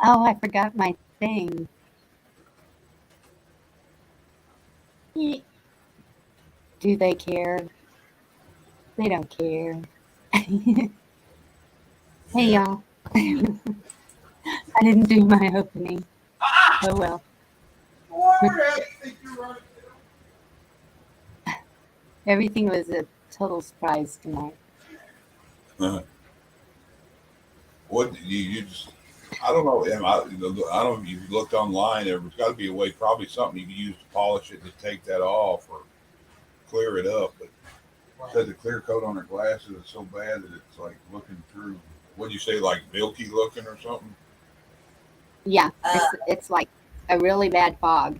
Oh, I forgot my thing. Do they care? They don't care. Hey, Yeah. y'all. I didn't do my opening. Oh, well. What? I think you're right. Everything was a total surprise tonight. Uh, what you just? I don't know. I don't know if you looked online. There's got to be a way, probably something you can use to polish it to take that off or clear it up. But said the clear coat on her glasses is so bad that it's like looking through. What'd you say, like milky looking or something? Yeah, it's like a really bad fog.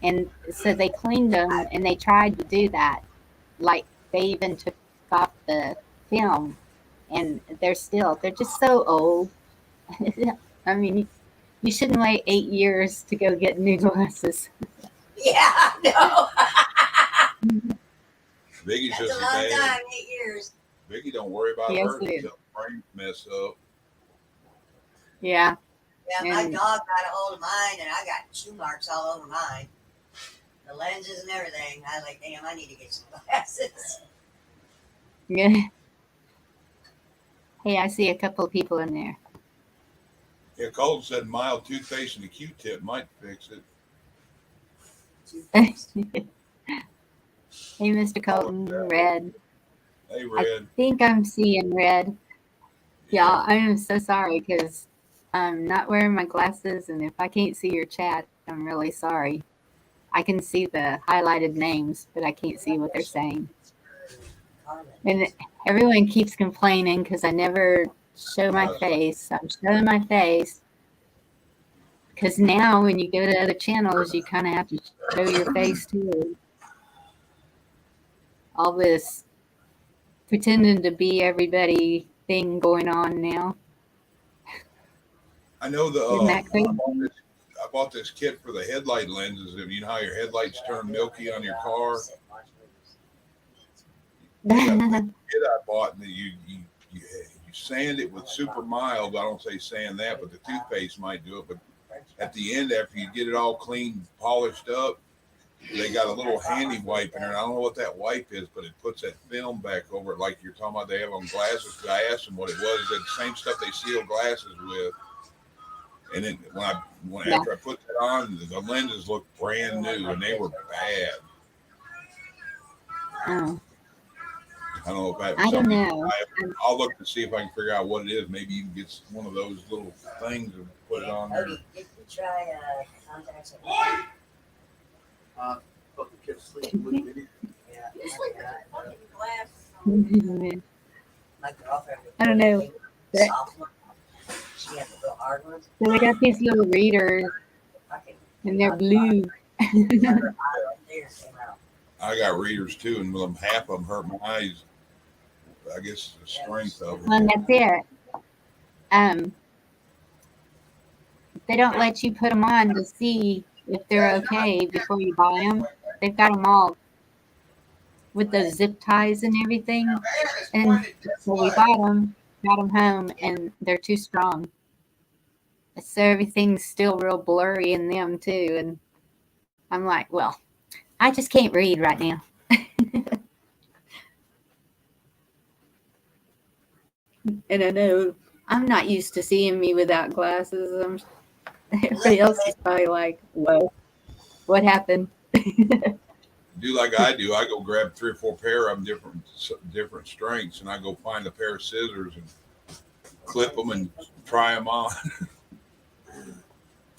And so they cleaned them and they tried to do that. Like they even took off the film and they're just so old. I mean, you shouldn't wait 8 years to go get new glasses. Yeah, no. Biggie's That's just a as long bad. time, 8 years. Biggie don't worry about Yes, hers it is. until the frames mess up. Yeah. Yeah, my And dog got a hold of mine, and I got shoe marks all over mine. The lenses and everything. I was like, damn, I need to get some glasses. yeah. Hey, I see a couple of people in there. Yeah, Colton said mild toothpaste and a Q-tip might fix it. Hey, Mr. Polish Colton, that. Red. Hey, I Red. think I'm seeing Red. Yeah. Y'all, I am so sorry because I'm not wearing my glasses, and if I can't see your chat, I'm really sorry. I can see the highlighted names, but I can't see what they're saying. And everyone keeps complaining because I never show my face. I'm showing my face because now when you go to other channels, you kind of have to show your face too. All this pretending to be everybody thing going on now. I know Isn't that crazy? I bought this kit for the headlight lenses. You know how your headlights turn milky on your car? Kit I bought, and you sand it with super mild. I don't say sand that, but the toothpaste might do it. But at the end, after you get it all clean, polished up, they got a little handy wipe in there. And I don't know what that wipe is, but it puts that film back over it, like you're talking about. They have on glasses. I asked them what it was. It's the same stuff they seal glasses with. And then after I put that on, the lenses looked brand new, and they were bad. Oh, I don't know if that I don't something. know. I'll look to see if I can figure out what it is. Maybe you can get one of those little things and put it on there. Did you try contacts? Fucking kept sleeping with me. Yeah. My girlfriend. I don't know. Soft one. She had the real hard ones. So I got these little readers, Fucking and they're blue. her eye right there came out. I got readers too, and them, half of them hurt my eyes. I guess the strength of them. Well, that's it. They don't let you put them on to see if they're okay before you buy them. They've got them all with those zip ties and everything. And so we got them home, and they're too strong. So everything's still real blurry in them too. And I'm like, well, I just can't read right now. And I know I'm not used to seeing me without glasses. Everybody else is probably like, whoa, what happened? Do like I do. I go grab 3 or 4 pair of them, different strengths, and I go find a pair of scissors and clip them and try them on.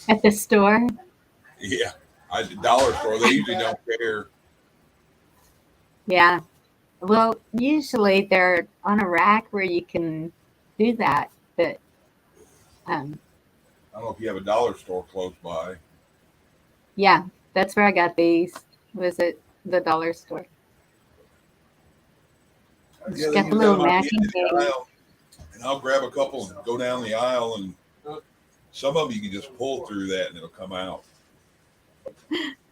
At the store? Yeah, dollar store. They usually don't care. Yeah. Well, usually they're on a rack where you can do that, but I don't know if you have a dollar store close by. yeah, that's where I got these. Was it the dollar store? Yeah, Got the little matching thing. And I'll grab a couple and go down the aisle, and some of them you can just pull through that and it'll come out.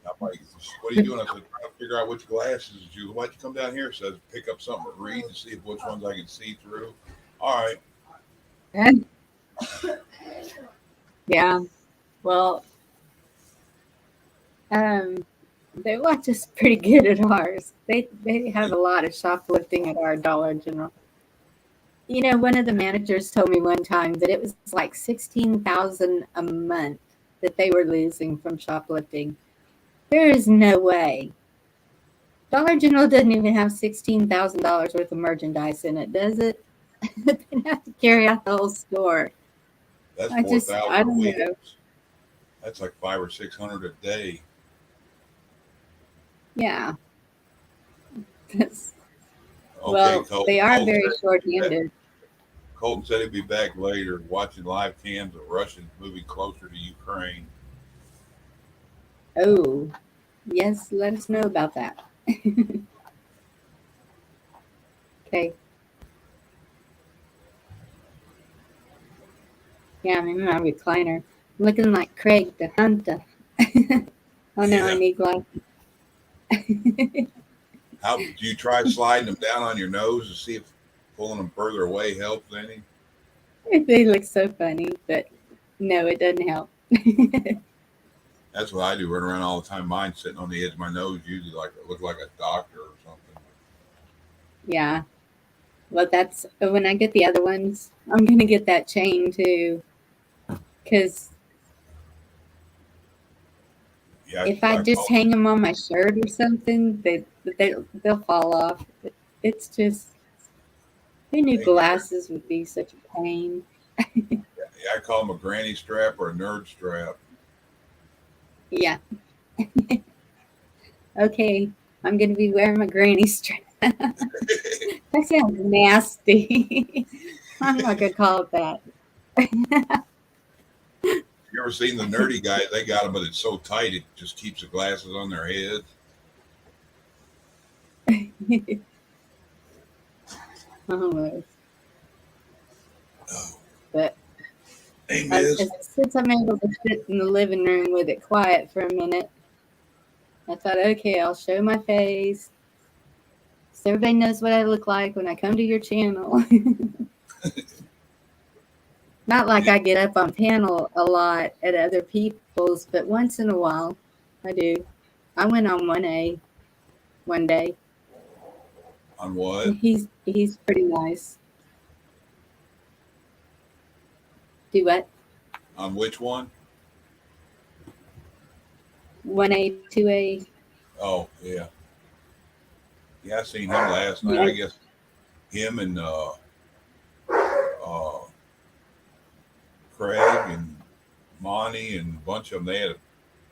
I'm like, what are you doing? I said, trying to figure out which glasses is you. Why'd you come down here? Says, pick up something to read to see which ones I can see through. All right. Yeah. Well, um, they watch us pretty good at ours. They have a lot of shoplifting at our Dollar General. One of the managers told me one time that it was like 16,000 a month that they were losing from shoplifting. There is no way. Dollar General doesn't even have $16,000 worth of merchandise in it, does it? They have to carry out the whole store. That's I four just, thousand I a don't week. know. That's like 500 or 600 a day. Yeah. That's, Okay, well, they are very Said, short-handed. Colton said he'd be back later watching live cams of Russians moving closer to Ukraine. Oh, yes, let us know about that. Okay. Yeah, I'm in my recliner. Looking like Craig the Hunter. Oh no, I Yeah. need glasses. How do you try sliding them down on your nose to see if pulling them further away helps any? They look so funny, but no, it doesn't help. That's what I do. Run around all the time. Mine sitting on the edge of my nose, usually like look like a doctor or something. Yeah. Well, that's when I get the other ones, I'm gonna get that chain too. Because Yeah, if I I just call hang them on my shirt or something, they'll fall off. It's just who knew it. glasses would be such a pain. Yeah, I call them a granny strap or a nerd strap. Yeah. Okay, I'm gonna be wearing my granny strap. That sounds nasty. I'm not gonna call it that. You ever seen the nerdy guys? They got them, but it's so tight it just keeps the glasses on their heads. Almost. Oh, But hey, Miss. since I'm able to sit in the living room with it quiet for a minute, I thought, okay, I'll show my face so everybody knows what I look like when I come to your channel. Not like I get up on panel a lot at other people's, but once in a while I do. I went on 1A one day. On what? He's pretty nice. Do what? On which one? 1A, 2A. Oh, yeah. Yeah, I seen him last night. Yeah. I guess him and uh, Craig and Monty and a bunch of them. They had a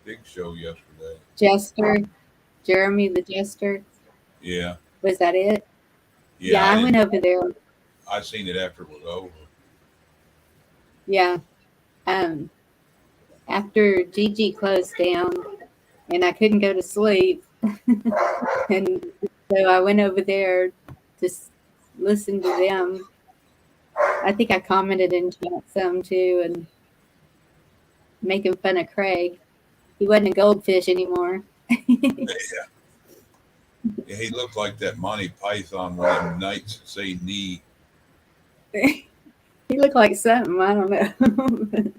big show yesterday. Jester, Jeremy the Jester. Yeah, Was that it? yeah. Yeah, I I didn't. went over there. I seen it after it was over. Yeah. Um, After Gigi closed down and I couldn't go to sleep. And so I went over there to listen to them. I think I commented in chat some too and making fun of Craig. He wasn't a goldfish anymore. Yeah, yeah. He looked like that Monty Python one of them knights that say knee. He looked like something, I don't know.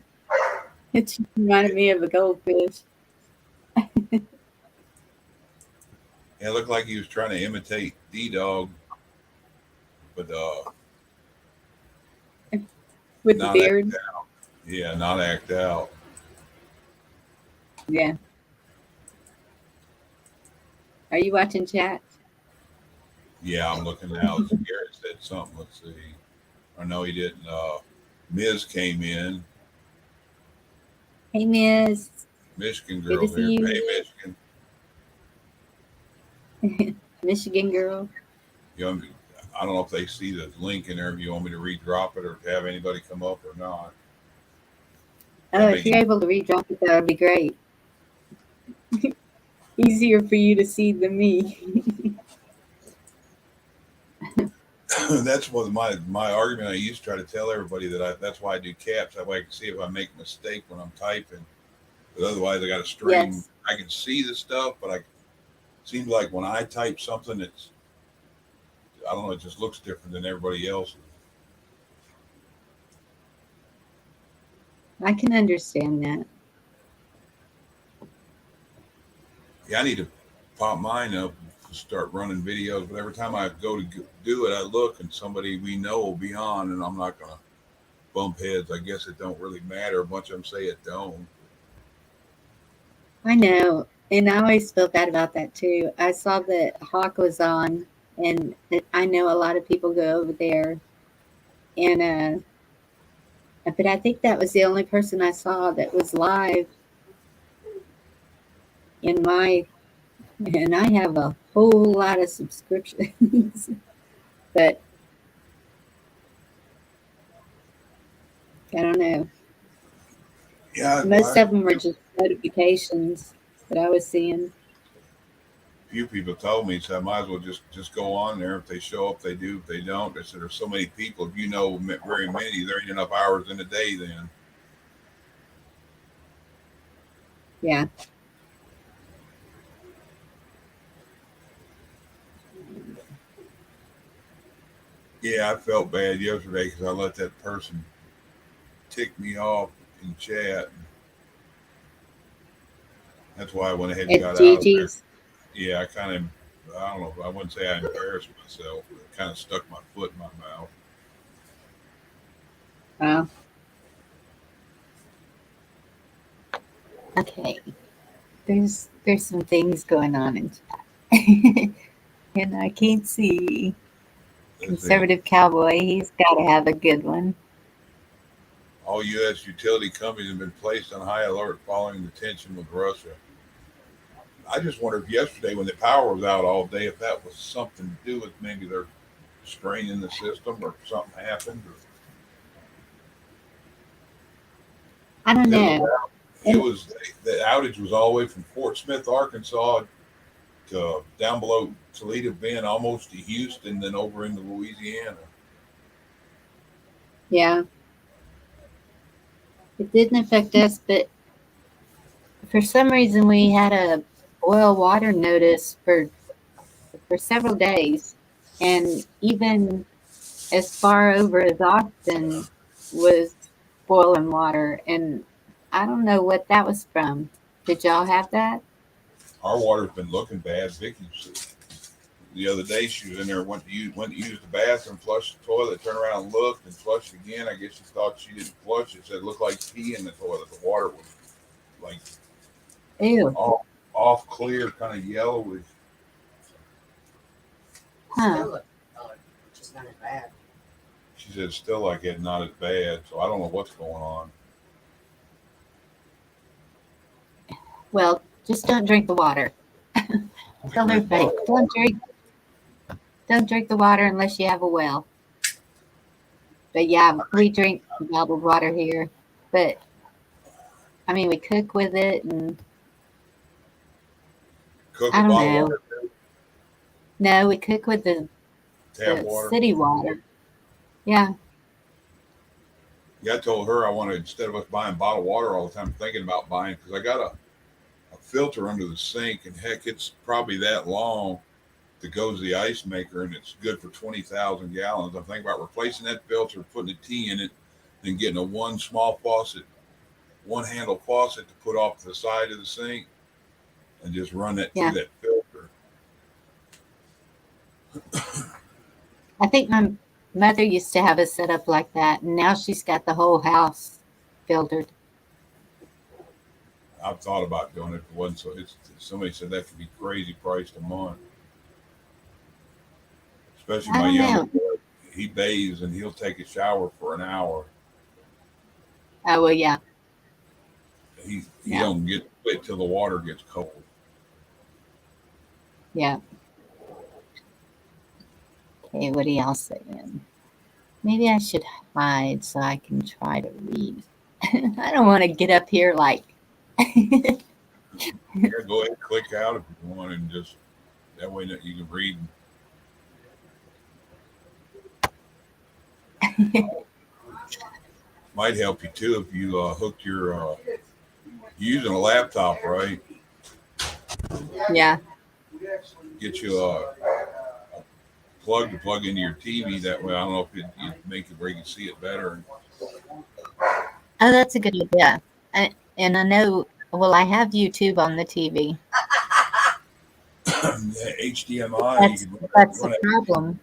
It just reminded me of a goldfish. It looked like he was trying to imitate D Dog, but With the not act beard. out. Yeah, not act out. Yeah. Are you watching chat? Yeah, I'm looking now. Garrett said something. Let's see. Or no, he didn't. Miz came in. Hey, Miss. Michigan Good girl to here. see Hey, you. Michigan. Michigan girl. You know, I don't know if they see the link in there. If you want me to redrop it or have anybody come up or not. Oh, if you're able to redrop it, that would be great. Easier for you to see than me. That's what my argument. I used to try to tell everybody that's why I do caps. That way I can see if I make a mistake when I'm typing. But otherwise, I got to stream. Yes. I can see the stuff, but it seems like when I type something, I don't know. It just looks different than everybody else's. I can understand that. Yeah, I need to pop mine up and start running videos. But every time I go to do it, I look and somebody we know will be on, and I'm not gonna bump heads. I guess it don't really matter. A bunch of them say it don't. I know. And I always felt bad about that too. I saw that Hawk was on, and I know a lot of people go over there. And, but I think that was the only person I saw that was live in my, and I have a whole lot of subscriptions. But I don't know. Yeah, Most well, of them were just notifications that I was seeing. few people told me, so I might as well just go on there. If they show up, they do. If they don't, they said there's so many people. If you know very many, there ain't enough hours in a day. Then Yeah. yeah, I felt bad yesterday because I let that person tick me off in chat. That's why I went ahead and At got out of there. Gigi's. Yeah, I kind of, I don't know, I wouldn't say I embarrassed myself, but I kind of stuck my foot in my mouth. Wow. Okay. There's some things going on in chat. And I can't see. Let's see. Conservative cowboy, he's got to have a good one. All U.S. utility companies have been placed on high alert following the tension with Russia. I just wonder if yesterday, when the power was out all day, if that was something to do with maybe they're straining the system or something happened. I don't It know. And was the outage was all the way from Fort Smith, Arkansas, to down below Toledo Bend, almost to Houston, then over into Louisiana. yeah, it didn't affect us, but for some reason we had a boil water notice for several days, and even as far over as Austin was boiling water, and I don't know what that was from. Did y'all have that? Our water's been looking bad. Vicky, the other day, she was in there, went to use the bathroom, flushed the toilet, turned around and looked, and flushed again. I guess she thought she didn't flush it. Said it looked like pee in the toilet. The water was like Ew. off clear, kind of yellowish. Huh. Still look colored, which is not as bad. She said still like it, not as bad. So I don't know what's going on. Well, just don't drink the water. Tell everybody, don't drink the water unless you have a well. But yeah, we drink bottled water here. But I mean, we cook with it, and Cook I with don't bottled know. water, No, we cook with tap the water. city water. Yeah, Yeah, I told her I wanted, instead of us buying bottled water all the time, thinking about buying, because I got a filter under the sink, and heck, it's probably that long that goes to the ice maker, and it's good for 20,000 gallons. I'm thinking about replacing that filter, putting a tea in it, then getting a one small faucet, one handle faucet to put off the side of the sink, and just run that through yeah. that filter. I think my mother used to have a setup like that, and now she's got the whole house filtered. I've thought about doing it. If it wasn't so, somebody said that could be crazy priced a month, especially I my don't younger know. boy. He bathes and he'll take a shower for an hour. Oh well, yeah, He no, don't get wait till the water gets cold. yeah. Okay, what are y'all saying? Maybe I should hide so I can try to read. I don't want to get up here like. Yeah, go ahead and click out if you want, and just that way that you can read. Might help you too if you hook your you're using a laptop, right? Yeah, Get you a plug to plug into your TV. That way, I don't know if you make it where you can see it better. Oh, that's a good idea. And I know, well, I have YouTube on the TV. The HDMI, you That's can that's the problem.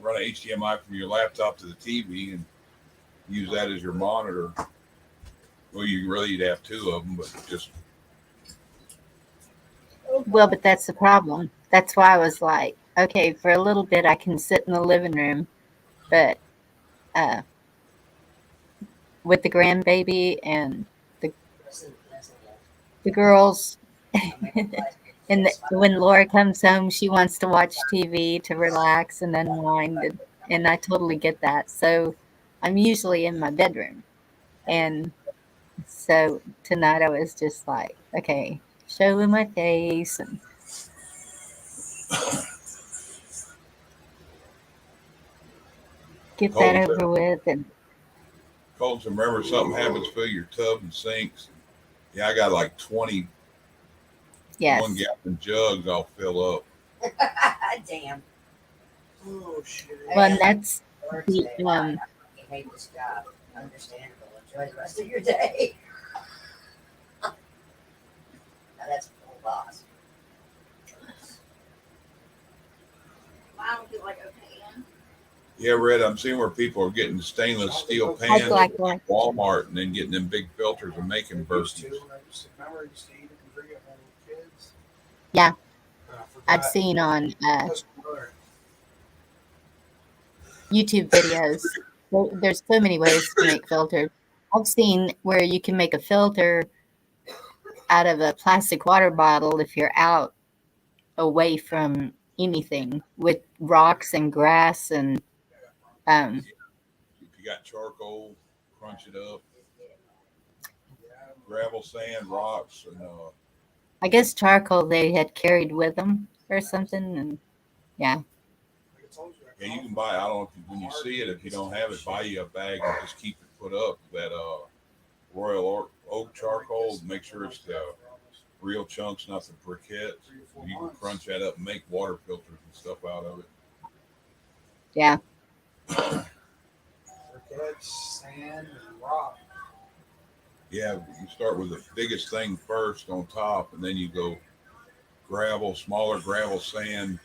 run a HDMI from your laptop to the TV and use that as your monitor. Well, you really you'd have two of them, but just Well, but that's the problem. That's why I was like, okay, for a little bit I can sit in the living room, but uh, with the grandbaby and the Listen, the girls, I'm making flies and kiss my when Laura comes home, she wants to watch TV to relax and unwind, and I totally get that. So I'm usually in my bedroom, and so tonight I was just like, okay, showing my face and get that Colton over with, and remember something happens, fill your tub and sinks. Yeah, I got like 20 yes. 1-gallon jugs I'll fill up. Damn. Oh, shit. Well, Hey, and that's work the today. I fucking hate this job. Understandable. Enjoy the rest of your day. Now that's a full boss. I don't feel like opening Yeah, Red, I'm seeing where people are getting stainless steel I'd pans like at that. Walmart and then getting them big filters and making I used bursts. to. I used to remember I used to eat it and bring it home with kids. Yeah. I forgot. I've seen on That's another- YouTube videos. There's so many ways to make filters. I've seen where you can make a filter out of a plastic water bottle if you're out away from anything with rocks and grass and um, If you got charcoal, crunch it up. Gravel, sand, rocks, and I guess charcoal they had carried with them or something. And yeah, yeah, you can buy. I don't know if you, when you see it, if you don't have it, buy you a bag and just keep it put up. That Royal Oak charcoal. Make sure it's the real chunks, not the briquettes. You can crunch that up and make water filters and stuff out of it. yeah, Briquettes, sand, and rock. Yeah, you start with the biggest thing first on top, and then you go gravel, smaller gravel, sand,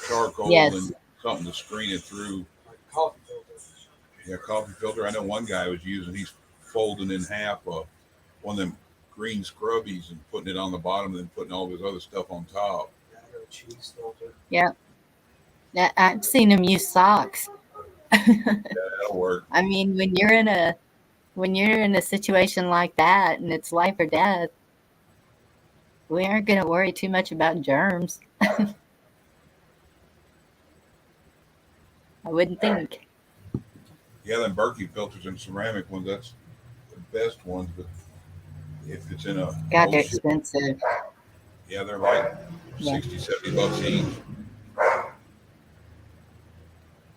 charcoal, yes, and something to screen it through. Like a coffee filter. Yeah, coffee filter. I know one guy was using. He's folding in half one of them green scrubbies and putting it on the bottom, and then putting all his other stuff on top. Yeah, I got a cheese filter. yeah. I've seen them use socks. That'll work. I mean, when you're in a situation like that and it's life or death, we aren't going to worry too much about germs. I wouldn't think. Yeah, them Berkey filters and ceramic ones. That's the best ones. But if it's in a God, they're ocean, expensive. yeah, they're like Yeah. 60, $70 each.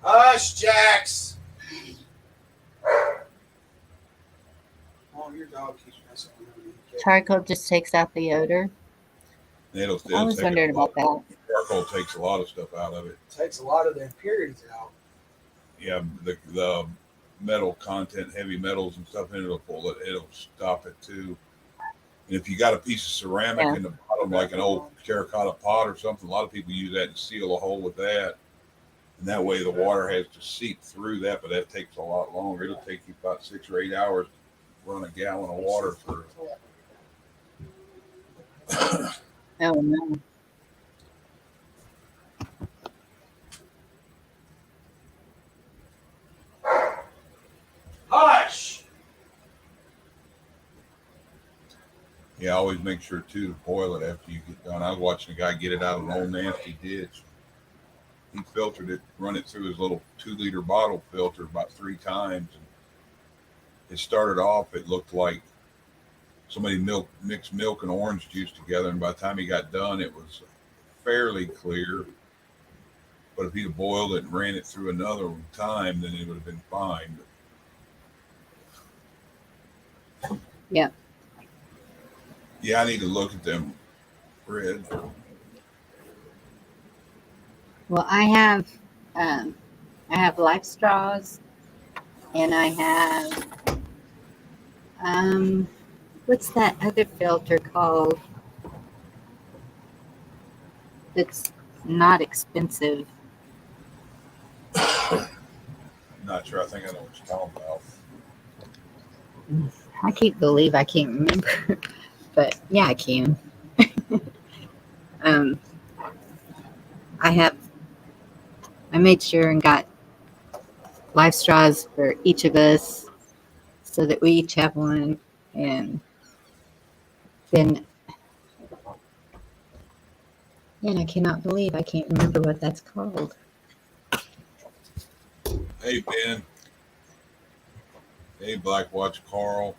Hush, Jax! Oh, your dog keeps messing with me. Charcoal just takes out the odor. It'll I was take wondering about that. Charcoal takes a lot of stuff out of it. Takes a lot of the impurities out. Yeah, the metal content, heavy metals and stuff, and it'll stop it too. And if you got a piece of ceramic Yeah. in the bottom, like an old terracotta pot or something, a lot of people use that and seal a hole with that. And that way the water has to seep through that, but that takes a lot longer. It'll take you about 6 or 8 hours to run a gallon of water through. Oh, no. Hush! Yeah, always make sure too to boil it after you get done. I was watching a guy get it out of an old nasty ditch. He filtered it, run it through his little 2-liter bottle filter about 3 times. And it started off, it looked like somebody mixed milk and orange juice together. And by the time he got done, it was fairly clear. But if he'd have boiled it and ran it through another time, then it would have been fine. Yeah. Yeah, I need to look at them, Red. Well, I have life straws, and I have What's that other filter called? That's not expensive. I'm not sure. I think I know what you're talking about. I can't believe I can't remember, but yeah, I can. um, I made sure and got life straws for each of us so that we each have one, and then, and I cannot believe I can't remember what that's called. Hey, Ben. Hey, Black Watch Carl.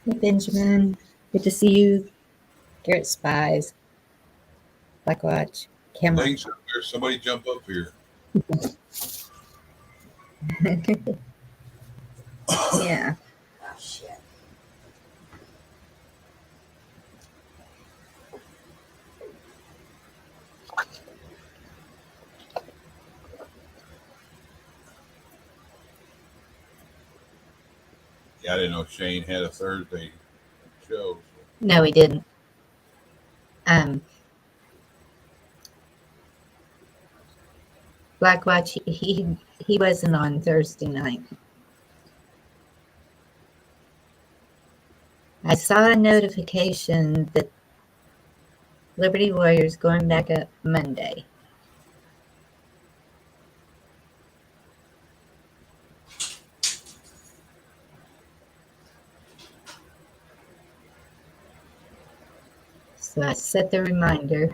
Hey, Benjamin, good to see you. Garrett Spies, Black Watch, Camera. Link's up there. Somebody jump up here. Yeah. Oh, shit. Yeah, I didn't know Shane had a Thursday show. No, he didn't. Black Watch, he wasn't on Thursday night. I saw a notification that Liberty Warriors going back up Monday. So I set the reminder.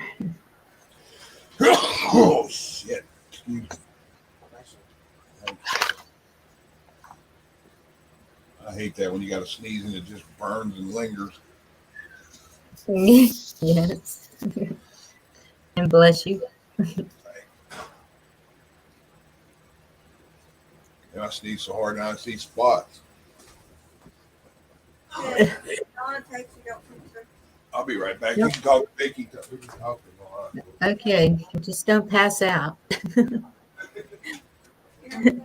Oh, shit. Excuse me. I hate that when you got to sneeze and it just burns and lingers. Yes. And bless you. And I sneeze so hard now I see spots. Donna takes you, don't think so. I'll be right back. You can talk to Vicky. We can talk to her. Okay, just don't pass out. You know, tell me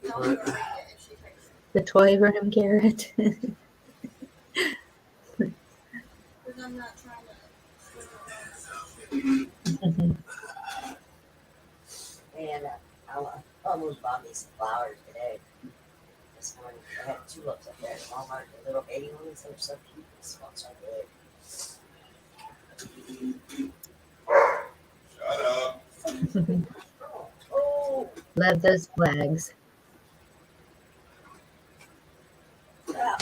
to read it if she takes it. The toy room, Garrett. Because I'm not trying to. And I almost bought me some flowers today. This morning, I had tulips up there at Walmart, the little baby ones. They were so cute. They smell so good. Shut up. Oh, Love those flags. yeah.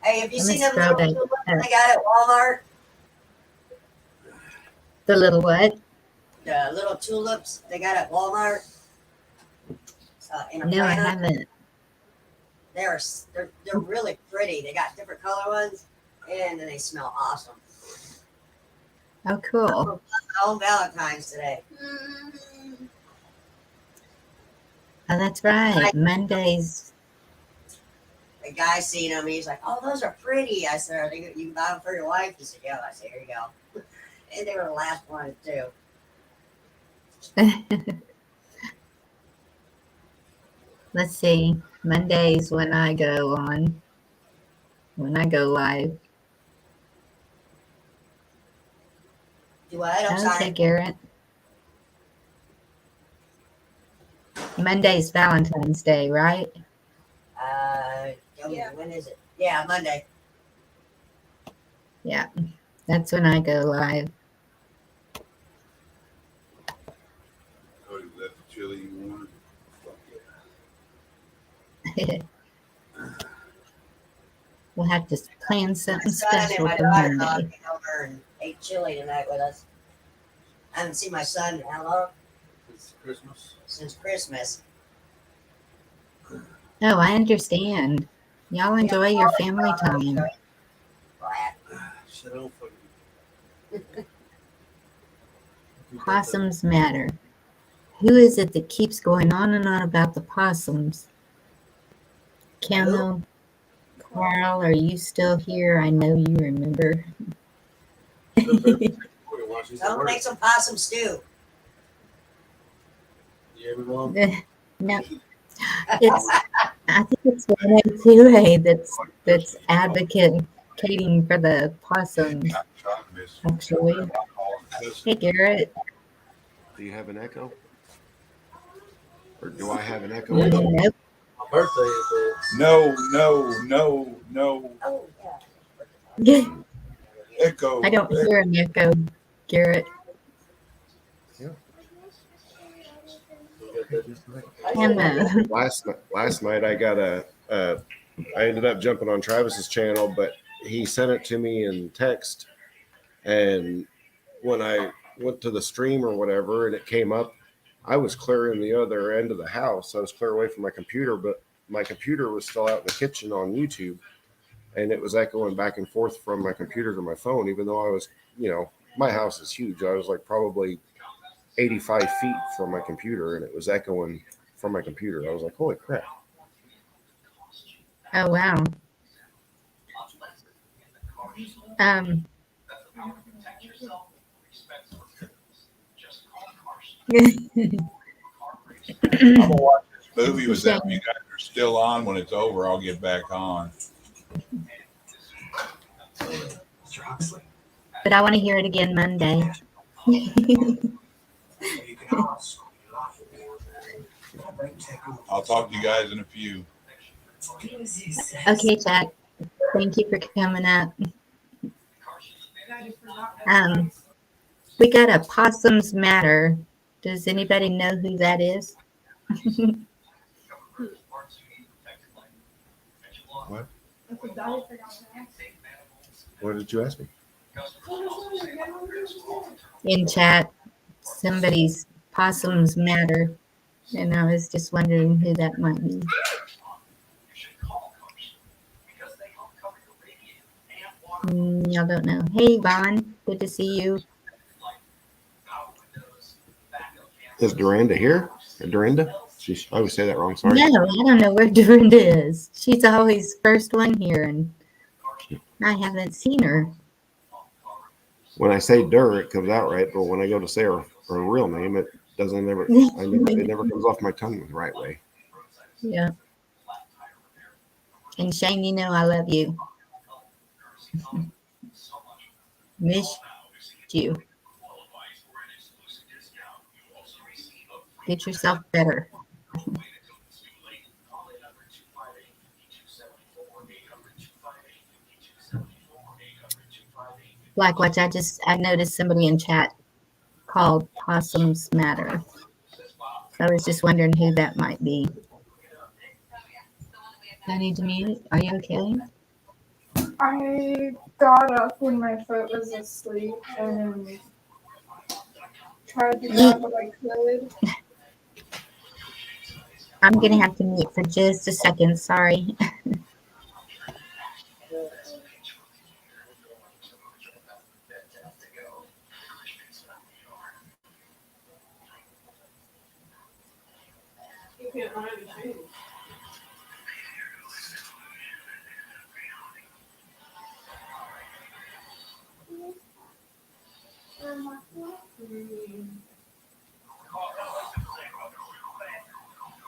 Hey, have you I'm seen gonna them scroll little down. tulips they got at Walmart? The little what? The little tulips they got at Walmart. In a No, I planter. haven't. They're really pretty. They got different color ones, and they smell awesome. Oh, cool. Oh, Valentine's today. Mm, Oh, that's right. Mondays. The guy seen them. He's like, "Oh, those are pretty." I said, "Are they good? You can buy them for your wife?" He said, "Yeah." I said, "Here you go." And they were the last ones too. Let's see. Mondays when I go live. Do what? I'm Okay, sorry. Garrett. Monday's Valentine's Day, right? Tell me, Yeah. when is it? Yeah, Monday. Yeah, that's when I go live. Oh, is that the chili you wanted? We'll have to plan My something son and special my for daughter-in-law Monday. came over and ate chili tonight with us. I haven't seen my son in how long? It's Christmas. Since Christmas. Oh, I understand. Y'all enjoy your family time. Brat. Shut up, fucking. Possums matter. Who is it that keeps going on and on about the possums? Camo, Carl, are you still here? I know you remember. Don't make some possum stew. You ever go? No, it's. I think it's 102A that's advocating for the possums. Actually, hey Garrett. Do you have an echo? Or do I have an echo? Nope. My birthday is No, no, no, no. Oh, yeah. Echo. I don't hear an echo, Garrett. And Last night I got I ended up jumping on Travis's channel, but he sent it to me in text, and when I went to the stream or whatever and it came up, I was clear in the other end of the house. I was clear away from my computer, but my computer was still out in the kitchen on YouTube, and it was echoing back and forth from my computer to my phone, even though I was, my house is huge. I was like probably 85 feet from my computer, and it was echoing from my computer. I was like, holy crap. oh wow. Um. I'm gonna watch this movie with that. If you guys are still on when it's over, I'll get back on. But I want to hear it again Monday. I'll talk to you guys in a few. Okay, Jack. Thank you for coming up. We got a Possums Matter. Does anybody know who that is? What? What did you ask me? In chat, somebody's Possums Matter. And I was just wondering who that might be. Y'all don't know. Hey, Vaughn. Good to see you. Is Dorinda here? Or Dorinda? I always say that wrong. Sorry. No, I don't know where Dorinda is. She's always first one here, and I haven't seen her. When I say Dur, it comes out right, but when I go to say her real name, it doesn't ever. It never comes off my tongue the right way. Yeah. And Shane, you know I love you. Miss you. Get yourself better. Blackwatch, I noticed somebody in chat called Possums Matter. I was just wondering who that might be. Do I need to mute? Are you okay? I got up when my foot was asleep and tried to grab what I could. I'm going to have to mute for just a second. Sorry.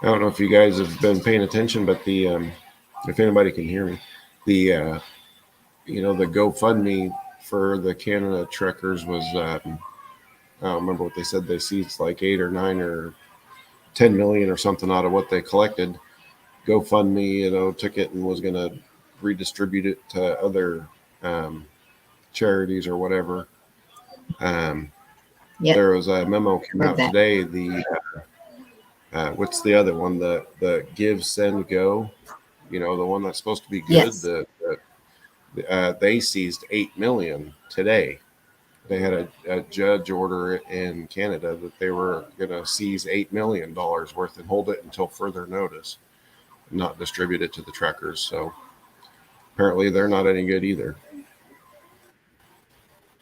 I don't know if you guys have been paying attention, but if anybody can hear me, the GoFundMe for the Canada Trekkers was, I don't remember what they said. They seized like 8 or 9 or 10 million or something out of what they collected. GoFundMe, took it and was going to redistribute it to other charities or whatever. Yep. There was a memo came Heard out that. today. What's the other one? The Give, Send, Go. The one that's supposed to be good. Yes. They seized 8 million today. They had a judge order in Canada that they were going to seize $8 million worth and hold it until further notice, not distribute it to the trekkers. So apparently they're not any good either.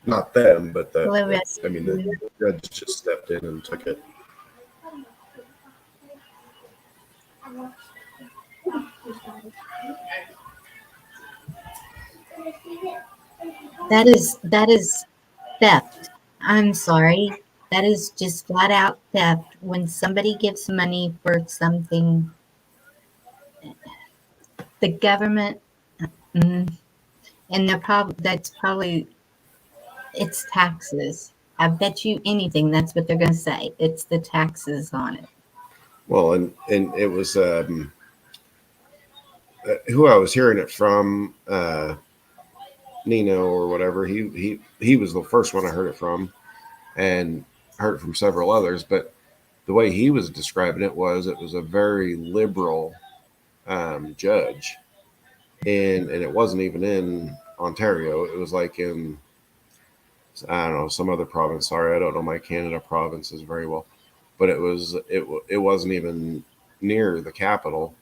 Not them, but the judge just stepped in and took it. That is theft. I'm sorry. That is just flat out theft. When somebody gives money for something, the government, mm, and that's probably it's taxes. I bet you anything that's what they're going to say. It's the taxes on it. Well, and it was who I was hearing it from, Nino or whatever. He was the first one I heard it from, and heard it from several others. But the way he was describing it was a very liberal judge, and it wasn't even in Ontario. It was like in, I don't know, some other province. Sorry, I don't know my Canada provinces very well, but it wasn't even near the capital,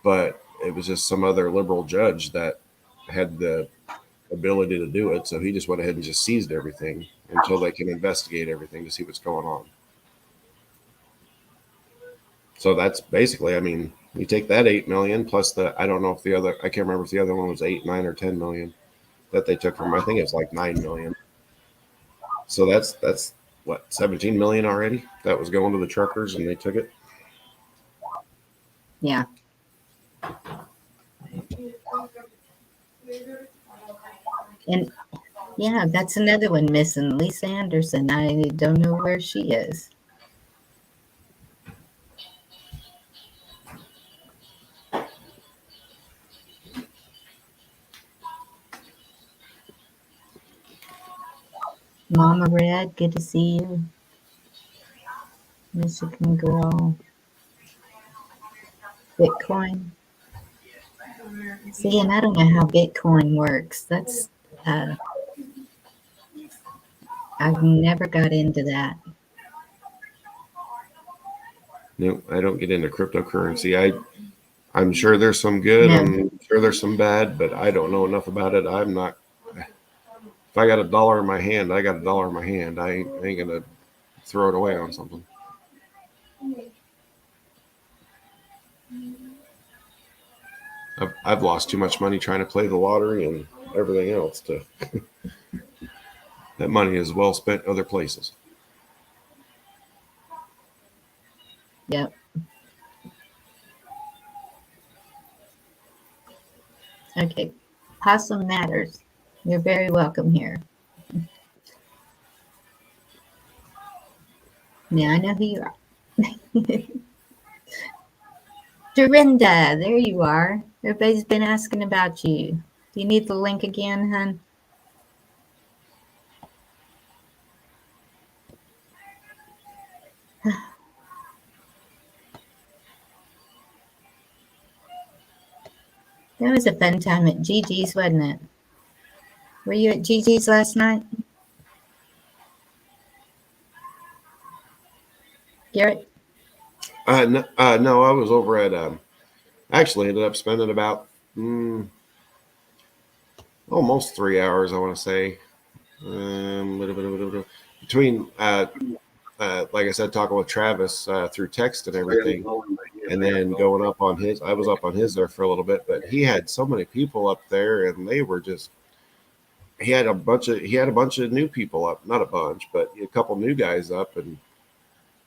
but it was just some other liberal judge that had the ability to do it. So he just went ahead and just seized everything until they can investigate everything to see what's going on. So that's basically, I mean, you take that 8 million plus I don't know if I can't remember if the other one was 8, 9, or 10 million that they took from. I think it's like 9 million. So that's what, 17 million already that was going to the truckers, and they took it. Yeah. And yeah, that's another one missing. Lisa Anderson. I don't know where she is. Mama Red, good to see you. Michigan girl. Bitcoin. See, and I don't know how Bitcoin works. That's I've never got into that. No, I don't get into cryptocurrency. I'm sure there's some good, No. I'm sure there's some bad, but I don't know enough about it. I'm not. If I got $1 in my hand, I got $1 in my hand. I ain't gonna throw it away on something. I've lost too much money trying to play the lottery and everything else to that money is well spent other places. Yep. Okay. Possum Matters. You're very welcome here. Now I know who you are. Dorinda, there you are. Everybody's been asking about you. Do you need the link again, hun? That was a fun time at Gigi's, wasn't it? Were you at Gigi's last night? Garrett? No, I was over at. Actually, ended up spending about almost 3 hours. I want to say, between like I said, talking with Travis through text and everything, and then going up on his. I was up on his there for a little bit, but he had so many people up there, and they were just. He had a bunch of new people up, not a bunch, but a couple new guys up, and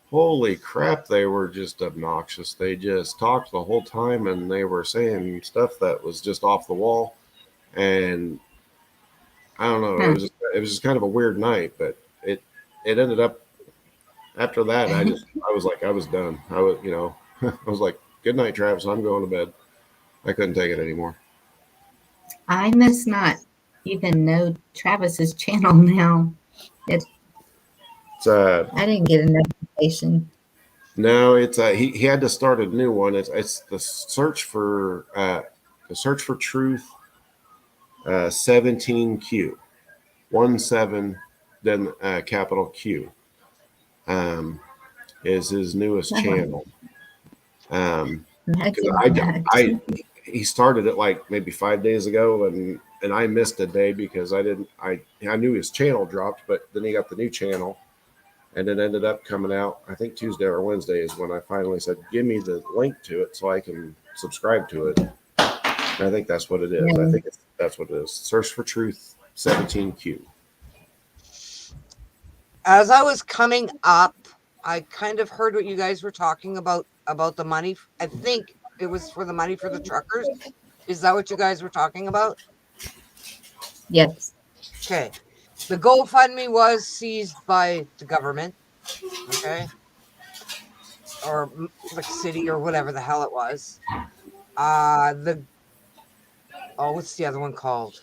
holy crap, they were just obnoxious. They just talked the whole time, and they were saying stuff that was just off the wall, and I don't know. It was just kind of a weird night, but it ended up after that. I was done. I was like, good night, Travis. I'm going to bed. I couldn't take it anymore. I must not even know Travis's channel now. It's I didn't get a notification. no, it's he had to start a new one. It's the search for truth 17Q 17 then capital Q is his newest channel. He started it like maybe 5 days ago, and I missed a day because I knew his channel dropped, but then he got the new channel, and it ended up coming out, I think Tuesday or Wednesday is when I finally said, give me the link to it so I can subscribe to it. And I think that's what it is. Yeah. I think that's what it is. Search for Truth 17Q. as I was coming up, I kind of heard what you guys were talking about the money. I think it was for the money for the truckers. Is that what you guys were talking about? Yes. Okay. The GoFundMe was seized by the government. Okay. Or the city or whatever the hell it was. What's the other one called?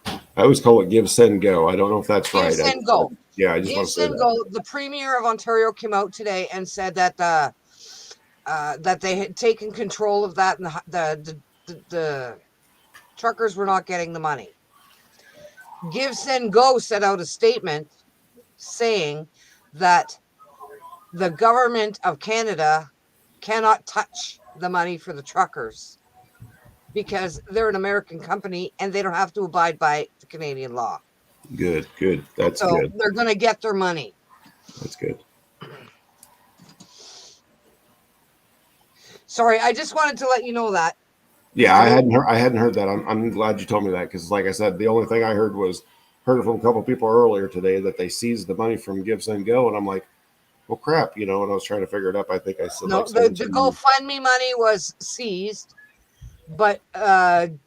I always call it give, send, go. I don't know if that's Give, right. send, go. Yeah, I just Give, want to say send, that. go. The Premier of Ontario came out today and said that that they had taken control of that, and the truckers were not getting the money. Give, send, go set out a statement saying that the government of Canada cannot touch the money for the truckers because they're an American company and they don't have to abide by the Canadian law. Good. That's So good. they're going to get their money. That's good. Sorry, I just wanted to let you know that. Yeah, I hadn't heard that. I'm glad you told me that, because, like I said, the only thing I heard it from a couple of people earlier today that they seized the money from Give, Send, Go, and I'm like, well, crap, and I was trying to figure it up. I think I said No, like the 17. GoFundMe money was seized, but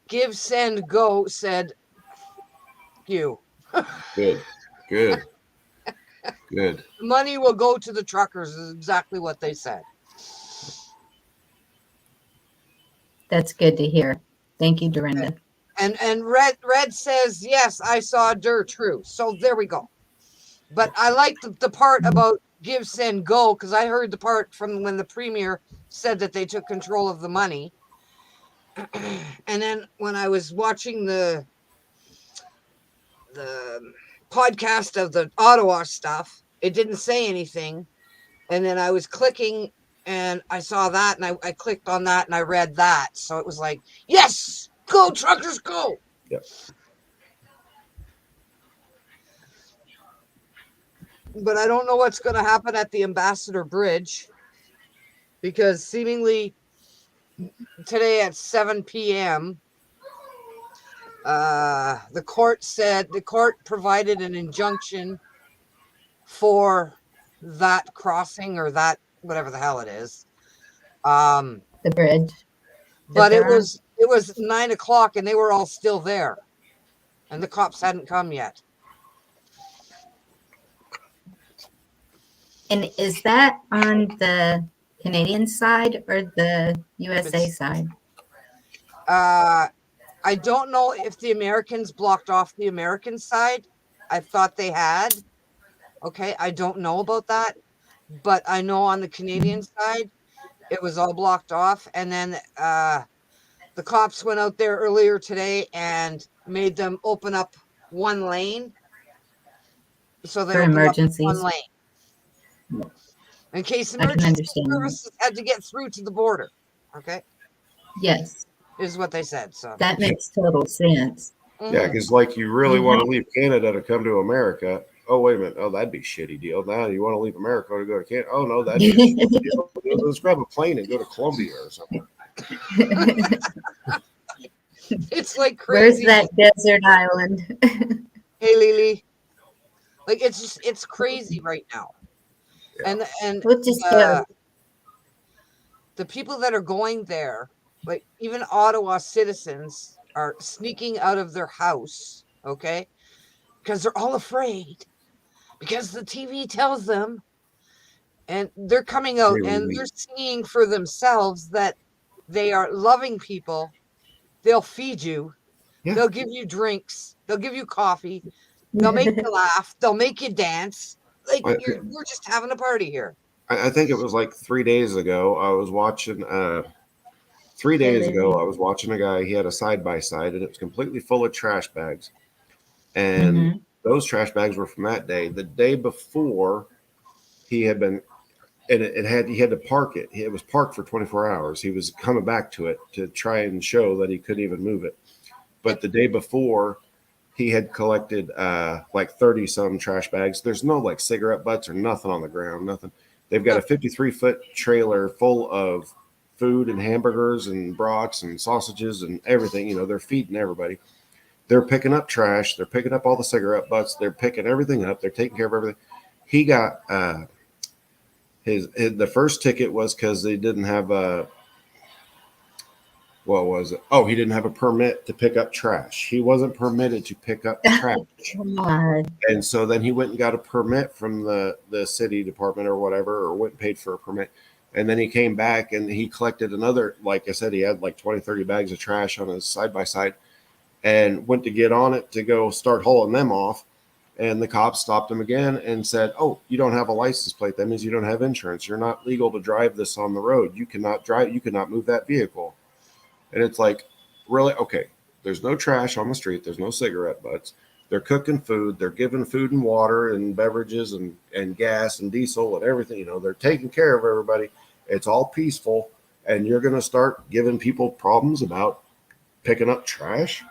Give, Send, Go said you. Good. The Money will go to the truckers is exactly what they said. That's good to hear. Thank you, Dorinda. And Red says, yes, I saw true. So there we go. But I like the part about Give, Send, Go, because I heard the part from when the Premier said that they took control of the money. And then when I was watching the podcast of the Ottawa stuff, it didn't say anything. And then I was clicking and I saw that, and I clicked on that and I read that. So it was like, yes, go truckers, go. Yep. But I don't know what's going to happen at the Ambassador Bridge, because seemingly today at 7 p.m., the court provided an injunction for that crossing, or that whatever the hell it is. The bridge. But it was 9 o'clock and they were all still there, and the cops hadn't come yet. And is that on the Canadian side or the USA side? I don't know if the Americans blocked off the American side. I thought they had. Okay, I don't know about that, but I know on the Canadian side, it was all blocked off. And then the cops went out there earlier today and made them open up one lane. So they For opened emergencies. up one lane. In case I can emergency understand that. services had to get through to the border. Okay, Yes, is what they said. So that makes total sense. Yeah, because like you really want to leave Canada to come to America. Oh, wait a minute. Oh, that'd be a shitty deal. Now you want to leave America to go to Canada. Oh, no, that'd be a shitty deal. Let's grab a plane and go to Colombia or something. it's like Where's crazy. that desert island? Hey, Lily. Like, it's crazy right now. Yeah. And We'll just go. the people that are going there, like even Ottawa citizens, are sneaking out of their house, okay? Because they're all afraid, because the TV tells them, and they're coming out and they're seeing for themselves that they are loving people. They'll feed you. Yeah. They'll give you drinks. They'll give you coffee. They'll make you laugh. They'll make you dance. Like, we're just having a party here. I think it was like 3 days ago. I was watching. 3 days ago, I was watching a guy. He had a side by side, and it was completely full of trash bags. And those trash bags were from that day. The day before, he had been, and he had to park it. It was parked for 24 hours. He was coming back to it to try and show that he couldn't even move it. But the day before, he had collected like 30 some trash bags. There's no like cigarette butts or nothing on the ground, nothing. They've got a 53-foot trailer full of food and hamburgers and brats and sausages and everything. They're feeding everybody. They're picking up trash. They're picking up all the cigarette butts. They're picking everything up. They're taking care of everything. He got his the first ticket was because they didn't have a what was it? Oh, he didn't have a permit to pick up trash. He wasn't permitted to pick up trash. God. And so then he went and got a permit from the city department or whatever, or went and paid for a permit. And then he came back and he collected another, like I said, he had like 20, 30 bags of trash on his side by side and went to get on it to go start hauling them off. And the cops stopped him again and said, "Oh, you don't have a license plate. That means you don't have insurance. You're not legal to drive this on the road. You cannot drive. You cannot move that vehicle." And it's like, really? Okay. There's no trash on the street. There's no cigarette butts. They're cooking food. They're giving food and water and beverages and gas and diesel and everything. They're taking care of everybody. It's all peaceful. And you're going to start giving people problems about picking up trash?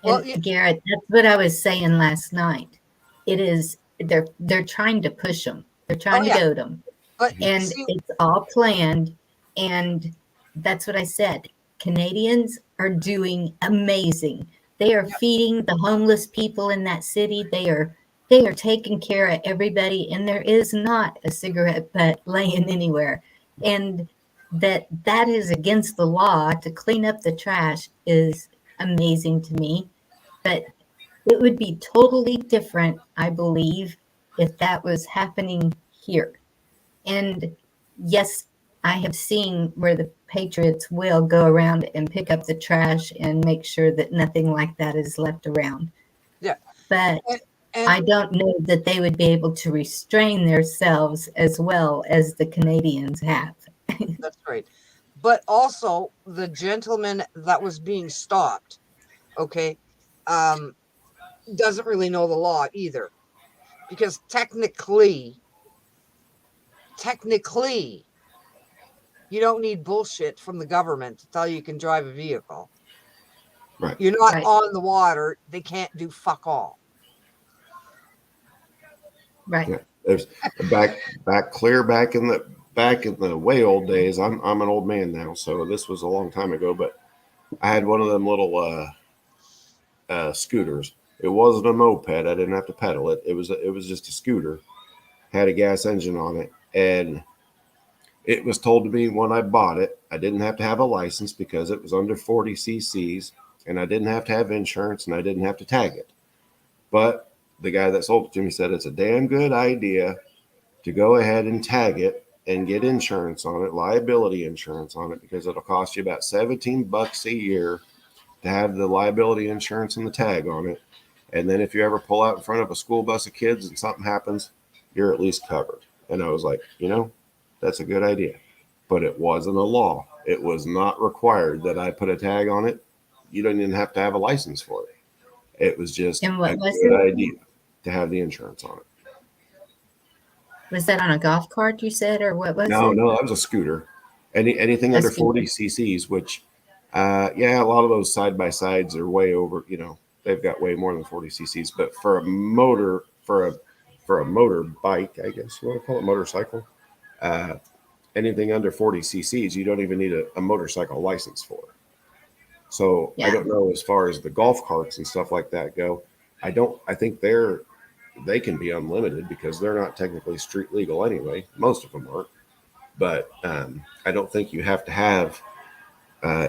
Well, And Garrett, that's what I was saying last night. It is they're trying to push them. They're trying to goad them, but and see, it's all planned. And that's what I said. Canadians are doing amazing. They are feeding the homeless people in that city. They are taking care of everybody, and there is not a cigarette butt laying anywhere. And that is against the law to clean up the trash is amazing to me. But it would be totally different, I believe, if that was happening here. And yes, I have seen where the Patriots will go around and pick up the trash and make sure that nothing like that is left around. Yeah. But and I don't know that they would be able to restrain themselves as well as the Canadians have. that's right. But also the gentleman that was being stopped, okay, doesn't really know the law either. Because technically, you don't need bullshit from the government to tell you can drive a vehicle. Right. You're not Right. on the water. They can't do fuck all. Right. Yeah. There's back in the way old days. I'm an old man now, so this was a long time ago. But I had one of them little scooters. It wasn't a moped. I didn't have to pedal it. It was just a scooter. Had a gas engine on it, and it was told to me when I bought it, I didn't have to have a license because it was under 40 cc's, and I didn't have to have insurance, and I didn't have to tag it. But the guy that sold it to me said it's a damn good idea to go ahead and tag it and get insurance on it, liability insurance on it, because it'll cost you about $17 a year to have the liability insurance and the tag on it. And then if you ever pull out in front of a school bus of kids and something happens, you're at least covered. And I was like, that's a good idea. But it wasn't a law. It was not required that I put a tag on it. You don't even have to have a license for it. It was just And what a was good it? idea to have the insurance on it. Was that on a golf cart you said, or what was No, it? that was a scooter. Anything under scooter. 40 cc's, which, a lot of those side by sides are way over. They've got way more than 40 cc's. But for a motor bike, I guess you want to call it motorcycle, anything under 40 cc's, you don't even need a motorcycle license for. So I Yeah. don't know as far as the golf carts and stuff like that go. I think they can be unlimited because they're not technically street legal anyway. Most of them aren't. But I don't think you have to have,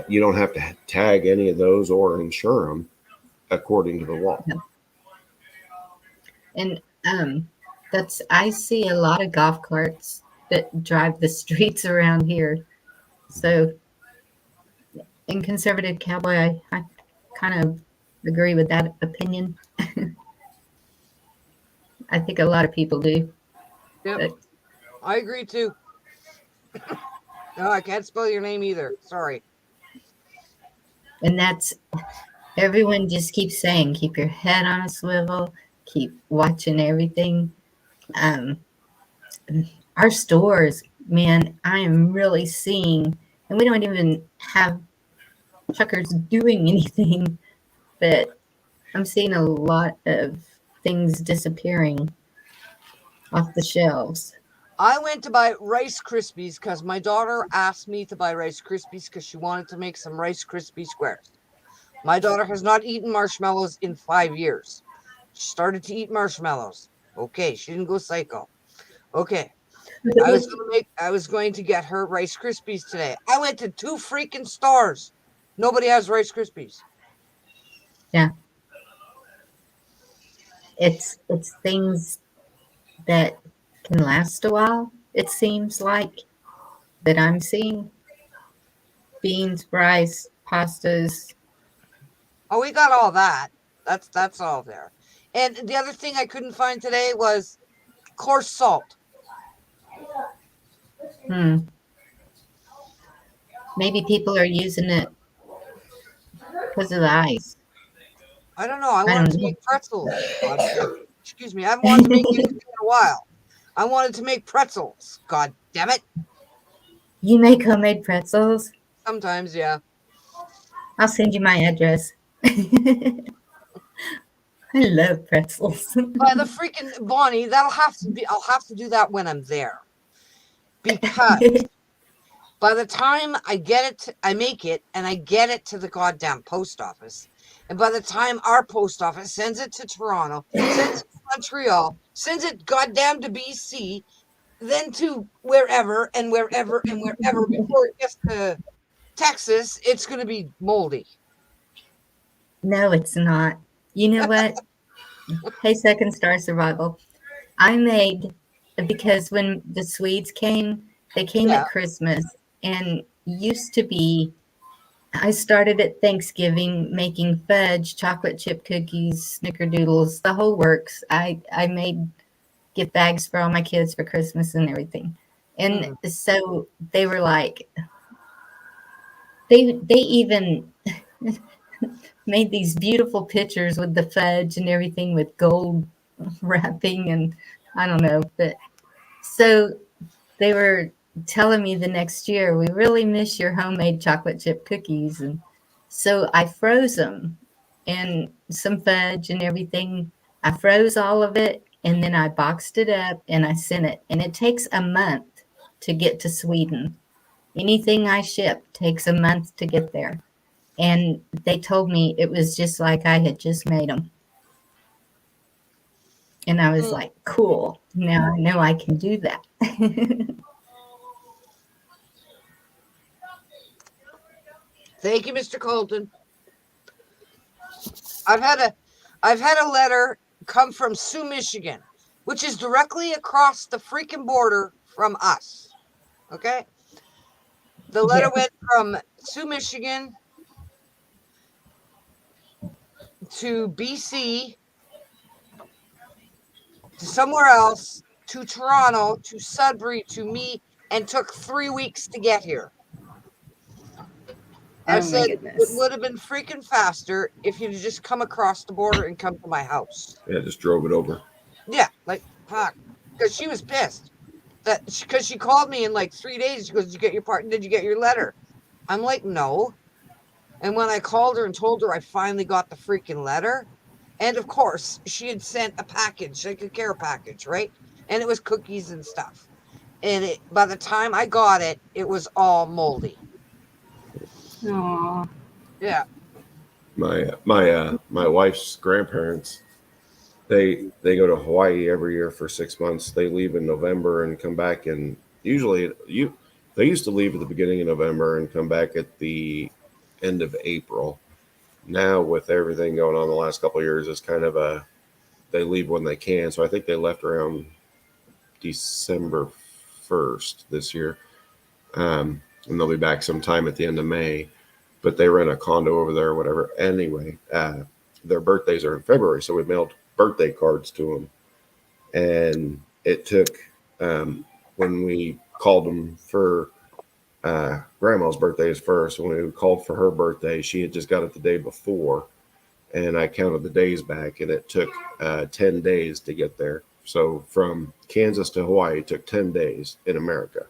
you don't have to tag any of those or insure them according to the law. And I see a lot of golf carts that drive the streets around here. So in Conservative Cowboy, I kind of agree with that opinion. I think a lot of people do. Yep. But I agree too. No, I can't spell your name either. Sorry. and that's everyone just keeps saying, keep your head on a swivel, keep watching everything. Our stores, man, I am really seeing, and we don't even have truckers doing anything, but I'm seeing a lot of things disappearing off the shelves. I went to buy Rice Krispies because my daughter asked me to buy Rice Krispies because she wanted to make some Rice Krispie squares. My daughter has not eaten marshmallows in 5 years. She started to eat marshmallows. Okay, she didn't go psycho. Okay. I was going to get her Rice Krispies today. I went to 2 freaking stores. Nobody has Rice Krispies. It's things that can last a while. It seems like that I'm seeing beans, rice, pastas. Oh, we got all that. That's all there. And the other thing I couldn't find today was coarse salt. Maybe people are using it because of the ice. I don't know. I I wanted don't to know. make pretzels. Excuse me. I haven't wanted to make anything in a while. I wanted to make pretzels. God damn it. You make homemade pretzels? Sometimes, yeah. I'll send you my address. I love pretzels. But the freaking Bonnie, that'll have to be. I'll have to do that when I'm there, because by the time I get it, I make it and I get it to the goddamn post office. And by the time our post office sends it to Toronto, sends it to Montreal, sends it goddamn to BC, then to wherever and wherever and wherever before it gets to Texas, it's going to be moldy. No, it's not. You know what? Hey, Second Star Survival. I made, because when the Swedes came, they came Yeah. at Christmas, and used to be, I started at Thanksgiving making fudge, chocolate chip cookies, snickerdoodles, the whole works. I made gift bags for all my kids for Christmas and everything. And so they were like, they even made these beautiful pictures with the fudge and everything with gold wrapping, and I don't know, but so they were telling me the next year, we really miss your homemade chocolate chip cookies. And so I froze them and some fudge and everything. I froze all of it and then I boxed it up and I sent it. And it takes a month to get to Sweden. Anything I ship takes a month to get there. And they told me it was just like I had just made them. And I was like, cool. Now I know I can do that. Thank you, Mr. Colton. I've had a letter come from Sioux, Michigan, which is directly across the freaking border from us. Okay? The letter went from Sioux, Michigan to BC to somewhere else to Toronto to Sudbury to me and took 3 weeks to get here. I Oh my said it goodness. would have been freaking faster if you'd just come across the border and come to my house. Yeah, just drove it over. Yeah, like fuck, because she was pissed that because she called me in like 3 days. She goes, "Did you get your part? Did you get your letter?" I'm like, "No." And when I called her and told her I finally got the freaking letter, and of course she had sent a package, like a care package, right? And it was cookies and stuff. And by the time I got it, it was all moldy. Aww. Yeah. My wife's grandparents, they go to Hawaii every year for 6 months. They leave in November and come back, and usually they used to leave at the beginning of November and come back at the end of April. Now with everything going on the last couple of years, it's kind of they leave when they can. So I think they left around December 1st this year, and they'll be back sometime at the end of May. But they rent a condo over there or whatever. Anyway, their birthdays are in February, so we mailed birthday cards to them. And it took, when we called them for grandma's birthdays first, when we called for her birthday, she had just got it the day before. And I counted the days back, and it took 10 days to get there. So from Kansas to Hawaii, it took 10 days in America.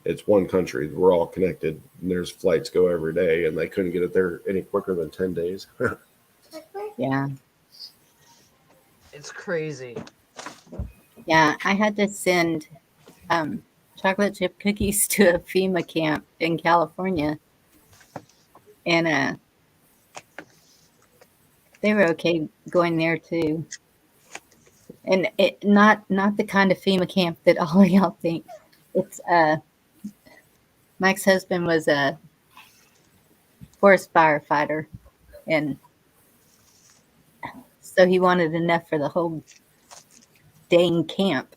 It's one country. We're all connected. And there's flights go every day, and they couldn't get it there any quicker than 10 days. Yeah. It's crazy. Yeah. I had to send chocolate chip cookies to a FEMA camp in California. and they were okay going there too. And it not the kind of FEMA camp that all of y'all think. It's Mike's husband was a forest firefighter, and so he wanted enough for the whole dang camp.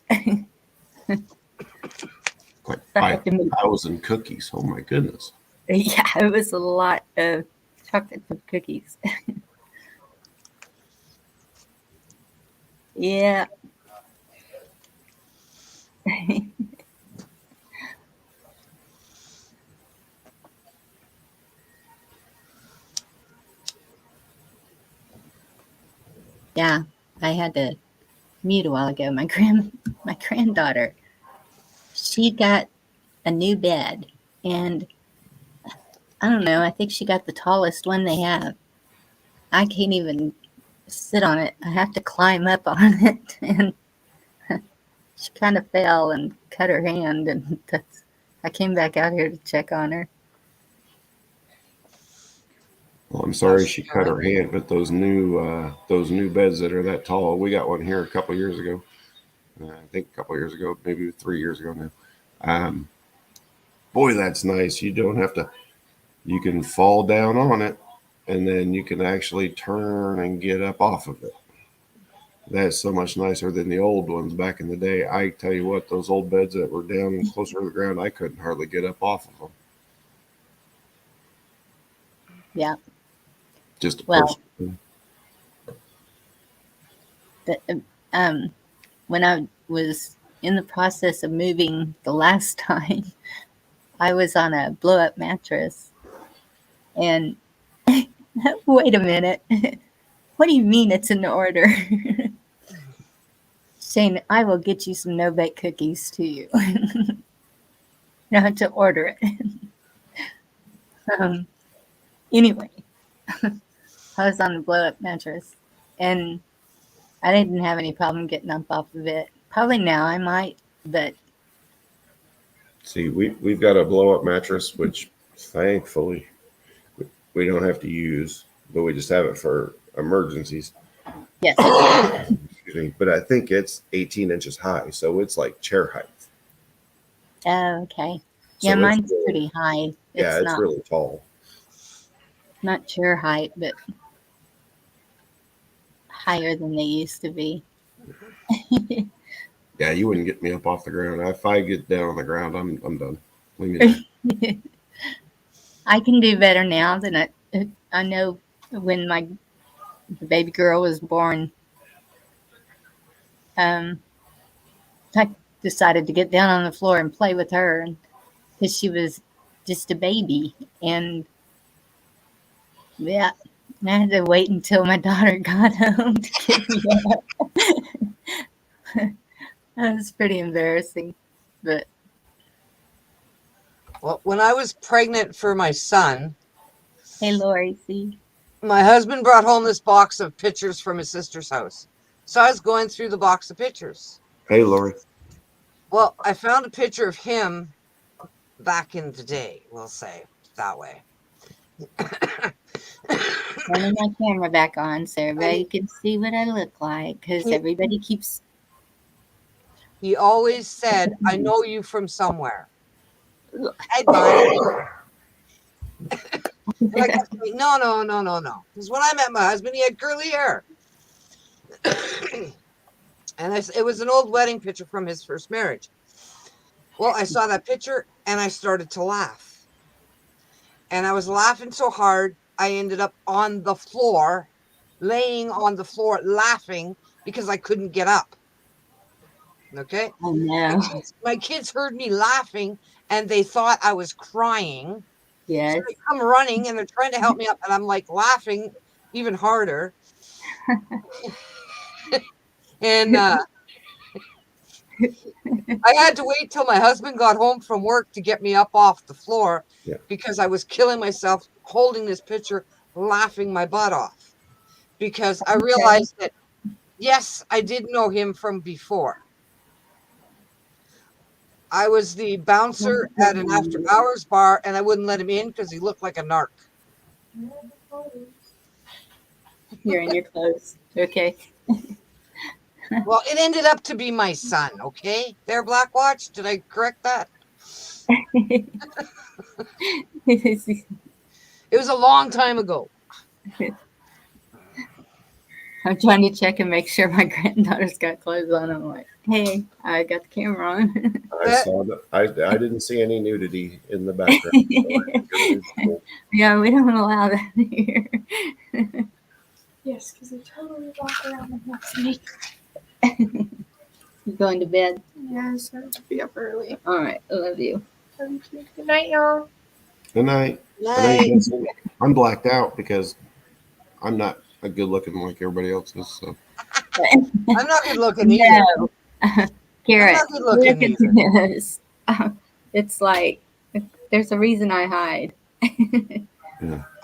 Like So I had to move. 5,000 cookies. Oh my goodness. Yeah, it was a lot of chocolate chip cookies. Yeah. Yeah, I had to mute a while ago. My granddaughter, she got a new bed, and I don't know, I think she got the tallest one they have. I can't even sit on it. I have to climb up on it, and she kind of fell and cut her hand, and I came back out here to check on her. Well, I'm sorry she cut her hand, but those new beds that are that tall, we got one here a couple years ago. I think a couple years ago, maybe 3 years ago now. Boy, that's nice. You don't have to. You can fall down on it, and then you can actually turn and get up off of it. That's so much nicer than the old ones back in the day. I tell you what, those old beds that were down and closer to the ground, I couldn't hardly get up off of them. Yeah. Just a Well, person. when I was in the process of moving the last time, I was on a blow-up mattress, and wait a minute. What do you mean it's an order? Shane, I will get you some no-bake cookies to you. You have to order it. Anyway, I was on the blow-up mattress, and I didn't have any problem getting up off of it. Probably now I might, but See, we've got a blow-up mattress, which thankfully we don't have to use, but we just have it for emergencies. yes. Excuse me. But I think it's 18 inches high, so it's like chair height. Oh, okay. So Yeah, it's mine's really- pretty high. Yeah, it's not really tall. not chair height, but higher than they used to be. Yeah, you wouldn't get me up off the ground. If I get down on the ground, I'm done. Leave me down. I can do better now than I know when the baby girl was born. I decided to get down on the floor and play with her because she was just a baby, and yeah, I had to wait until my daughter got home to get me up. That was pretty embarrassing, but Well, when I was pregnant for my son, hey, Lori, see, my husband brought home this box of pictures from his sister's house. So I was going through the box of pictures. Hey, Lori. Well, I found a picture of him back in the day, we'll say that way. turning my camera back on so everybody can see what I look like, because everybody keeps. He always said, I know you from somewhere. Headlight. And I kept saying, no. Because when I met my husband, he had curly hair. And it was an old wedding picture from his first marriage. Well, I saw that picture and I started to laugh. And I was laughing so hard, I ended up on the floor, laying on the floor, laughing because I couldn't get up. Okay? Oh, no. My kids heard me laughing and they thought I was crying. Yes. So they come running and they're trying to help me up, and I'm like laughing even harder. And I had to wait till my husband got home from work to get me up off the floor because I was killing myself holding this picture, laughing my butt off. Because I realized that, yes, I did know him from before. I was the bouncer at an after-hours bar, and I wouldn't let him in because he looked like a narc. You're in your clothes. Okay. Well, it ended up to be my son. Okay, there, Black Watch. Did I correct that? It was a long time ago. I'm trying to check and make sure my granddaughter's got clothes on. I'm like, hey, I got the camera on. I saw that. I didn't see any nudity in the background. Yeah, we don't allow that here. Yes, because they totally walk around the house naked. You going to bed? Yeah, it's going to be up early. All right. I love you. Good night, y'all. Good night. I know you guys think I'm blacked out because I'm not a good looking like everybody else is. So I'm not good looking either. No. Garrett, I'm not good looking look at this. It's like there's a reason I hide.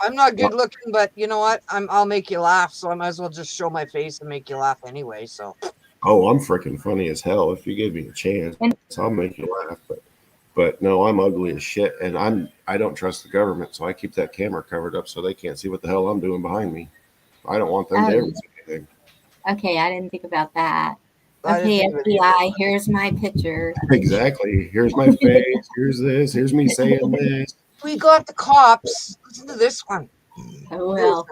I'm not good looking, but you know what? I'll make you laugh, so I might as well just show my face and make you laugh anyway. So. oh, I'm freaking funny as hell. If you give me a chance, I'll make you laugh. But no, I'm ugly as shit, and I don't trust the government, so I keep that camera covered up so they can't see what the hell I'm doing behind me. I don't want them to ever see anything. Okay, I didn't think about that. I Okay, didn't think of it FBI, here's my picture. Exactly. Here's my face. Here's this. Here's me saying this. We got the cops. Listen to this one. Oh well.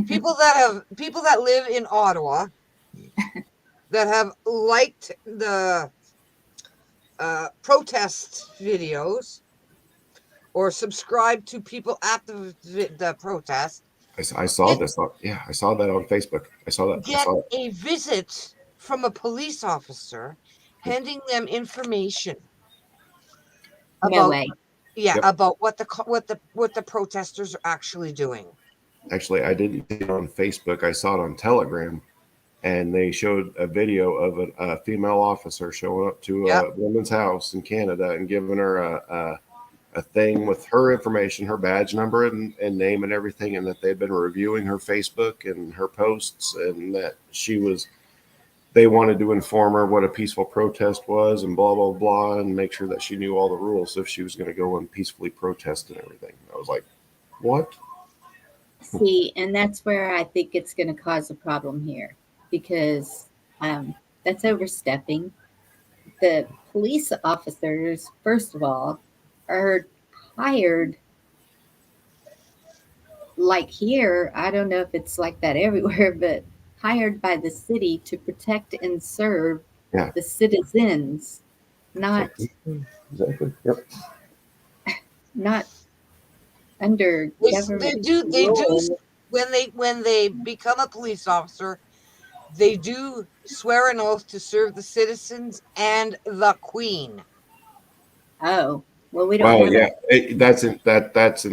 People that live in Ottawa that have liked the protest videos or subscribed to people at the protest. I saw this. Yeah, I saw that on Facebook. I saw that. Get a visit from a police officer handing them information No about way. about what the protesters are actually doing. Actually, I didn't see it on Facebook. I saw it on Telegram, and they showed a video of a female officer showing up to a woman's house in Canada and giving her a thing with her information, her badge number and name and everything, and that they'd been reviewing her Facebook and her posts, and that they wanted to inform her what a peaceful protest was and blah, blah, blah, and make sure that she knew all the rules if she was going to go and peacefully protest and everything. I was like, what? See, and that's where I think it's going to cause a problem here because that's overstepping. The police officers, first of all, are hired like here. I don't know if it's like that everywhere, but hired by the city to protect and serve the citizens, not Exactly. Yep. not under government. They do when they become a police officer, they do swear an oath to serve the citizens and the Queen. Oh, well, we don't. That's in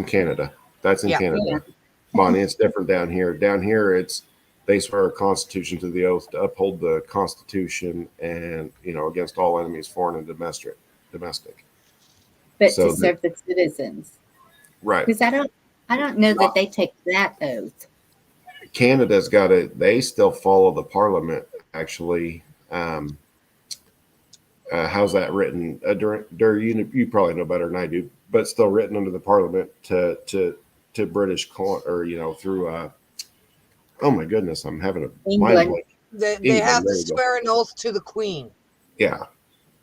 Canada. That's in Canada. Yeah. Bonnie, it's different down here. Down here, they swear a constitution to the oath to uphold the Constitution and against all enemies, foreign and domestic. But so to serve the citizens, right? Because I don't know that they take that oath. Canada's got it. They still follow the Parliament. Actually, how's that written? You probably know better than I do, but still written under the Parliament to British through. Oh my goodness, I'm having a mind blank. They have to swear an oath to the Queen. Yeah.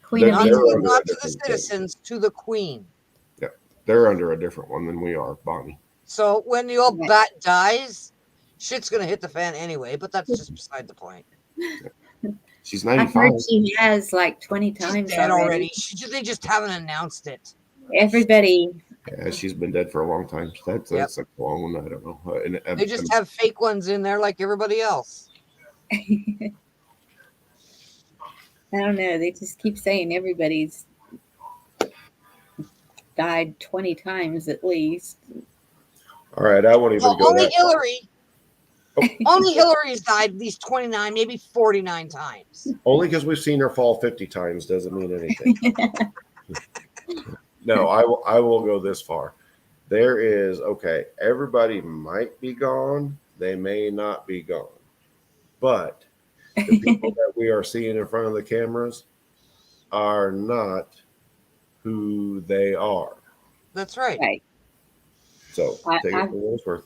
Queen not to the citizens, to the Queen. Yeah, they're under a different one than we are, Bonnie. So when the old bat dies, shit's gonna hit the fan anyway. But that's just beside the point. She's 95. I've heard she has like 20 times already. They just haven't announced it. Everybody. Yeah, she's been dead for a long time. That's a long one. I don't know. They just have fake ones in there like everybody else. I don't know. They just keep saying everybody's died 20 times at least. All right, I won't even go only that Hillary. Only Hillary's died these 29, maybe 49 times. Only because we've seen her fall 50 times doesn't mean anything. No, I will go this far. There is, everybody might be gone. They may not be gone. But the people that we are seeing in front of the cameras are not who they are. That's right. Right. So take it for what it's worth.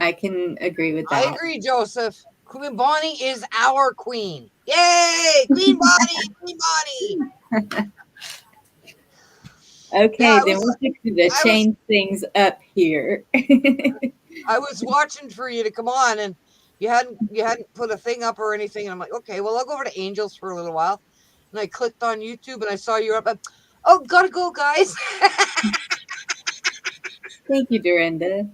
I can agree with I that. agree, Joseph. Queen Bonnie is our queen. Yay! Queen Bonnie! Queen Bonnie! Okay, Yeah, then we're fixing to I was change things up here. I was watching for you to come on, and you hadn't put a thing up or anything. And I'm like, okay, well, I'll go over to Angels for a little while. And I clicked on YouTube, and I saw you up. Oh, gotta go, guys. Thank you, Dorinda.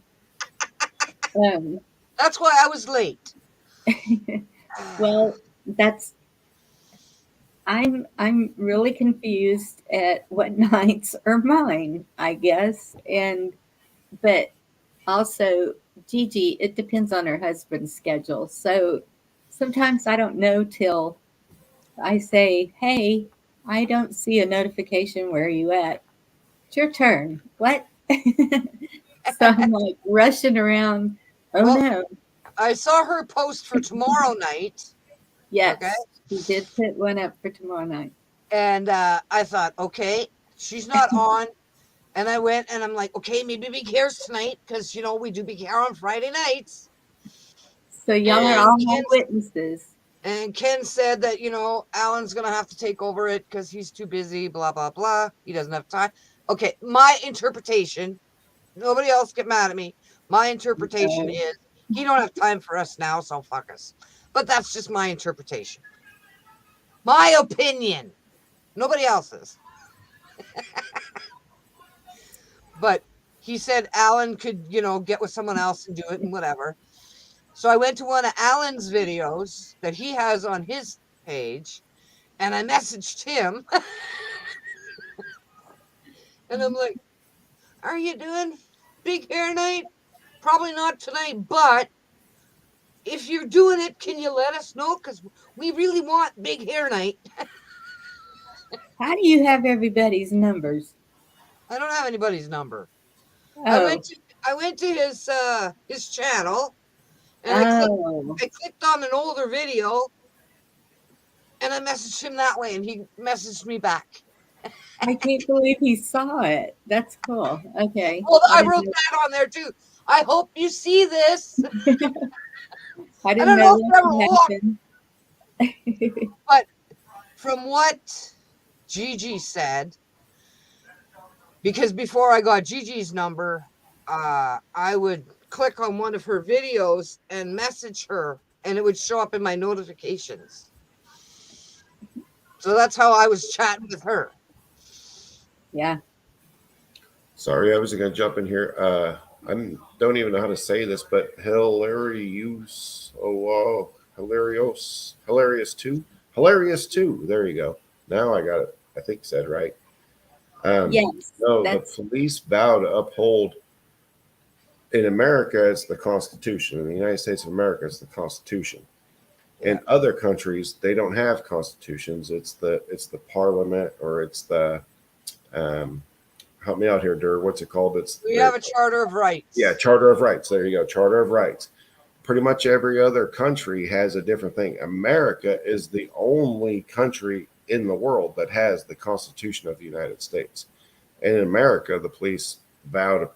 That's why I was late. Well, that's I'm really confused at what nights are mine, I guess. But also Gigi, it depends on her husband's schedule. So sometimes I don't know till I say, "Hey, I don't see a notification. Where are you at? It's your turn." What? So I'm like rushing around. Oh Well, no. I saw her post for tomorrow night. Okay. Yes, she did put one up for tomorrow night. And I thought, okay, she's not on. And I went and I'm like, okay, maybe Big Hair's tonight because, we do Big Hair on Friday nights. So y'all are all my witnesses. And Ken said that, Alan's going to have to take over it because he's too busy, blah, blah, blah. He doesn't have time. Okay, my interpretation, nobody else get mad at me. My interpretation is he don't have time for us now, so fuck us. But that's just my interpretation. My opinion. Nobody else's. But he said Alan could, get with someone else and do it and whatever. So I went to one of Alan's videos that he has on his page, and I messaged him. And I'm like, are you doing Big Hair night? Probably not tonight, but if you're doing it, can you let us know? Because we really want Big Hair night. How do you have everybody's numbers? I don't have anybody's number. Oh. I went to his channel, and I clicked on an older video, and I messaged him that way, and he messaged me back. I can't believe he saw it. That's cool. Okay. Well, I wrote that on there too. I hope you see this. I don't know what happened. But from what Gigi said, because before I got Gigi's number, I would click on one of her videos and message her, and it would show up in my notifications. So that's how I was chatting with her. Yeah. Sorry, I was going to jump in here. I don't even know how to say this, but hilarious. Oh, wow. Hilarious too. There you go. Now I got it. I think said right. Yes. No, the police vow to uphold. In America, it's the Constitution. In the United States of America, it's the Constitution. In other countries, they don't have constitutions. It's the Parliament, or it's the help me out here, Dur. What's it called? We have a Charter of Rights. Yeah, Charter of Rights. There you go, Charter of Rights. Pretty much every other country has a different thing. America is the only country in the world that has the Constitution of the United States. And in America, the police vow to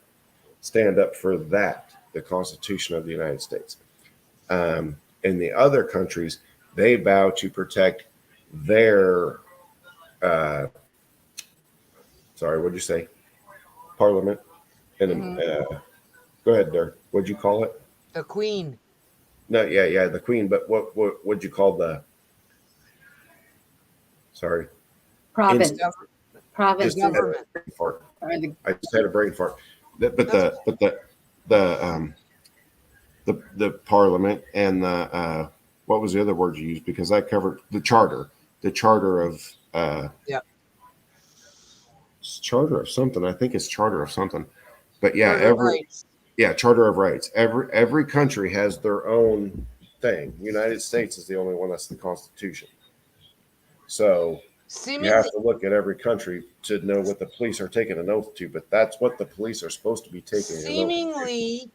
stand up for that, the Constitution of the United States. In the other countries, they vow to protect their, what'd you say? Parliament. And go ahead, Dirk. What'd you call it? The Queen. No, yeah, the Queen. But what'd you call the? Sorry. Province. Province government. I just had a brain fart. But the Parliament and the what was the other word you used? Because I covered the Charter of it's Charter of something. I think it's Charter of something. But yeah, Charter of Rights. Every country has their own thing. United States is the only one that's the Constitution. So you have to look at every country to know what the police are taking an oath to, but that's what the police are supposed to be taking an oath to. Seemingly,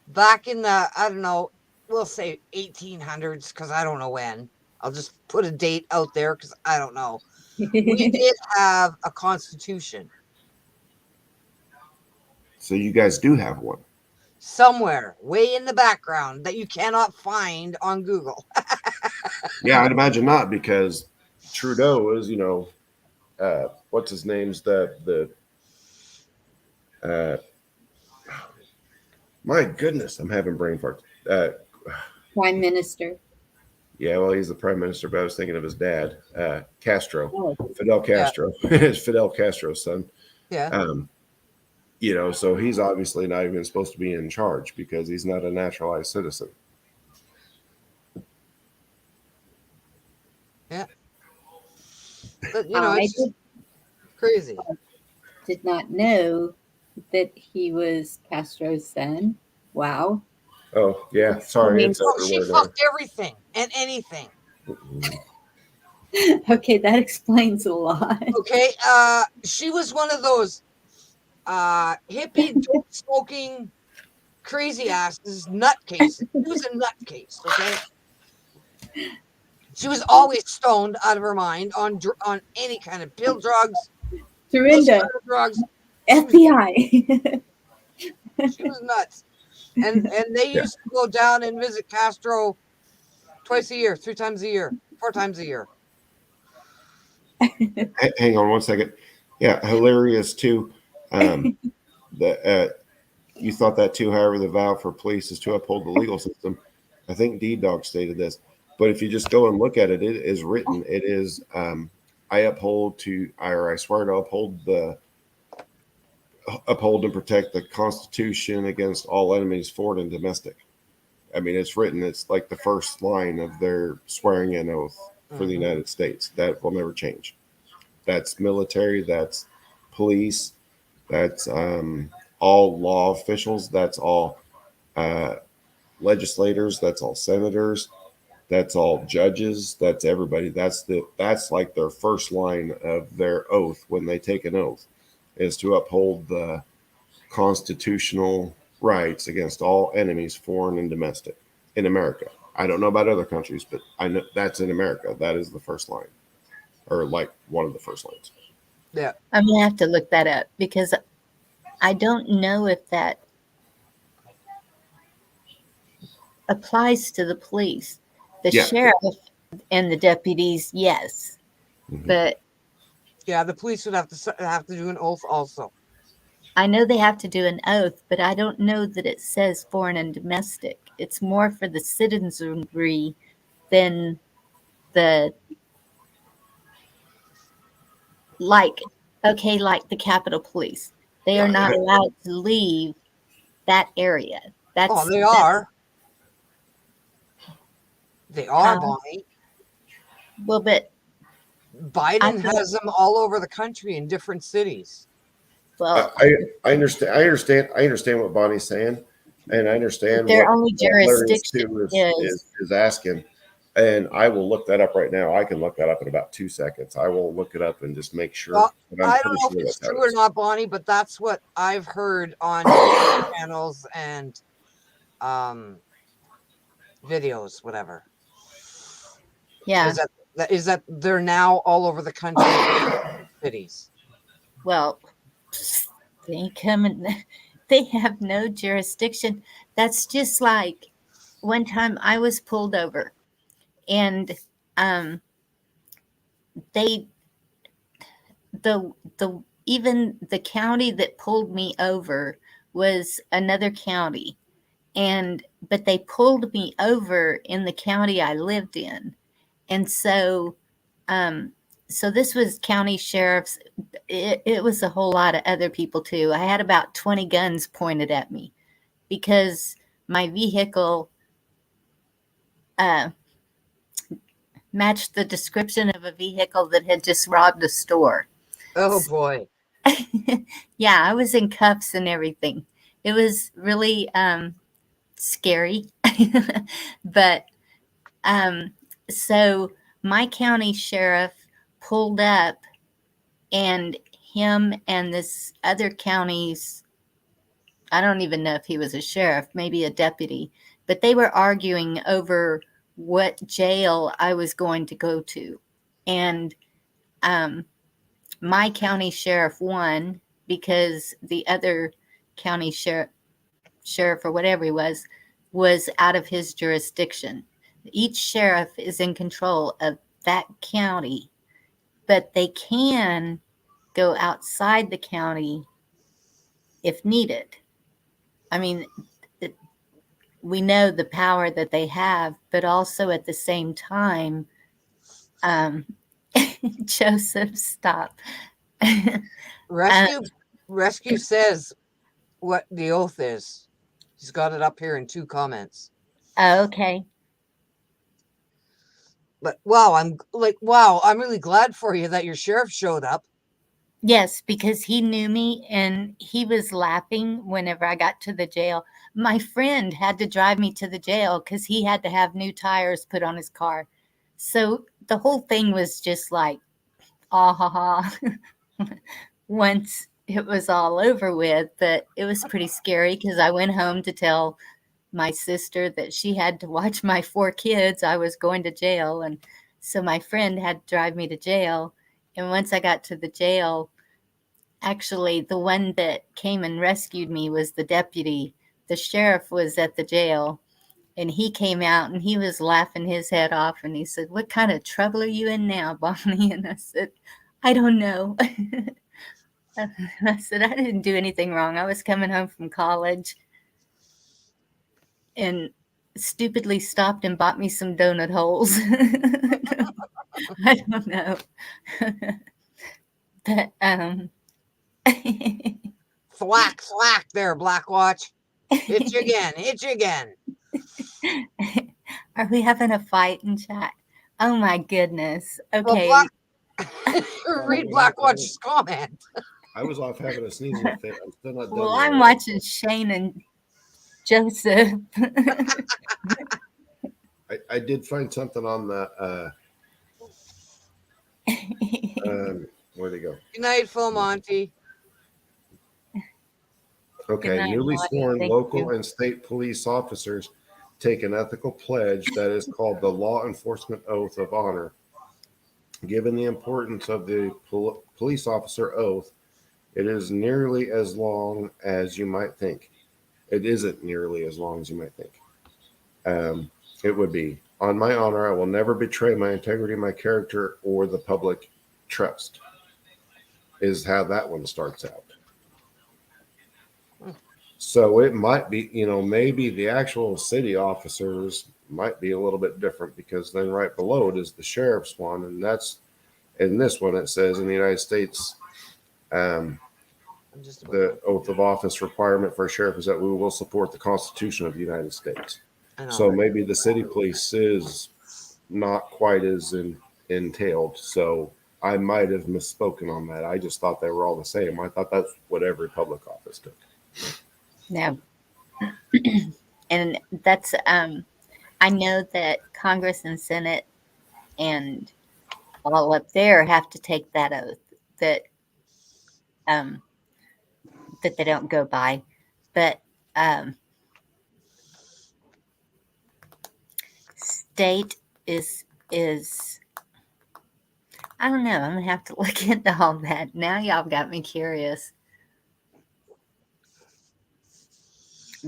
back in the, I don't know, we'll say 1800s, because I don't know when. I'll just put a date out there because I don't know. We did have a constitution. So you guys do have one. somewhere way in the background that you cannot find on Google. Yeah, I'd imagine not, because Trudeau is, what's his name's uh, my goodness, I'm having brain farts. Prime Minister. Yeah, well, he's the prime minister, but I was thinking of his dad, Castro, Oh, Fidel Castro. It's Fidel Castro's son. Yeah. So he's obviously not even supposed to be in charge because he's not a naturalized citizen. Yeah. But I it's just crazy. did not know that he was Castro's son. Wow. Oh, yeah. Sorry, it's Oh, she everywhere now. fucked everything and anything. Okay, that explains a lot. Okay. She was one of those hippie dope smoking crazy asses nutcases. She was a nutcase, okay? She was always stoned out of her mind on any kind of pill drugs, Dorinda, drugs. FBI. She was nuts. And they used to go down and visit Castro twice a year, 3 times a year, 4 times a year. Hang on one second. Yeah, hilarious too. You thought that too. However, the vow for police is to uphold the legal system. I think D-Dog stated this, but if you just go and look at it, it is written. It is I swear to uphold and protect the Constitution against all enemies, foreign and domestic. I mean, it's written. It's like the first line of their swearing in oath for the United States. That will never change. That's military. That's police. That's all law officials. That's all legislators. That's all senators. That's all judges. That's everybody. That's like their first line of their oath when they take an oath, is to uphold the constitutional rights against all enemies, foreign and domestic, in America. I don't know about other countries, but I know that's in America. That is the first line, or like one of the first lines. Yeah. I'm going to have to look that up because I don't know if that applies to the police. The sheriff and the deputies, yes. Mhm. But yeah, the police would have to do an oath also. I know they have to do an oath, but I don't know that it says foreign and domestic. It's more for the citizenry than the like the Capitol Police. They are not allowed to leave that area. They are. They are, Bonnie. Well, but Biden has them all over the country in different cities. Well, I understand what Bonnie's saying, and I understand their what only jurisdiction is asking. And I will look that up right now. I can look that up in about 2 seconds. I will look it up and just make sure. Well, I don't know if it's true or not, Bonnie, but that's what I've heard on channels and videos, whatever. Yeah. Is that they're now all over the country, cities. Well, they have no jurisdiction. That's just like one time I was pulled over, and even the county that pulled me over was another county, but they pulled me over in the county I lived in, and so this was county sheriffs. It was a whole lot of other people too. I had about 20 guns pointed at me because my vehicle matched the description of a vehicle that had just robbed a store. Oh boy. Yeah, I was in cuffs and everything. It was really scary. But so my county sheriff pulled up, and him and this other county's, I don't even know if he was a sheriff, maybe a deputy, but they were arguing over what jail I was going to go to. And my county sheriff won because the other county sheriff or whatever he was out of his jurisdiction. Each sheriff is in control of that county, but they can go outside the county if needed. I mean, we know the power that they have, but also at the same time, Joseph, stop. Rescue says what the oath is. He's got it up here in 2 comments. Okay. But wow, I'm really glad for you that your sheriff showed up. Yes, because he knew me and he was laughing whenever I got to the jail. My friend had to drive me to the jail because he had to have new tires put on his car. So the whole thing was just like, ah ha ha, once it was all over with. But it was pretty scary because I went home to tell my sister that she had to watch my 4 kids. I was going to jail. And so my friend had to drive me to jail. And once I got to the jail, actually, the one that came and rescued me was the deputy. The sheriff was at the jail, and he came out and he was laughing his head off. And he said, "What kind of trouble are you in now, Bonnie?" And I said, "I don't know." I said, "I didn't do anything wrong. I was coming home from college and stupidly stopped and bought me some donut holes." I don't know. But Thwack there, Blackwatch. Hit you again. Are we having a fight in chat? Oh my goodness. Well, Okay. read Blackwatch's comment. I was off having a sneezing fit. I'm still not done. Well, I'm watching Shane and Joseph. I did find something on the where'd it go? Good night, Phil Monty. Okay, Good night, newly Monty. sworn Thank local you. and state police officers take an ethical pledge that is called the Law Enforcement Oath of Honor. Given the importance of the police officer oath, it is nearly as long as you might think. It isn't nearly as long as you might think. It would be, on my honor, I will never betray my integrity, my character, or the public trust, is how that one starts out. So it might be, maybe the actual city officers might be a little bit different, because then right below it is the sheriff's one. And that's, in this one, it says in the United States, the oath of office requirement for a sheriff is that we will support the Constitution of the United States. So maybe the city police is not quite as entailed. So I might have misspoken on that. I just thought they were all the same. I thought that's what every public office took. No. And that's, I know that Congress and Senate and all up there have to take that oath that they don't go by. But state is I don't know. I'm gonna have to look into all that. Now y'all got me curious.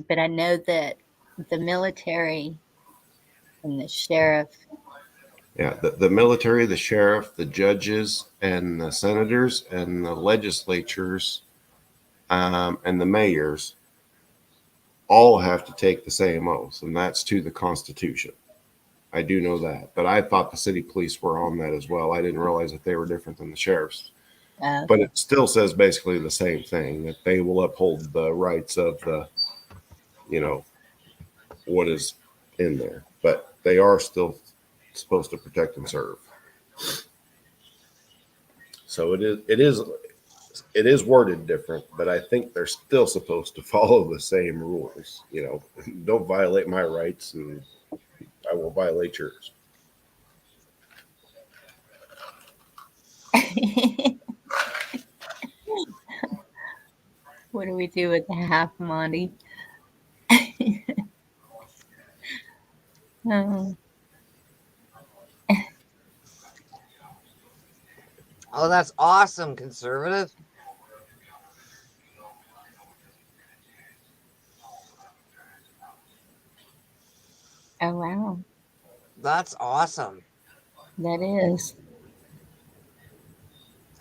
But I know that the military and the sheriff. Yeah, the military, the sheriff, the judges, and the senators, and the legislatures, and the mayors all have to take the same oath, and that's to the Constitution. I do know that, but I thought the city police were on that as well. I didn't realize that they were different than the sheriffs. But it still says basically the same thing, that they will uphold the rights of the, what is in there. But they are still supposed to protect and serve. So it is worded different, but I think they're still supposed to follow the same rules. Don't violate my rights and I will violate yours. What do we do with the half Monty? Oh, that's awesome, conservative. Oh, wow. That's awesome. That is.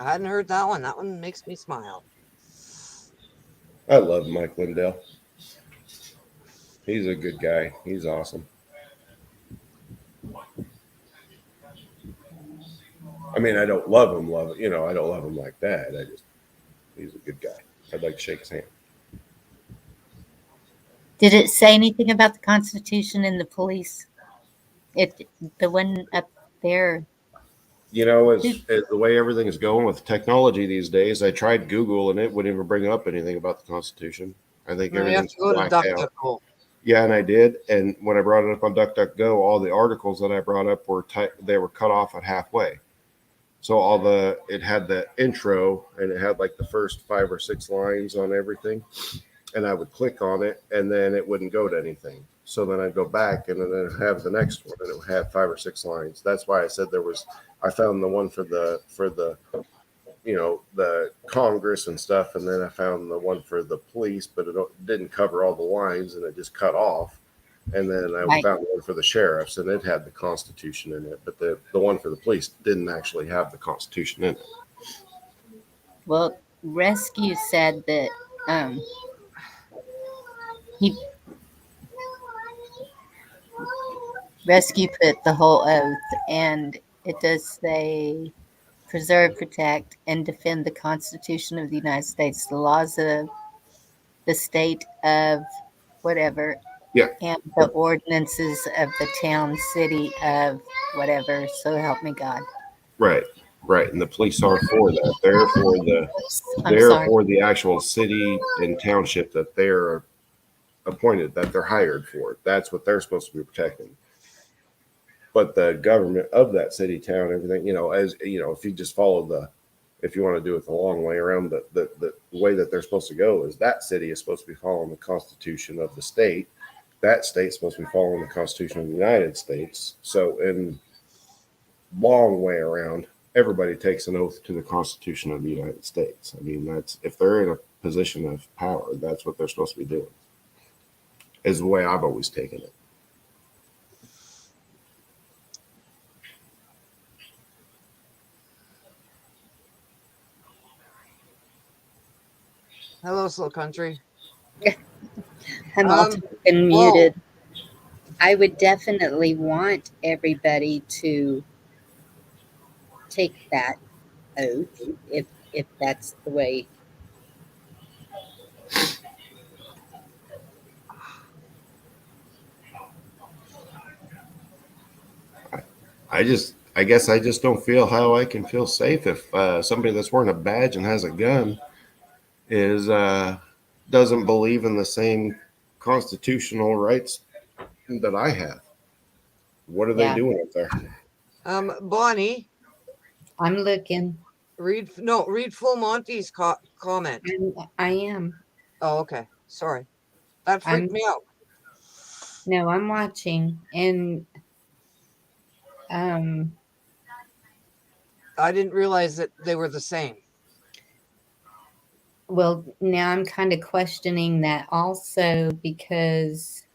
I hadn't heard that one. That one makes me smile. I love Mike Lindell. He's a good guy. He's awesome. I mean, I don't love him. I don't love him like that. He's a good guy. I'd like to shake his hand. Did it say anything about the Constitution and the police? The one up there. As the way everything is going with technology these days, I tried Google and it wouldn't even bring up anything about the Constitution. I think No, you have everything's to go to blacked out. DuckDuckGo. Yeah, and I did. And when I brought it up on DuckDuckGo, all the articles that I brought up they were cut off at halfway. So it had the intro and it had like the first 5 or 6 lines on everything. And I would click on it and then it wouldn't go to anything. So then I'd go back and then I'd have the next one and it would have 5 or 6 lines. That's why I said I found the one for the the Congress and stuff, and then I found the one for the police, but it didn't cover all the lines and it just cut off. And then I Right. found one for the sheriffs and it had the Constitution in it, but the one for the police didn't actually have the Constitution in it. Well, Rescue said that he Rescue put the whole oath, and it does say preserve, protect, and defend the Constitution of the United States, the laws of the state of whatever, Yeah. and the ordinances of the town, city of whatever. So help me God. Right. And the police are for that. I'm They're sorry. for the actual city and township that they're appointed, that they're hired for. That's what they're supposed to be protecting. But the government of that city, town, everything, if you just follow if you want to do it the long way around, the way that they're supposed to go is that city is supposed to be following the Constitution of the state. That state's supposed to be following the Constitution of the United States. So in long way around, everybody takes an oath to the Constitution of the United States. I mean, that's if they're in a position of power, that's what they're supposed to be doing. Is the way I've always taken it. Hello, Slow Country. I'm all been whoa. muted. I would definitely want everybody to take that oath if that's the way. I guess I just don't feel how I can feel safe if somebody that's wearing a badge and has a gun doesn't believe in the same constitutional rights that I have. What are they doing up there? Bonnie, I'm looking. read Full Monty's comment. I am. Oh, okay. Sorry. That freaked me out. No, I'm watching, and I didn't realize that they were the same. Well, now I'm kind of questioning that also because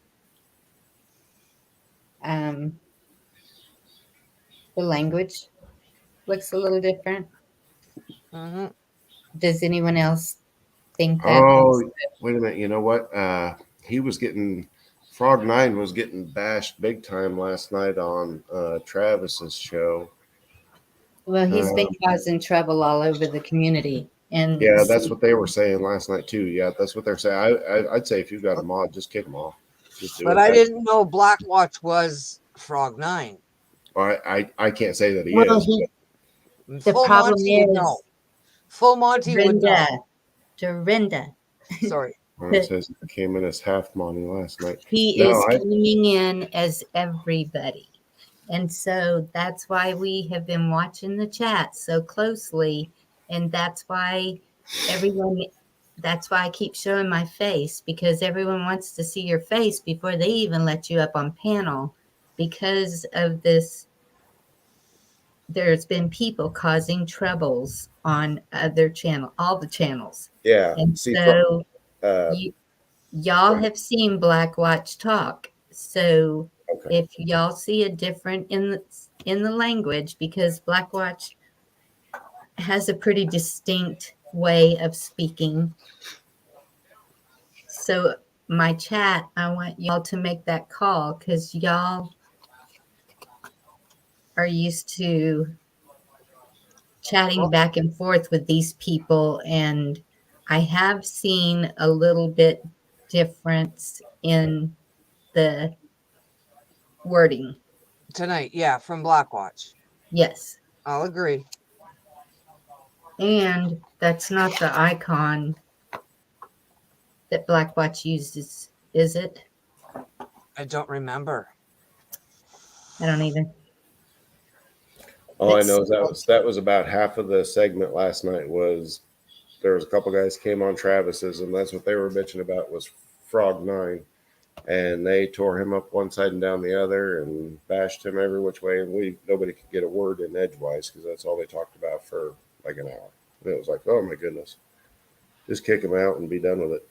the language looks a little different. Mm-hmm. Does anyone else think that? Oh, wait a minute. You know what? Frog 9 was getting bashed big time last night on Travis's show. Well, he's been causing trouble all over the community. And yeah, that's what they were saying last night too. Yeah, that's what they're saying. I'd say if you've got a mod, just kick them off. But I didn't know Blackwatch was Frog 9. I can't say that he well, is. The Full problem Monty is would know. Full Monty would know. Dorinda. Sorry. It says he came in as half Monty last night. He is coming in as everybody. And so that's why we have been watching the chat so closely. And that's why I keep showing my face, because everyone wants to see your face before they even let you up on panel. Because of this, there's been people causing troubles on other all the channels. Yeah. And y'all have seen Black Watch talk. So Okay. if y'all see a different in the language, because Blackwatch has a pretty distinct way of speaking. So my chat, I want y'all to make that call because y'all are used to chatting back and forth with these people, and I have seen a little bit difference in the wording. Tonight, yeah, from Blackwatch. Yes. I'll agree. And that's not the icon that Blackwatch uses, is it? I don't remember. I don't either. All I know is that was about half of the segment last night. Was there was a couple guys came on Travis's, and that's what they were bitching about was Frog 9, and they tore him up one side and down the other, and bashed him every which way, and nobody could get a word in edgewise because that's all they talked about for like an hour. And it was like, oh my goodness, just kick him out and be done with it.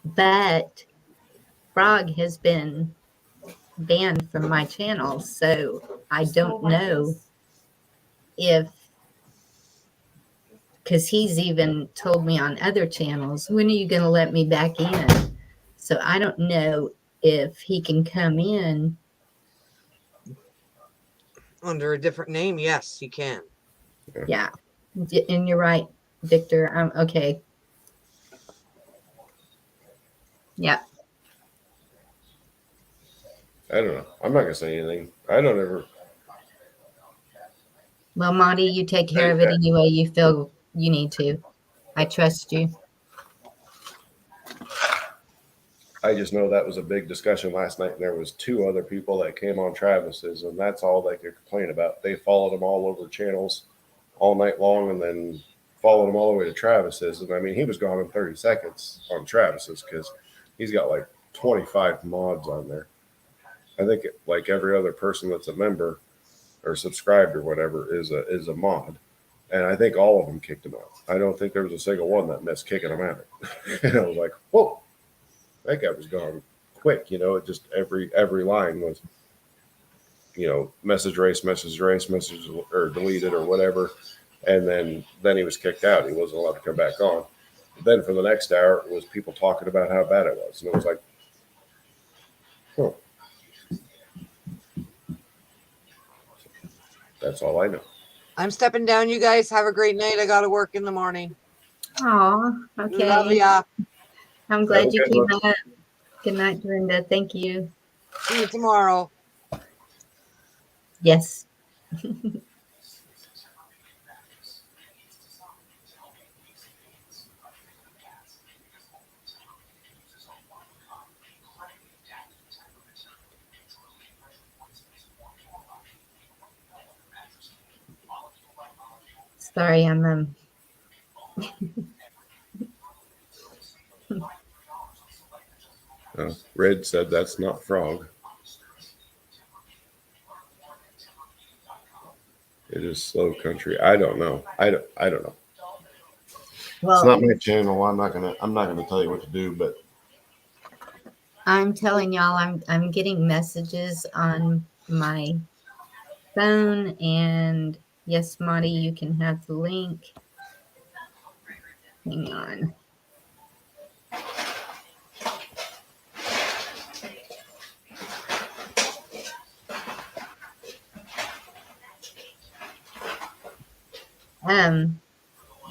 But Frog has been banned from my channel, so I don't know if, because he's even told me on other channels, when are you going to let me back in? So I don't know if he can come in. Under a different name, yes, you can. Yeah. And you're right, Victor. Okay. Yeah. I don't know. I'm not gonna say anything. I don't ever. Well, Monty, you take care of it any way you feel you need to. I trust you. I just know that was a big discussion last night, and there was 2 other people that came on Travis's, and that's all they could complain about. They followed him all over channels all night long, and then followed him all the way to Travis's. And I mean, he was gone in 30 seconds on Travis's because he's got like 25 mods on there. I think like every other person that's a member or subscribed or whatever is a mod, and I think all of them kicked him out. I don't think there was a single one that missed kicking him out. And I was like, whoa. That guy was gone quick, it just every line was, message erase, message or deleted or whatever. And then he was kicked out. He wasn't allowed to come back on. Then for the next hour, it was people talking about how bad it was. And it was like, huh. That's all I know. I'm stepping down, you guys. Have a great night. I got to work in the morning. Oh, okay. Love ya. I'm glad you came up. Good night, Dorinda. Thank you. See you tomorrow. Yes. Sorry, I'm Red said that's not Frog. It is Slow Country. I don't know. I don't know. well, it's not my channel. I'm not gonna tell you what to do, but I'm telling y'all, I'm getting messages on my phone, and yes, Monty, you can have the link. Hang on.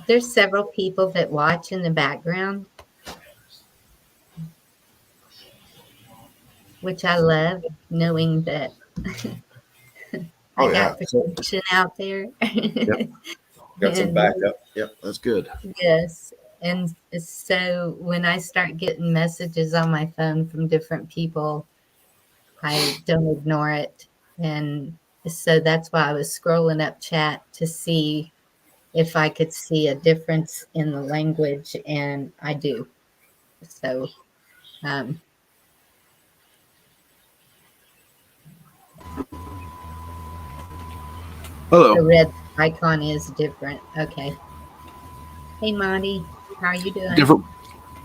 There's several people that watch in the background, which I love, knowing that I got protection out there. Yep. Got some backup. Yep, that's good. Yes. And so when I start getting messages on my phone from different people, I don't ignore it. And so that's why I was scrolling up chat to see if I could see a difference in the language, and I do. So, hello. the red icon is different. Okay. Hey, Monty. How are you doing? Different.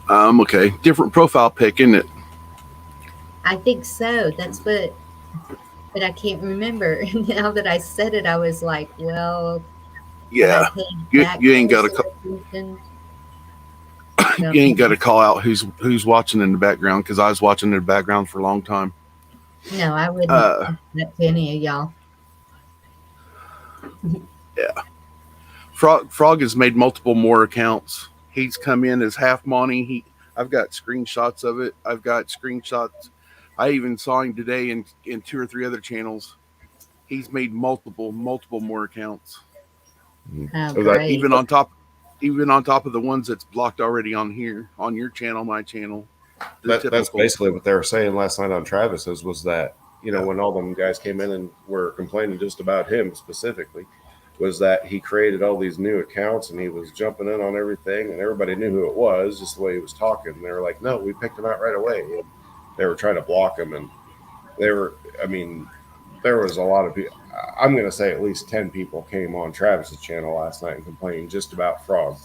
Okay. Different profile pic, isn't it? I think so. That's what, but I can't remember. Now that I said it, I was like, well, have I Yeah. paid You, that you ain't got close to attention? you ain't got to call out who's watching in the background, because I was watching in the background for a long time. No, I wouldn't Uh, do that to any of y'all. yeah. Frog has made multiple more accounts. He's come in as half Monty. I've got screenshots of it. I've got screenshots. I even saw him today in 2 or 3 other channels. He's made multiple more accounts. Oh, So that great. Even on top of the ones that's blocked already on here, on your channel, my channel. that's basically what they were saying last night on Travis's, was that, you know, when all them guys came in and were complaining just about him specifically, was that he created all these new accounts and he was jumping in on everything and everybody knew who it was just the way he was talking. And they were like, no, we picked him out right away. And they were trying to block him, and there was a lot of people. I'm going to say at least 10 people came on Travis's channel last night and complained just about Frog.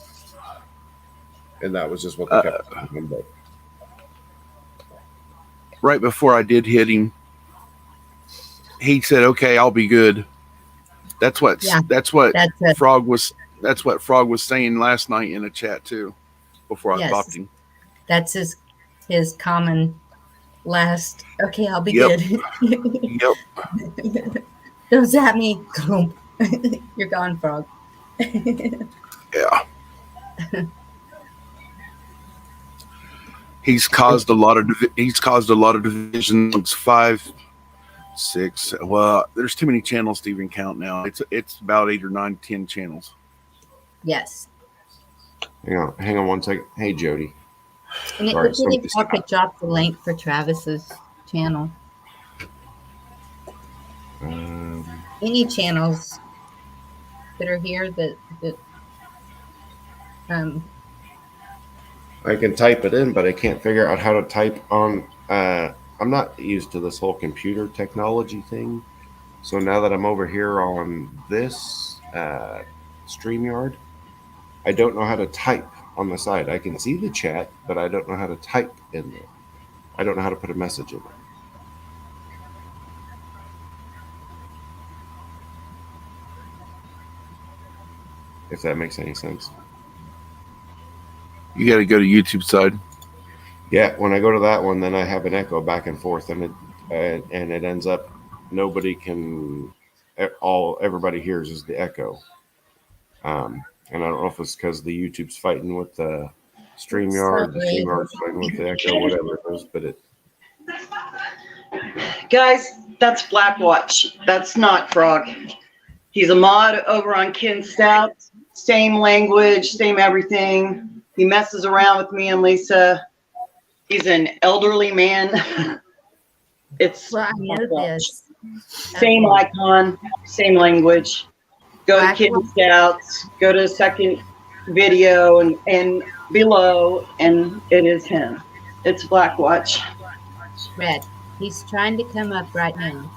And that was just what they kept telling him. But right before I did hit him, he said, "Okay, I'll be good." That's what That's it. Frog was saying last night in a chat too, before I Yes. popped him. That's his common last. Okay, I'll be Yep. good. Yep. Don't zap me. You're gone, Frog. Yeah. He's caused a lot of division amongst 5, 6. Well, there's too many channels to even count now. It's about 8 or 9, 10 channels. Yes. hang on one second. Hey, Jody. And it would be if I could drop the link for Travis's channel. Any channels that are here that I can type it in, but I can't figure out how to type on. I'm not used to this whole computer technology thing. So now that I'm over here on this StreamYard, I don't know how to type on the side. I can see the chat, but I don't know how to type in there. I don't know how to put a message in there. If that makes any sense. You got to go to YouTube side. Yeah, when I go to that one, then I have an echo back and forth, and it ends up nobody can. Everybody hears is the echo. And I don't know if it's because the YouTube's fighting with the StreamYard, the StreamYard's fighting with the echo, whatever it is, but it. Guys, that's Blackwatch. That's not Frog. He's a mod over on Ken Stout. Same language, same everything. He messes around with me and Lisa. He's an elderly man. It's well, I know this. Same icon, same language. Go to Ken Stouts, go to the second video and below, and it is him. It's Blackwatch. Red. He's trying to come up right now.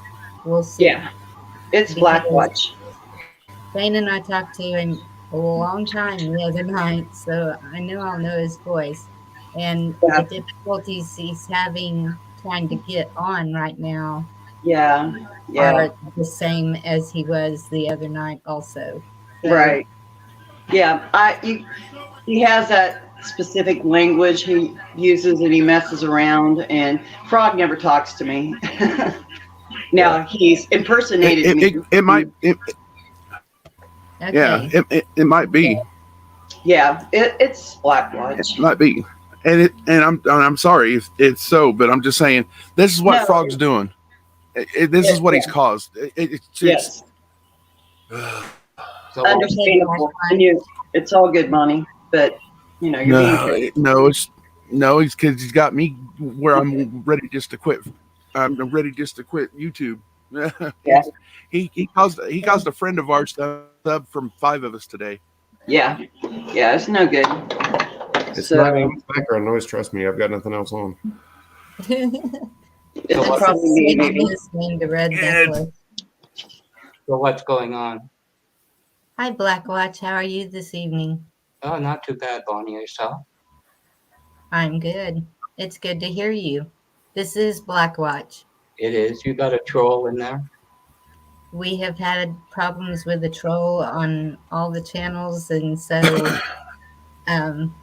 We'll see. Yeah, it's Blackwatch. Dane and I talked to him a long time the other night, so I know I'll know his voice. And the difficulties he's having trying to get on right now are the same as he was the other night also. So, right. Yeah, he has that specific language he uses and he messes around, and Frog never talks to me. Now he's impersonated me. It might. okay. Yeah, it might be. Yeah, it's Blackwatch. It might be, and I'm sorry if it's so, but I'm just saying this is what Frog's doing. This is what he's caused. Yes. Understandable. It's all good, money, but you know you're he's because he's got me where I'm ready just to quit. I'm ready just to quit YouTube. Yeah. He caused a friend of ours to sub from 5 of us today. Yeah, it's no good. It's not even background noise. Trust me, I've got nothing else on. It's probably listening to Red Necklace. So what's going on? Hi, Blackwatch. How are you this evening? Oh, not too bad, Bonnie. Yourself? I'm good. It's good to hear you. This is Blackwatch. It is. You got a troll in there? We have had problems with the troll on all the channels, and so um,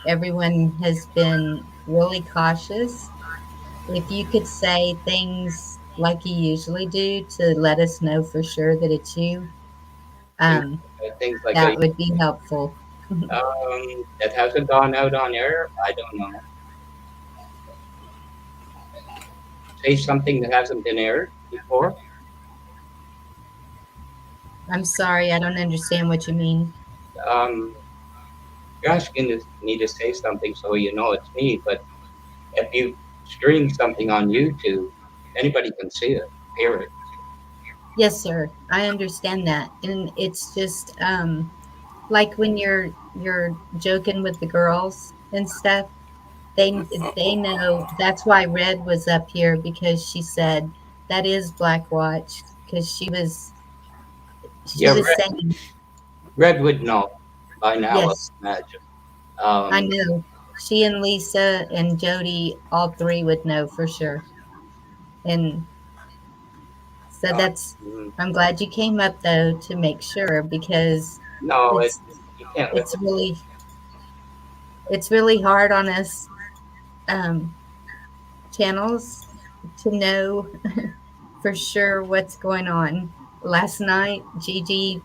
everyone has been really cautious. If you could say things like you usually do to let us know for sure that it's you, Things, um, things like that would be helpful. that hasn't gone out on air. I don't know. Say something that hasn't been aired before. I'm sorry, I don't understand what you mean. Um, you're asking me to say something so you know it's me, but if you stream something on YouTube, anybody can see it, hear it. Yes, sir. I understand that. And it's just like when you're joking with the girls and stuff, they know that's why Red was up here because she said that is Black Watch because she Yeah, was saying Red would know by now, I yes, imagine. I Um, know. She and Lisa and Jody, all three would know for sure. And so that's mm, I'm glad you came up though to make sure because no, it's you can't live it's really it's really hard on us um, channels to know for sure what's going on. Last night, Gigi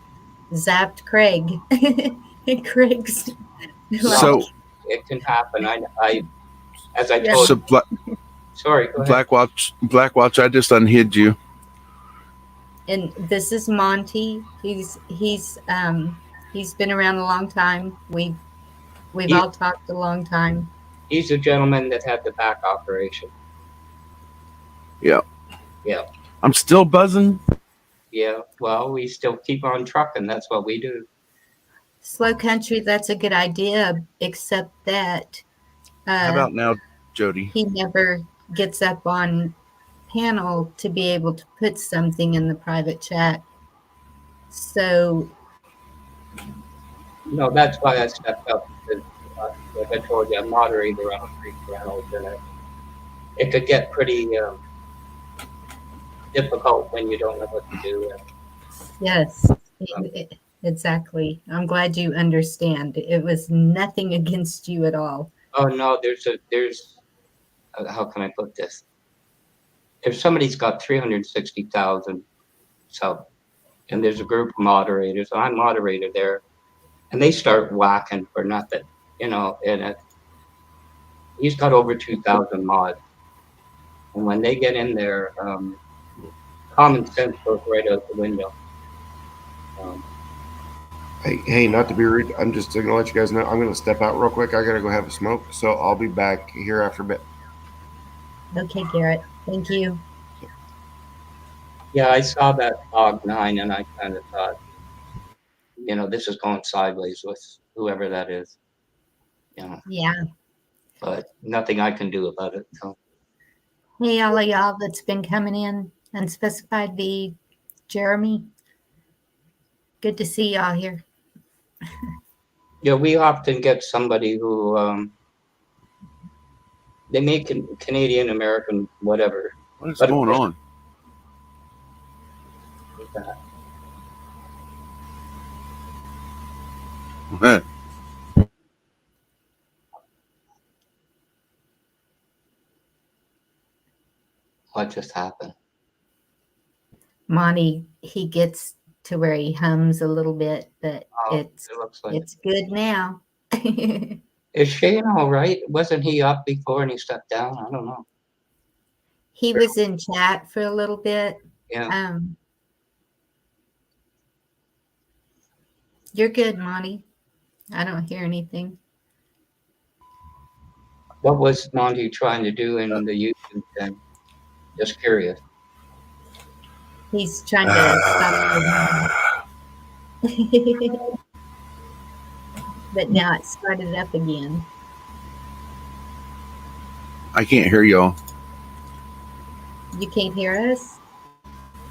zapped Craig. And Craig's like, no, So, it can happen. I as I yeah. told so sorry, go ahead. Blackwatch, I just unhid you. And this is Monty. He's been around a long time. We've He, all talked a long time. he's a gentleman that had the back operation. Yeah. Yeah. I'm still buzzing. Yeah. Well, we still keep on trucking. That's what we do. Slow country, that's a good idea, except that How about now, Jody? he never gets up on panel to be able to put something in the private chat. So No, that's why I stepped up. Because, like I told you, I'm moderator on 3 channels, and it could get pretty difficult when you don't know what to do. yes, Um, exactly. I'm glad you understand. It was nothing against you at all. oh no, there's how can I put this? If somebody's got 360,000 subs, and there's a group of moderators, and I'm moderator there, and they start whacking for nothing, and he's got over 2,000 mods. And when they get in there, common sense goes right out the window. Hey, not to be rude, I'm just going to let you guys know I'm going to step out real quick. I got to go have a smoke, so I'll be back here after a bit. Okay, Garrett. Thank you. Yeah, I saw that Og9, and I kind of thought, this is going sideways with whoever that is. Yeah. But nothing I can do about it. So. Hey, all of y'all that's been coming in, Unspecified V, Jeremy. Good to see y'all here. Yeah, we often get somebody who they make Canadian American whatever. What is going on? What just happened? Monty, he gets to where he hums a little bit, but It looks like it's good now. Is Shane all right? Wasn't he up before and he stepped down? I don't know. He was in chat for a little bit. Yeah. You're good, Monty. I don't hear anything. What was Monty trying to do in the YouTube thing? Just curious. He's trying to stop the but now it started up again. I can't hear y'all. You can't hear us?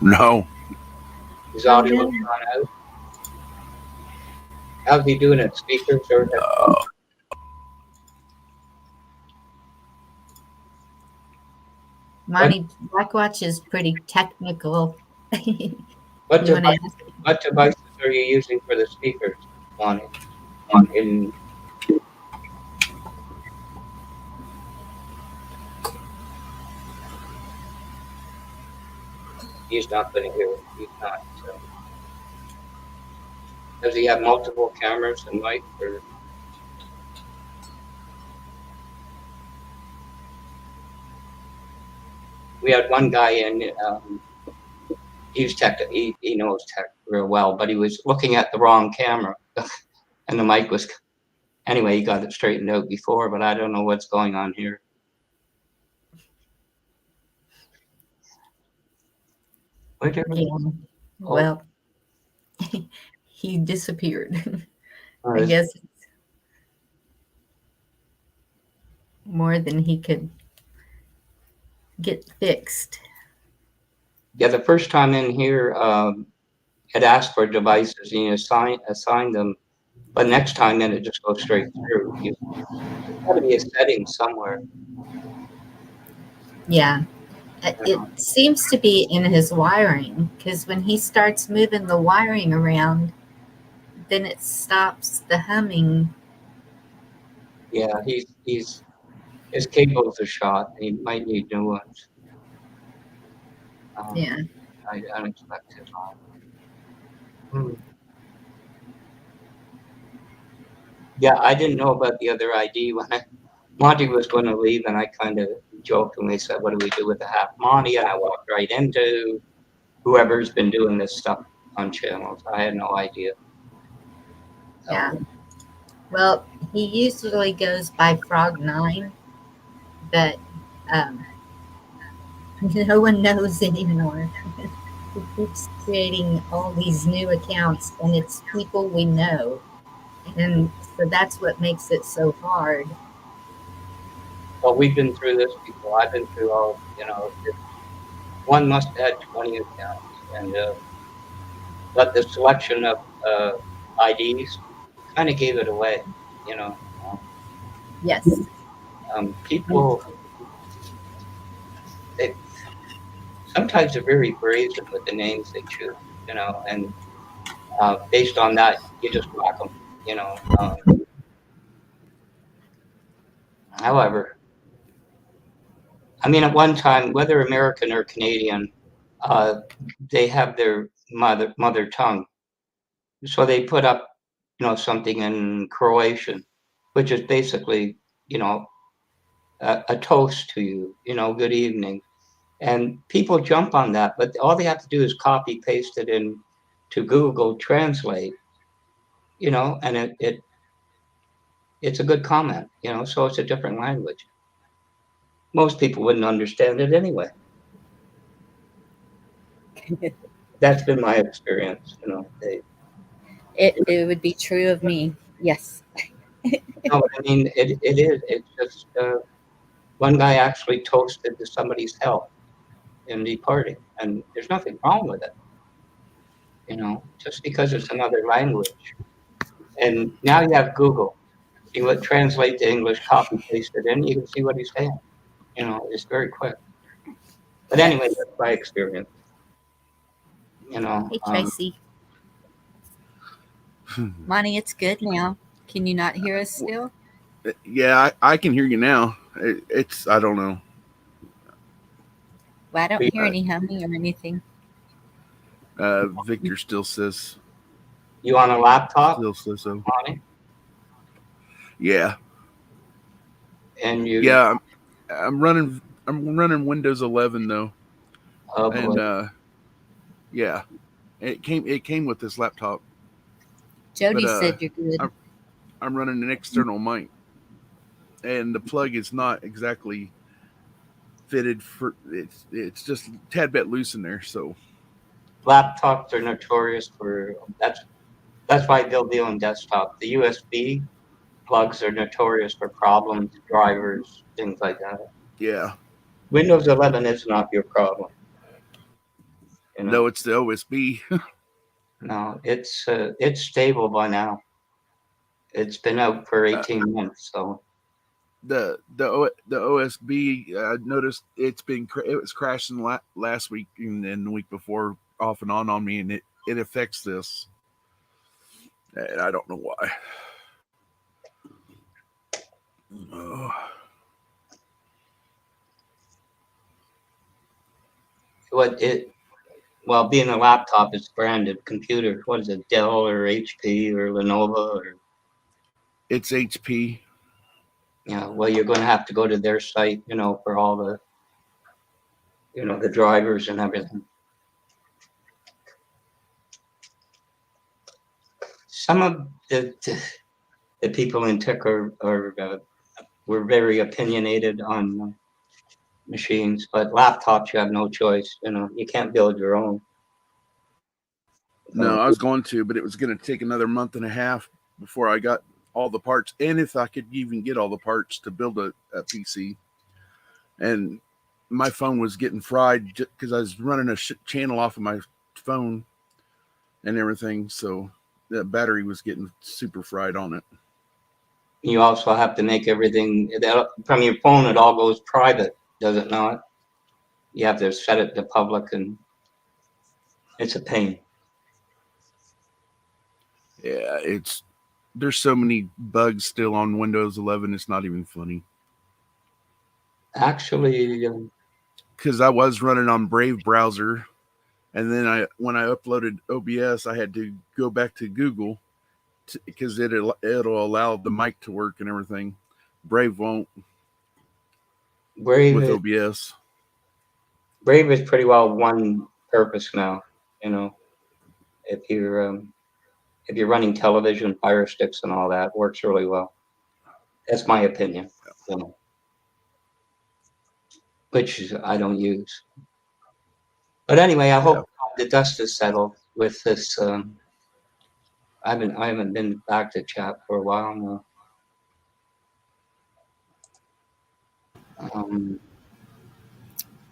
No. His audio was gone out. How's he doing at speakers or headphones? Monty, Blackwatch is pretty technical. What You want to device, ask? what devices are you using for the speakers, Lonnie? In he's not going to hear it. He's not. So. Does he have multiple cameras and mic? Or we had one guy in. He's tech. He knows tech real well, but he was looking at the wrong camera, and the mic was. Anyway, he got it straightened out before, but I don't know what's going on here. Where'd you? Yeah. Well, he disappeared. Oh, I guess it's more than he could get fixed. Yeah, the first time in here, it asked for devices, and you assign them, but next time in it just goes straight through. There's got to be a setting somewhere. Yeah. It seems to be in his wiring, because when he starts moving the wiring around, then it stops the humming. Yeah, his cables are shot. He might need new ones. Yeah. I unexpected. Yeah, I didn't know about the other ID when Monty was going to leave, and I kind of jokingly said, "What do we do with the half Monty?" And I walked right into whoever's been doing this stuff on channels. I had no idea. Yeah. Well, he usually goes by Frog9, but no one knows anymore. He keeps creating all these new accounts, and it's people we know. And so that's what makes it so hard. Well, we've been through this before. I've been through all, one must have 20 accounts, and but the selection of IDs kind of gave it away, Yes. People, sometimes they're very brazen with the names they choose, and based on that, you just block them, However, I mean, at one time, whether American or Canadian, they have their mother tongue. So they put up, something in Croatian, which is basically, a toast to you, good evening. And people jump on that, but all they have to do is copy paste it in to Google Translate, and it's a good comment, so it's a different language. Most people wouldn't understand it anyway. That's been my experience, It would be true of me. Yes. No, I mean, it is. It's just one guy actually toasted to somebody's health in the party, and there's nothing wrong with it, just because it's another language. And now you have Google. You would translate to English, copy paste it in, you can see what he's saying. It's very quick. But anyway, that's my experience. Hey, Tracy. Monty, it's good now. Can you not hear us still? Yeah, I can hear you now. It's I don't know. Well, I don't hear any humming or anything. Victor still says. You on a laptop? Still says so. Monty? Yeah. And you? Yeah, I'm running Windows 11 though. Oh, boy. And yeah, it came with this laptop. Jody said you're good. I'm running an external mic, and the plug is not exactly fitted for it's just a tad bit loose in there. So laptops are notorious for that's why they'll be on desktop. The USB plugs are notorious for problems, drivers, things like that. Yeah. Windows 11 is not your problem. No, it's the OSB. No, it's stable by now. It's been out for 18 months, so The OSB, I noticed it was crashing last week and the week before off and on me, and it affects this, and I don't know why. Oh. well, being a laptop, it's branded computer. What is it, Dell or HP or Lenovo or? It's HP. Yeah, well, you're going to have to go to their site, for all the, the drivers and everything. Some of the people in tech were very opinionated on machines, but laptops, you have no choice. You can't build your own. No, I was going to, but it was going to take another month and a half before I got all the parts, and if I could even get all the parts to build a PC. And my phone was getting fried because I was running a channel off of my phone and everything, so the battery was getting super fried on it. You also have to make everything from your phone. It all goes private, does it not? You have to set it to public, and it's a pain. Yeah, there's so many bugs still on Windows 11. It's not even funny. Actually, because I was running on Brave browser, and then when I uploaded OBS, I had to go back to Google because it'll allow the mic to work and everything. Brave won't. Brave with OBS. Brave is pretty well one purpose now. If you're running television, Fire Sticks, and all that, works really well. That's my opinion. Which I don't use. But anyway, I hope the dust is settled with this. I haven't been back to chat for a while now.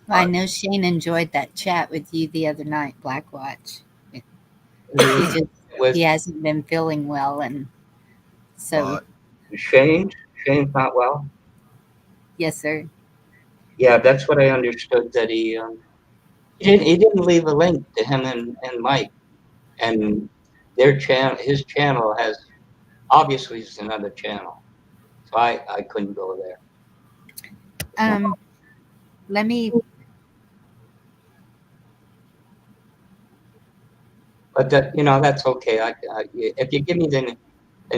I know Shane enjoyed that chat with you the other night, Blackwatch. He hasn't been feeling well, and so Shane's not well. Yes, sir. Yeah, that's what I understood. That he didn't leave a link to him and Mike, and his channel has obviously it's another channel, so I couldn't go there. Let me. But that's okay. If you give me the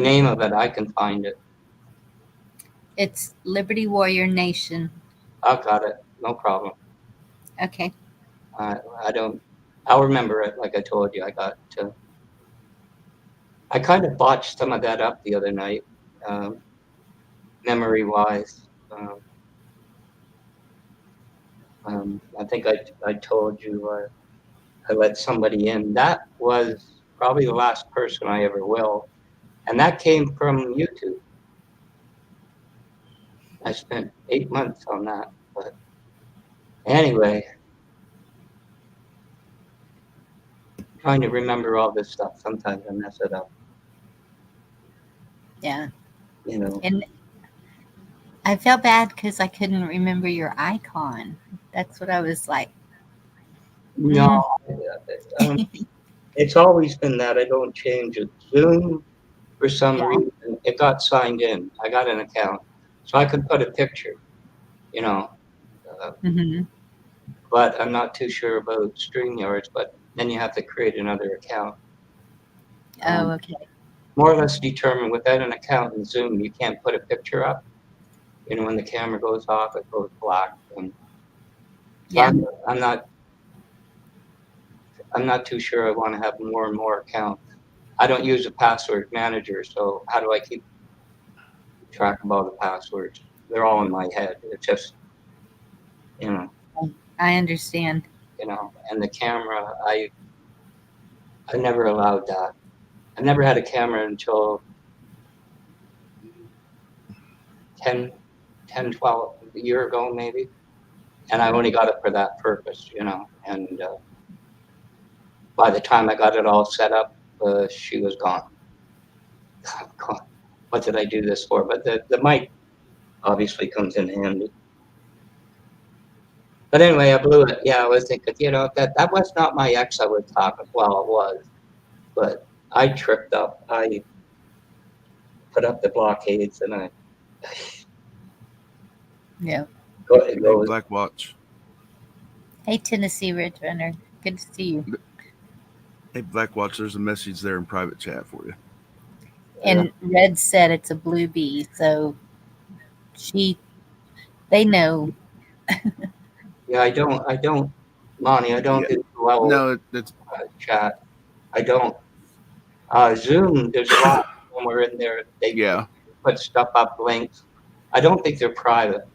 name of it, I can find it. It's Liberty Warrior Nation. I got it. No problem. Okay. I'll remember it. Like I told you, I kind of botched some of that up the other night, memory wise. I think I told you I let somebody in. That was probably the last person I ever will. And that came from YouTube. I spent 8 months on that. But anyway, trying to remember all this stuff. Sometimes I mess it up. Yeah. And I felt bad because I couldn't remember your icon. That's what I was like. No, it's always been that. I don't change it. Zoom, for some reason, it got signed in. I got an account, so I could put a picture, But I'm not too sure about StreamYards. But then you have to create another account. Okay. More or less determined without an account in Zoom, you can't put a picture up. When the camera goes off, it goes black. And I'm not too sure I want to have more and more accounts. I don't use a password manager, so how do I keep track of all the passwords? They're all in my head. It's just, I understand. And the camera, I never allowed that. I never had a camera until 10, 12, a year ago, maybe. And I only got it for that purpose, and by the time I got it all set up, she was gone. what did I do this for? But the mic obviously comes in handy. But anyway, I blew it. Yeah, I was thinking, that was not my ex I was talking. Well, it was, but I tripped up. I put up the blockades, and Yeah. it Hey, goes. Black Watch. Hey, Tennessee Ridge Runner. Good to see you. Hey, Black Watch. There's a message there in private chat for you. And Red said it's a blue bee, so they know. Yeah, I don't, Monty, I don't Yeah. do well No, it's chat. I don't. Zoom, there's a lot somewhere in there. They yeah. put stuff up, links. I don't think they're private.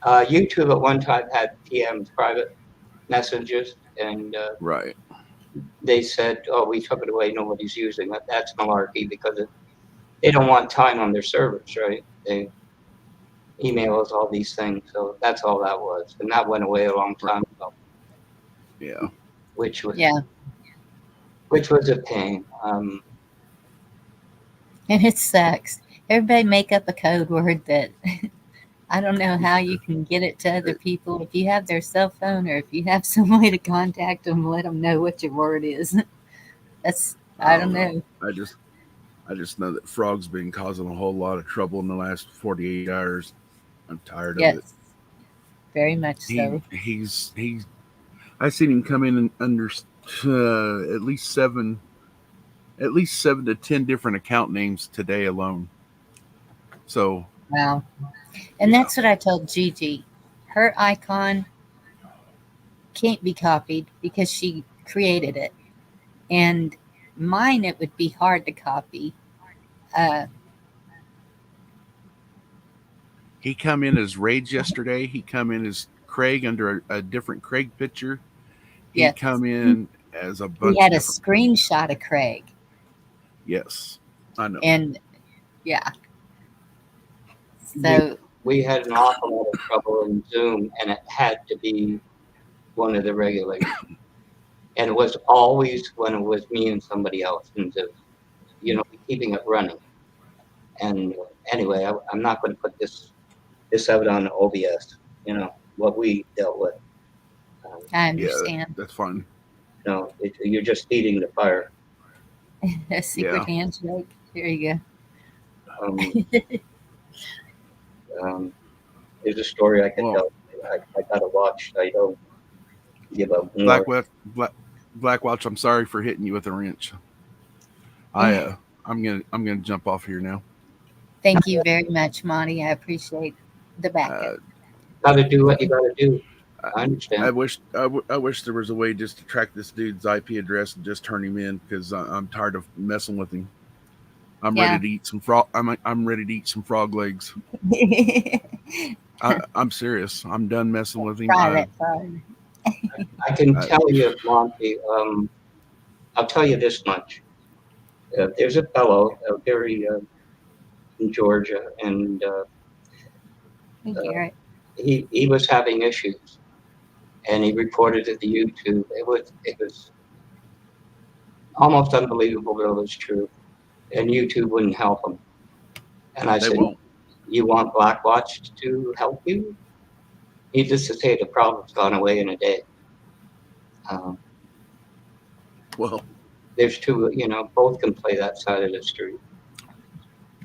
YouTube at one time had PMs, private messages, and Right. they said, "Oh, we took it away. Nobody's using it." That's malarkey because they don't want time on their servers, right? They email us all these things, so that's all that was, and that went away a long time ago, Yeah. which was Yeah. a pain. And it sucks. Everybody make up a code word that I don't know how you can get it to other people. If you have their cell phone or if you have some way to contact them, let them know what your word is. I don't know. I just know that Frog's been causing a whole lot of trouble in the last 48 hours. I'm tired of it. Yes. Very much so. He's I seen him come in and under at least seven to 10 different account names today alone. So Wow. And yeah. that's what I told Gigi. Her icon can't be copied because she created it. And mine, it would be hard to copy. He come in as Rage yesterday. He come in as Craig under a different Craig picture. He Yes. come in as a bunch We had of a screenshot of Craig. Yes, I know. And yeah. So we had an awful lot of trouble in Zoom, and it had to be one of the regulars. And it was always when it was me and somebody else in Zoom, keeping it running. And anyway, I'm not going to put this out on OBS, what we dealt with. I understand. Yeah, that's fine. You're just feeding the fire. A secret handshake. There you go. There's a story I can tell. I gotta watch. I don't give up more. Black Watch, I'm sorry for hitting you with a wrench. I'm gonna jump off here now. Thank you very much, Monty. I appreciate the backup. Gotta do what you gotta do. I understand. I wish there was a way just to track this dude's IP address and just turn him in, because I'm tired of messing with him. I'm ready to eat some frog. I'm ready to eat some frog legs. I'm serious. I'm done messing with him. I can tell you, Monty. I'll tell you this much. There's a fellow, very in Georgia, and he was having issues, and he reported it to YouTube. It was almost unbelievable, but it was true. And YouTube wouldn't help him. And I said, "You want Black Watch to help you?" Needless to say, the problem's gone away in a day. Well, there's two, both can play that side of the street.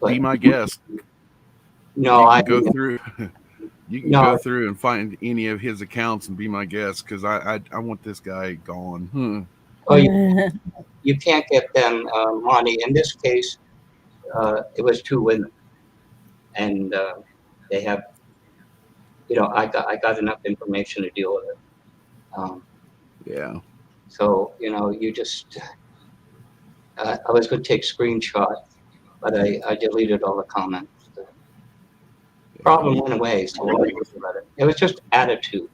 But be my guest. No, I go through. You can go through and find any of his accounts and be my guest, because I want this guy gone. Oh, you can't get them, Monty. In this case, it was two women, and they have, I got enough information to deal with it. Yeah. So you just, I was going to take screenshots, but I deleted all the comments. The problem went away, so it was just attitude,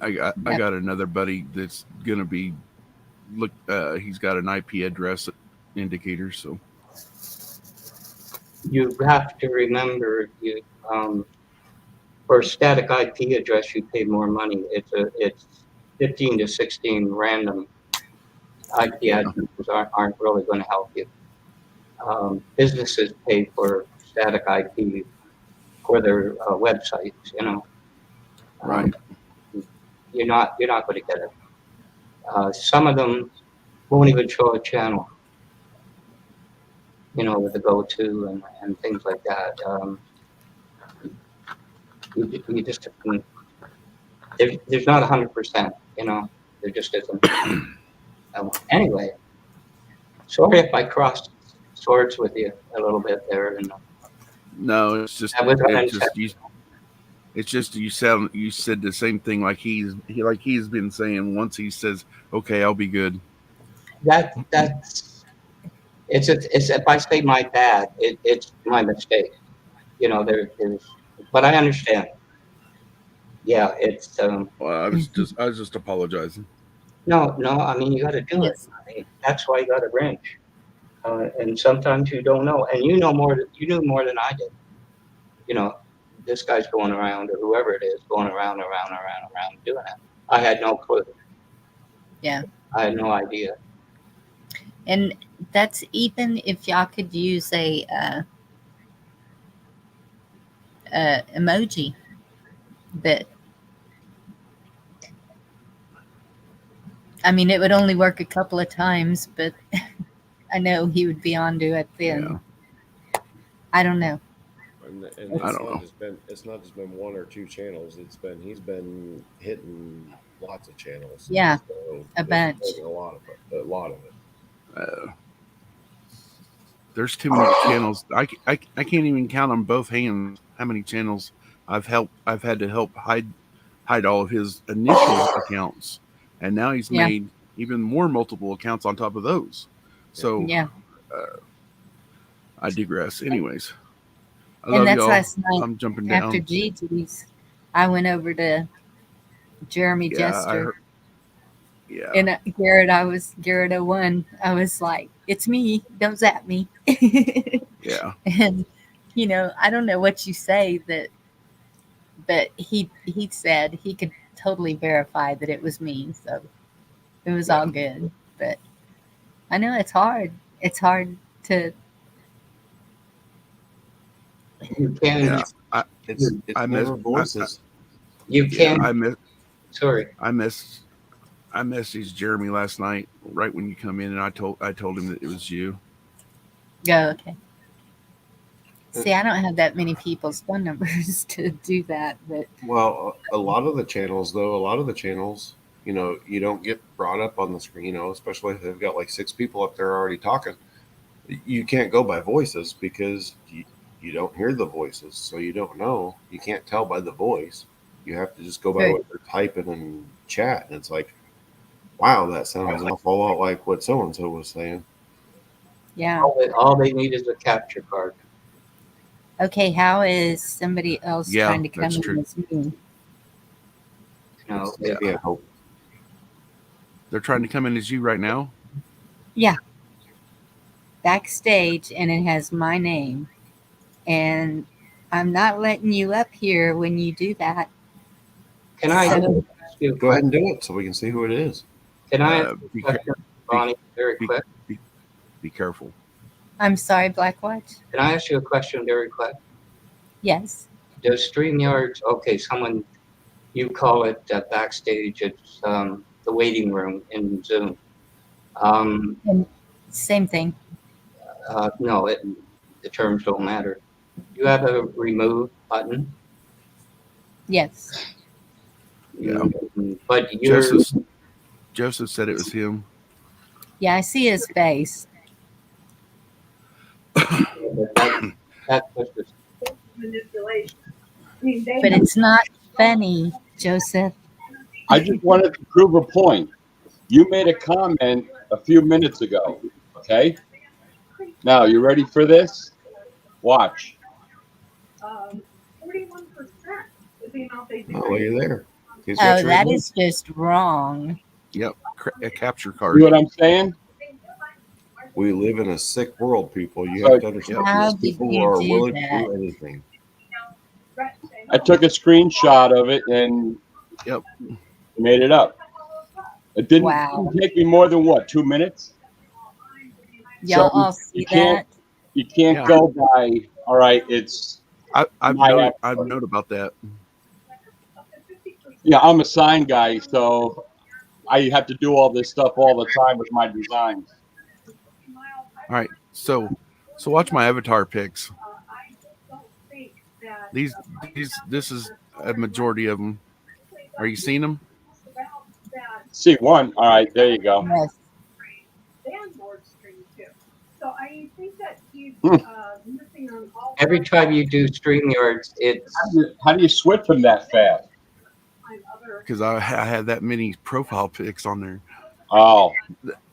I got another buddy that's gonna be he's got an IP address indicator, so you have to remember for a static IP address you pay more money. It's 15 to 16 random IP addresses aren't really going to help you. businesses pay for static IP for their websites. Right. You're not going to get it. Some of them won't even show a channel. With the go-to and things like that. You just there's not 100%. There just isn't. Anyway, sorry if I crossed swords with you a little bit there. And No, it's just I was it's just you said the same thing like he's been saying. Once he says, "Okay, I'll be good." That's it's if I say my bad, it's my mistake. There's but I understand. Yeah, it's Well, I was just apologizing. no. I mean, you got to do it. Yes. I mean, that's why you got to range. And sometimes you don't know, and you knew more than I did. This guy's going around, or whoever it is, going around doing it. I had no clue. Yeah. I had no idea. And that's even if y'all could use a emoji, but I mean, it would only work a couple of times, but I know he would be onto it then. Yeah. I don't know. And I don't know. It's not just been one or two channels. He's been hitting lots of channels. Yeah, So a bunch. a lot of it. There's too many channels. I can't even count on both hands how many channels I've had to help hide all of his initial accounts, and now he's made even more multiple accounts on top of those. So Yeah. I digress. Anyways, I And love that's y'all. last night I'm jumping after down. Gigi's. I went over to Jeremy Jester. Yeah. And Garrett 01. I was like, it's me. Don't zap me. Yeah. And, I don't know what you say but he said he could totally verify that it was me. So it was all good. But I know it's hard. It's hard to. You can. Yeah. It's I never miss- voices. You Yeah. can. Sorry. I messaged Jeremy last night right when you come in, and I told him that it was you. Go, okay. See, I don't have that many people's phone numbers to do that, but Well, a lot of the channels, you don't get brought up on the screen, especially if they've got like 6 people up there already talking. You can't go by voices because you don't hear the voices, so you don't know. You can't tell by the voice. You have to just go by what they're typing in chat, and it's like, wow, that sounds an awful lot like what so and so was saying. yeah. All they need is a capture card. Okay, how is somebody else Yeah, trying to come that's in true. as me? Maybe I hope. They're trying to come in as you right now. Yeah. Backstage, and it has my name. And I'm not letting you up here when you do that. Can I So- ask you a Go ahead and question? do it so we can see who it is. Can I ask Be you a question, Bonnie, very quick? Be careful. I'm sorry, Blackwatch. Can I ask you a question very quick? Yes. Does StreamYard, okay, you call it backstage, it's the waiting room in Zoom. Same thing. No, the terms don't matter. You have a remove button. Yes. Yeah. But you're Joseph said it was him. Yeah, I see his face. that's just Manipulation. But it's not funny, Joseph. I just wanted to prove a point. You made a comment a few minutes ago, okay? Now, you ready for this? Watch. 41% is the amount they Oh, well, you're there. He's Oh, got your that remote. is just wrong. Yep. A capture See card. what I'm saying? We live in a sick world, people. You So- have to understand How these did people you are do willing to that? do anything. I took a screenshot of it and Yep. made it up. It didn't Wow. take me more than 2 minutes? Y'all So all see you can't- that? You can't Yeah. go by. All right, it's I've my known effort. about that. Yeah, I'm a sign guy, so I have to do all this stuff all the time with my designs. All right, so watch my avatar pics. These this is a majority of them. Are you seeing them? See one. All right, there you go. Yes. Every time you do StreamYards, it's How do you switch them that fast? Because I had that many profile pics on there. Oh,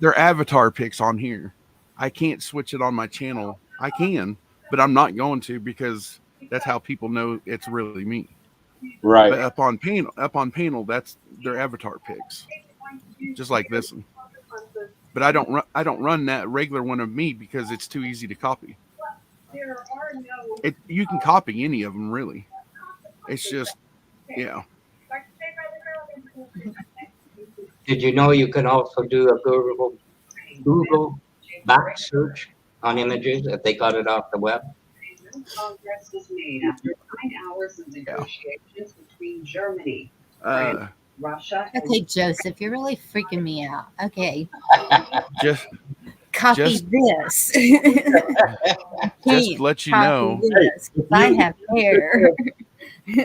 They're avatar pics on here. I can't switch it on my channel. I can, but I'm not going to because that's how people know it's really me. right. But up on panel, that's their avatar pics, just like this one. But I don't run that regular one of me because it's too easy to copy. You can copy any of them really. It's just yeah. Did you know you can also do a Google back search on images if they got it off the web? Progress was made after 9 hours of negotiations between Germany, France, Russia, and Okay, Joseph, you're really freaking me out. Okay, Just copy Just- this. just to let you know, this, 'cause I have hair.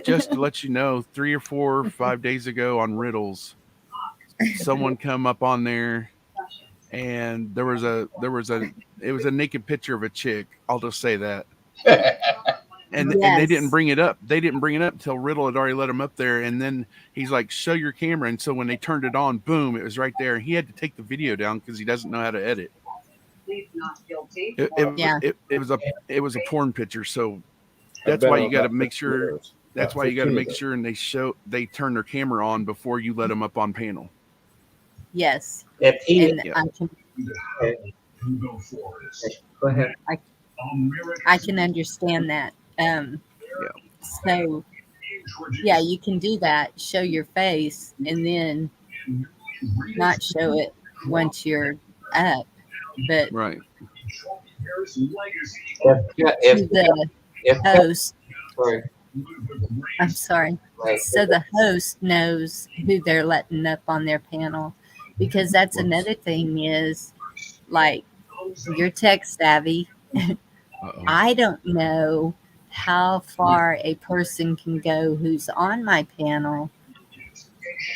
just to let you know, 3 or 4 or 5 days ago on Riddles, someone come up on there and it was a naked picture of a chick. I'll just say that. And they didn't bring it up. They didn't bring it up until Riddle had already let him up there. And then he's like, show your camera. And so when they turned it on, boom, it was right there. He had to take the video down because he doesn't know how to edit. It was a porn picture. So that's why you got to make sure. That's why you got to make sure and they turn their camera on before you let them up on panel. Yes. If he, And Yeah. Go ahead. I can understand that. So, yeah, you can do that. Show your face and then not show it once you're up. But Right. If the host, sorry, I'm sorry. right. So the host knows who they're letting up on their panel, because that's another thing is like you're tech savvy. Uh-oh. I don't know how far a person can go who's on my panel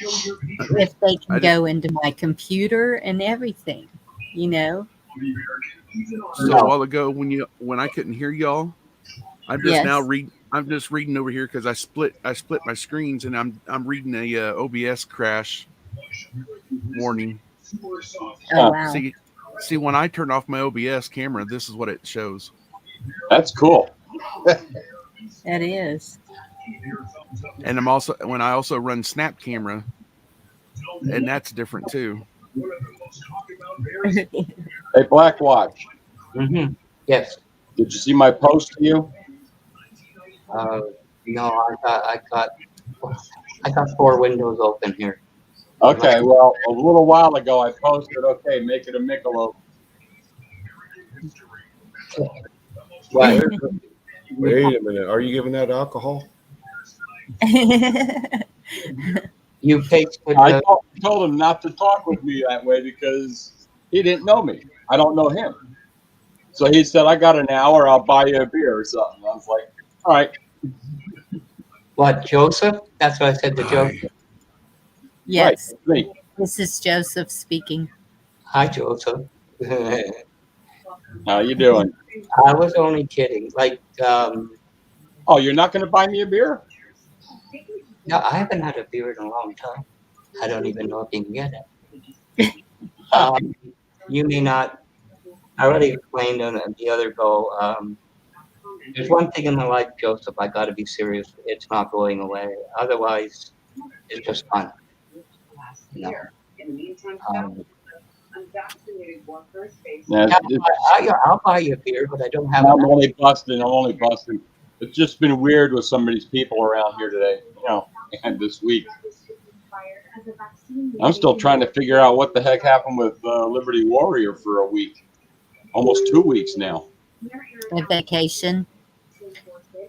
if they can go into my computer and everything, you know? So a while ago when I couldn't hear y'all, I'm just reading over here because I split my screens and I'm reading a OBS crash warning. Oh wow. See when I turn off my OBS camera, this is what it shows. That's cool. That is. And when I also run Snap camera, and that's different too. Hey, Black Watch. Mm-hmm. Yes. Did you see my post to you? No, I got 4 windows open here. Okay, well, a little while ago I posted, okay, make it a Michelob. What? Wait a minute. Are you giving out alcohol? You pasted I told him not to talk with me that way because he didn't know me. I don't know him. So he said, I got an hour, I'll buy you a beer or something. I was like, all right. What, Joseph? That's what I said to Joseph. Yes. Right, me. This is Joseph speaking. Hi, Joseph. How you doing? I was only kidding. Like, Oh, you're not going to buy me a beer? no, I haven't had a beer in a long time. I don't even know if you can get it. You may not. I already explained on the other go. There's one thing in my life, Joseph, I got to be serious. It's not going away. Otherwise, it's just fun. No. Yeah, I'll buy you a beer, but I don't have I'm enough. only busting. It's just been weird with some of these people around here today, and this week. I'm still trying to figure out what the heck happened with Liberty Warrior for a week. Almost 2 weeks now. a vacation.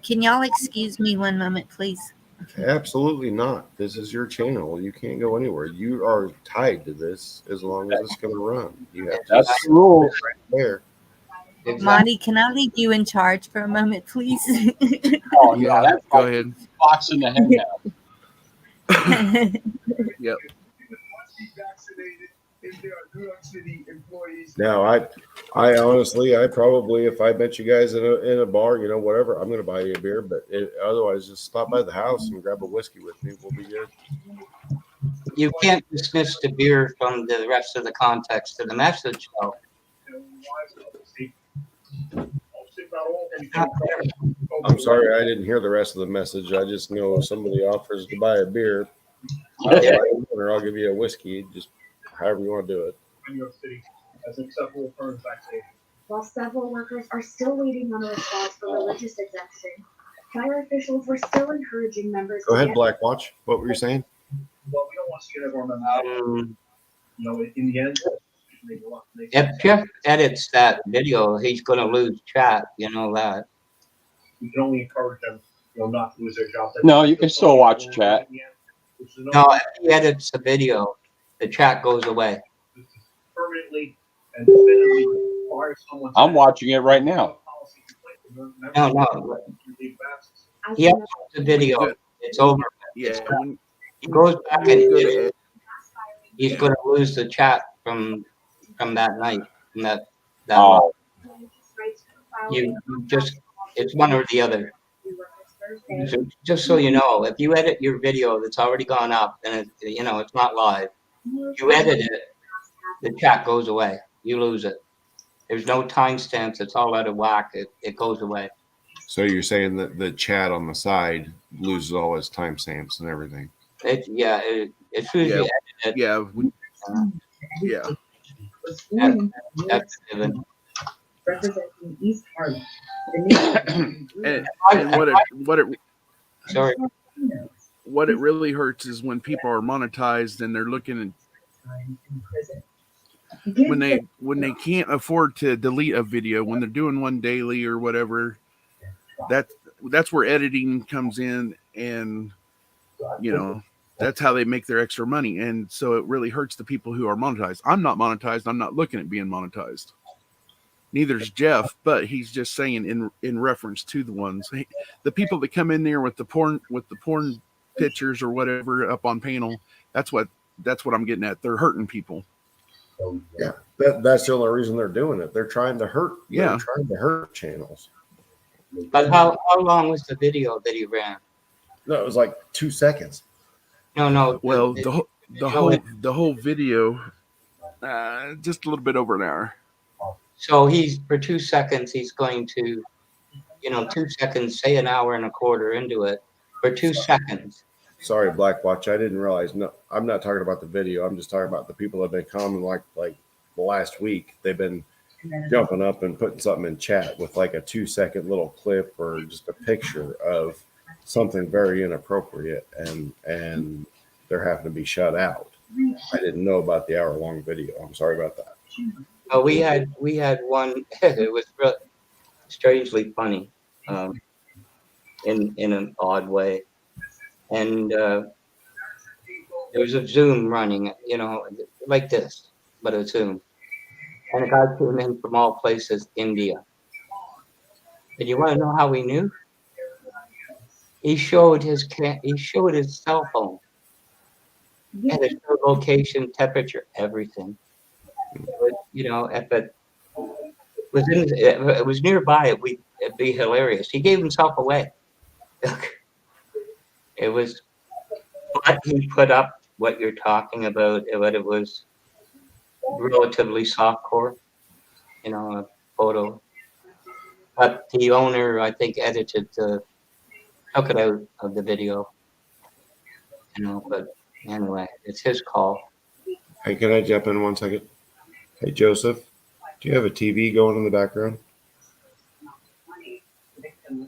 Can y'all excuse me one moment, please? Absolutely not. This is your channel. You can't go anywhere. You are tied to this as long as it's going to run. You have to That's the rule. right there. Monty, can I leave you in charge for a moment, please? Oh, Yeah, no, that's go like ahead. Fox in the hen house. Yep. Now, I honestly, I probably, if I met you guys in a bar, you know, whatever, I'm going to buy you a beer. But otherwise, just stop by the house and grab a whiskey with me. We'll be good. You can't dismiss the beer from the rest of the context of the message, though. I'm sorry, I didn't hear the rest of the message. I just know if somebody offers to buy a beer, or I'll give you a whiskey, just however you want to do it. While several workers are still waiting on a response for religious exemption, fire officials were still encouraging members Go to ahead, get Black Watch. What were you saying? Well, we don't want to see everyone. In the end, If Jeff edits that video, he's going to lose chat. You know that. we can only encourage them, not to lose their jobs. No, you can still watch chat. No, if he edits the video, the chat goes away. Permanently and definitively fire someone. I'm watching it right now. No. He uploads the video. It's over. Yeah. He goes back and he's going to lose the chat from that night. From that. Oh. You just, it's one or the other. So just so you know, if you edit your video that's already gone up and it's not live, you edit it, the chat goes away. You lose it. There's no timestamps. It's all out of whack. It goes away. So you're saying that the chat on the side loses all its timestamps and everything? It's usually edited. Yeah. Yeah. That's given. representing East Harlem. And what it really hurts is when people are monetized and they're looking at when they can't afford to delete a video, when they're doing one daily or whatever, that's where editing comes in, and that's how they make their extra money. And so it really hurts the people who are monetized. I'm not monetized. I'm not looking at being monetized. Neither's Jeff, but he's just saying in reference to the ones, the people that come in there with the porn pictures or whatever up on panel. That's what I'm getting at. They're hurting people. Yeah, that's the only reason they're doing it. They're trying to hurt. Yeah, they're trying to hurt channels. But how long was the video that he ran? No, it was like 2 seconds. No. Well, the whole video, just a little bit over an hour. So for 2 seconds, he's going to, 2 seconds, say an hour and a quarter into it, for 2 seconds. Sorry, Black Watch. I didn't realize. No, I'm not talking about the video. I'm just talking about the people that have been coming like the last week. They've been jumping up and putting something in chat with like a 2 second little clip or just a picture of something very inappropriate, and they're having to be shut out. I didn't know about the hour-long video. I'm sorry about that. We had one. It was really strangely funny, in an odd way, and there was a Zoom running, like this, but a Zoom, and a guy came in from all places, India. And you want to know how we knew? He showed his cell phone, and it showed location, temperature, everything. If it was nearby, it'd be hilarious. He gave himself away. It was, but he put up what you're talking about, but it was relatively softcore, a photo. But the owner, I think, took it out of the video. But anyway, it's his call. Hey, can I jump in 1 second? Hey, Joseph, do you have a TV going in the background?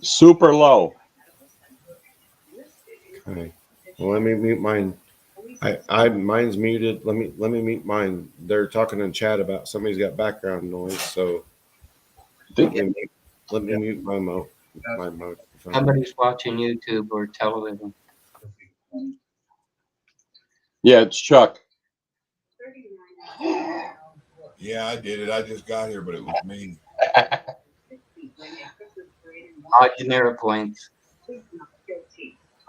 Super low. Okay. Well, let me mute mine. Mine's muted. Let me mute mine. They're talking in chat about somebody's got background noise, so let Let me mute my mode. Somebody's watching YouTube or television. Yeah, it's Chuck. Yeah, I did it. I just got here, but it was me. Odd generic points.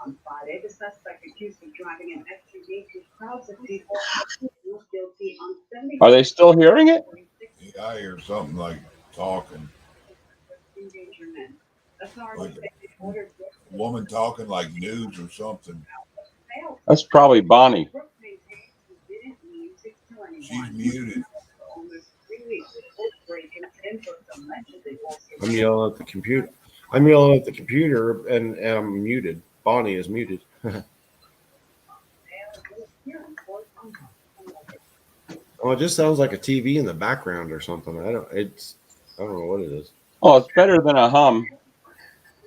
On Friday, the suspect accused of driving an SUV through crowds of people was guilty on sending. Are they still hearing it? Yeah, I hear something like talking. Endangerment. Like a woman talking like news or something. That's probably Bonnie. She's muted. I'm yelling at the computer. I'm yelling at the computer, and I'm muted. Bonnie is muted. Oh, it just sounds like a TV in the background or something. I don't know what it is. Oh, it's better than a hum.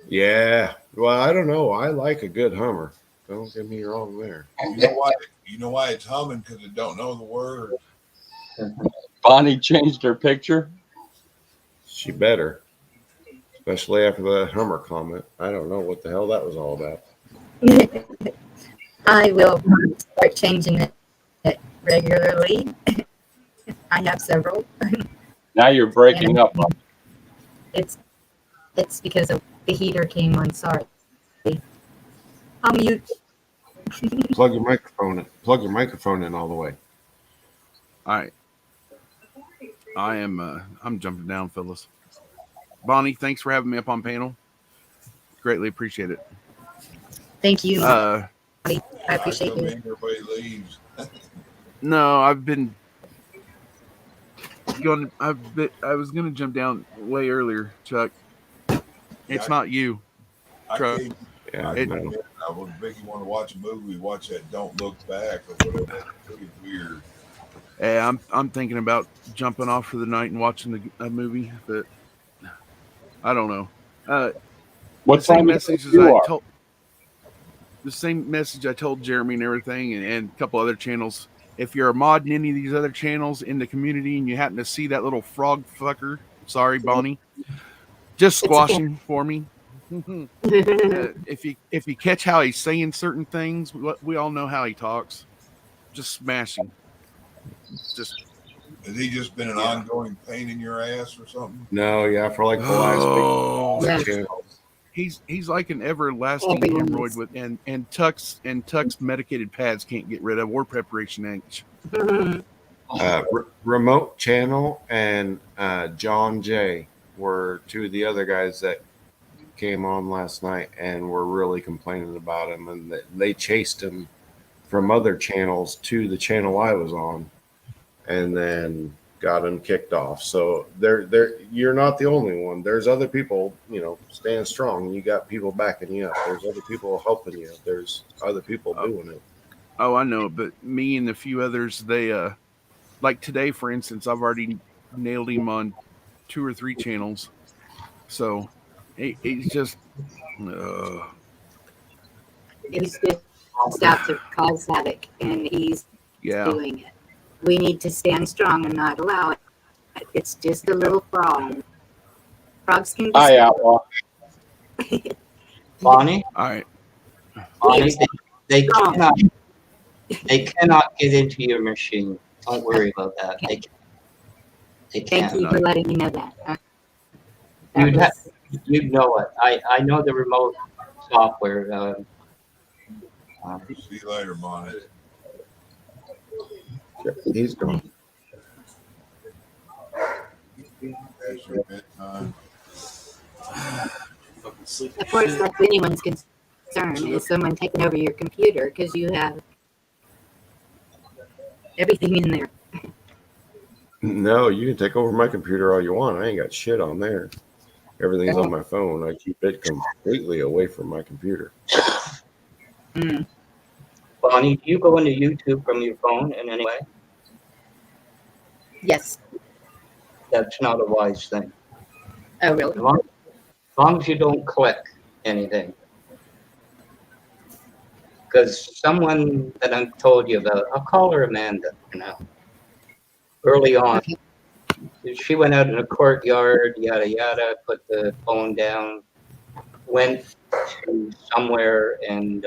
Yeah. Well, I don't know. I like a good Hummer. Don't get me wrong there. You know why it's humming? Because it don't know the word. Bonnie changed her picture. She better. Especially after the Hummer comment. I don't know what the hell that was all about. I will start changing it regularly. I have several. Now you're breaking up. It's because of the heater came on. Sorry. I'll mute. Plug your microphone in. Plug your microphone in all the way. All right. I'm jumping down, Phyllis. Bonnie, thanks for having me up on panel. Greatly appreciate it. Thank you. I appreciate you. Everybody leaves. No, I've been going. I was going to jump down way earlier, Chuck. It's not you. I came. Yeah, I was Vicky want to watch a movie. We watch that Don't Look Back or whatever. That's pretty weird. Yeah, I'm thinking about jumping off for the night and watching a movie, but I don't know. What the same time message as I told. The same message I told Jeremy and everything, and a couple other channels. If you're a mod in any of these other channels in the community and you happen to see that little frog fucker, sorry, Bonnie, just squash him for me. If you catch how he's saying certain things, we all know how he talks. Just smash him. Just has he just been an ongoing pain in your ass or something? No, yeah, for like the last week. He's like an everlasting hemorrhoid with and Tuck's medicated pads can't get rid of, or preparation H. Remote Channel and John J were two of the other guys that came on last night and were really complaining about him, and they chased him from other channels to the channel I was on, and then got him kicked off. So you're not the only one. There's other people, stand strong. You got people backing you up. There's other people helping you. There's other people doing it. Oh, I know, but me and a few others, they like today, for instance, I've already nailed him on 2 or 3 channels. So he's just he's just out to cause havoc, and he's doing it. We need to stand strong and not allow it. It's just a little frog. Frogs can be outlaw. Bonnie? All right. Bonnie, they cannot get into your machine. Don't worry about that. Okay. They can't. Thank you for letting me know that. You'd know it. I know the remote software. See you later, Bonnie. He's gone. That's your bedtime. Of course, that's anyone's concern, is someone taking over your computer, because you have everything in there. No, you can take over my computer all you want. I ain't got shit on there. Everything's on my phone. I keep it completely away from my computer. Bonnie, do you go into YouTube from your phone in any way? Yes. That's not a wise thing. Oh, really? As long as you don't click anything. Because someone that I've told you about, I'll call her Amanda for now. Early on, She went out in the courtyard, yada yada, put the phone down, went to somewhere, and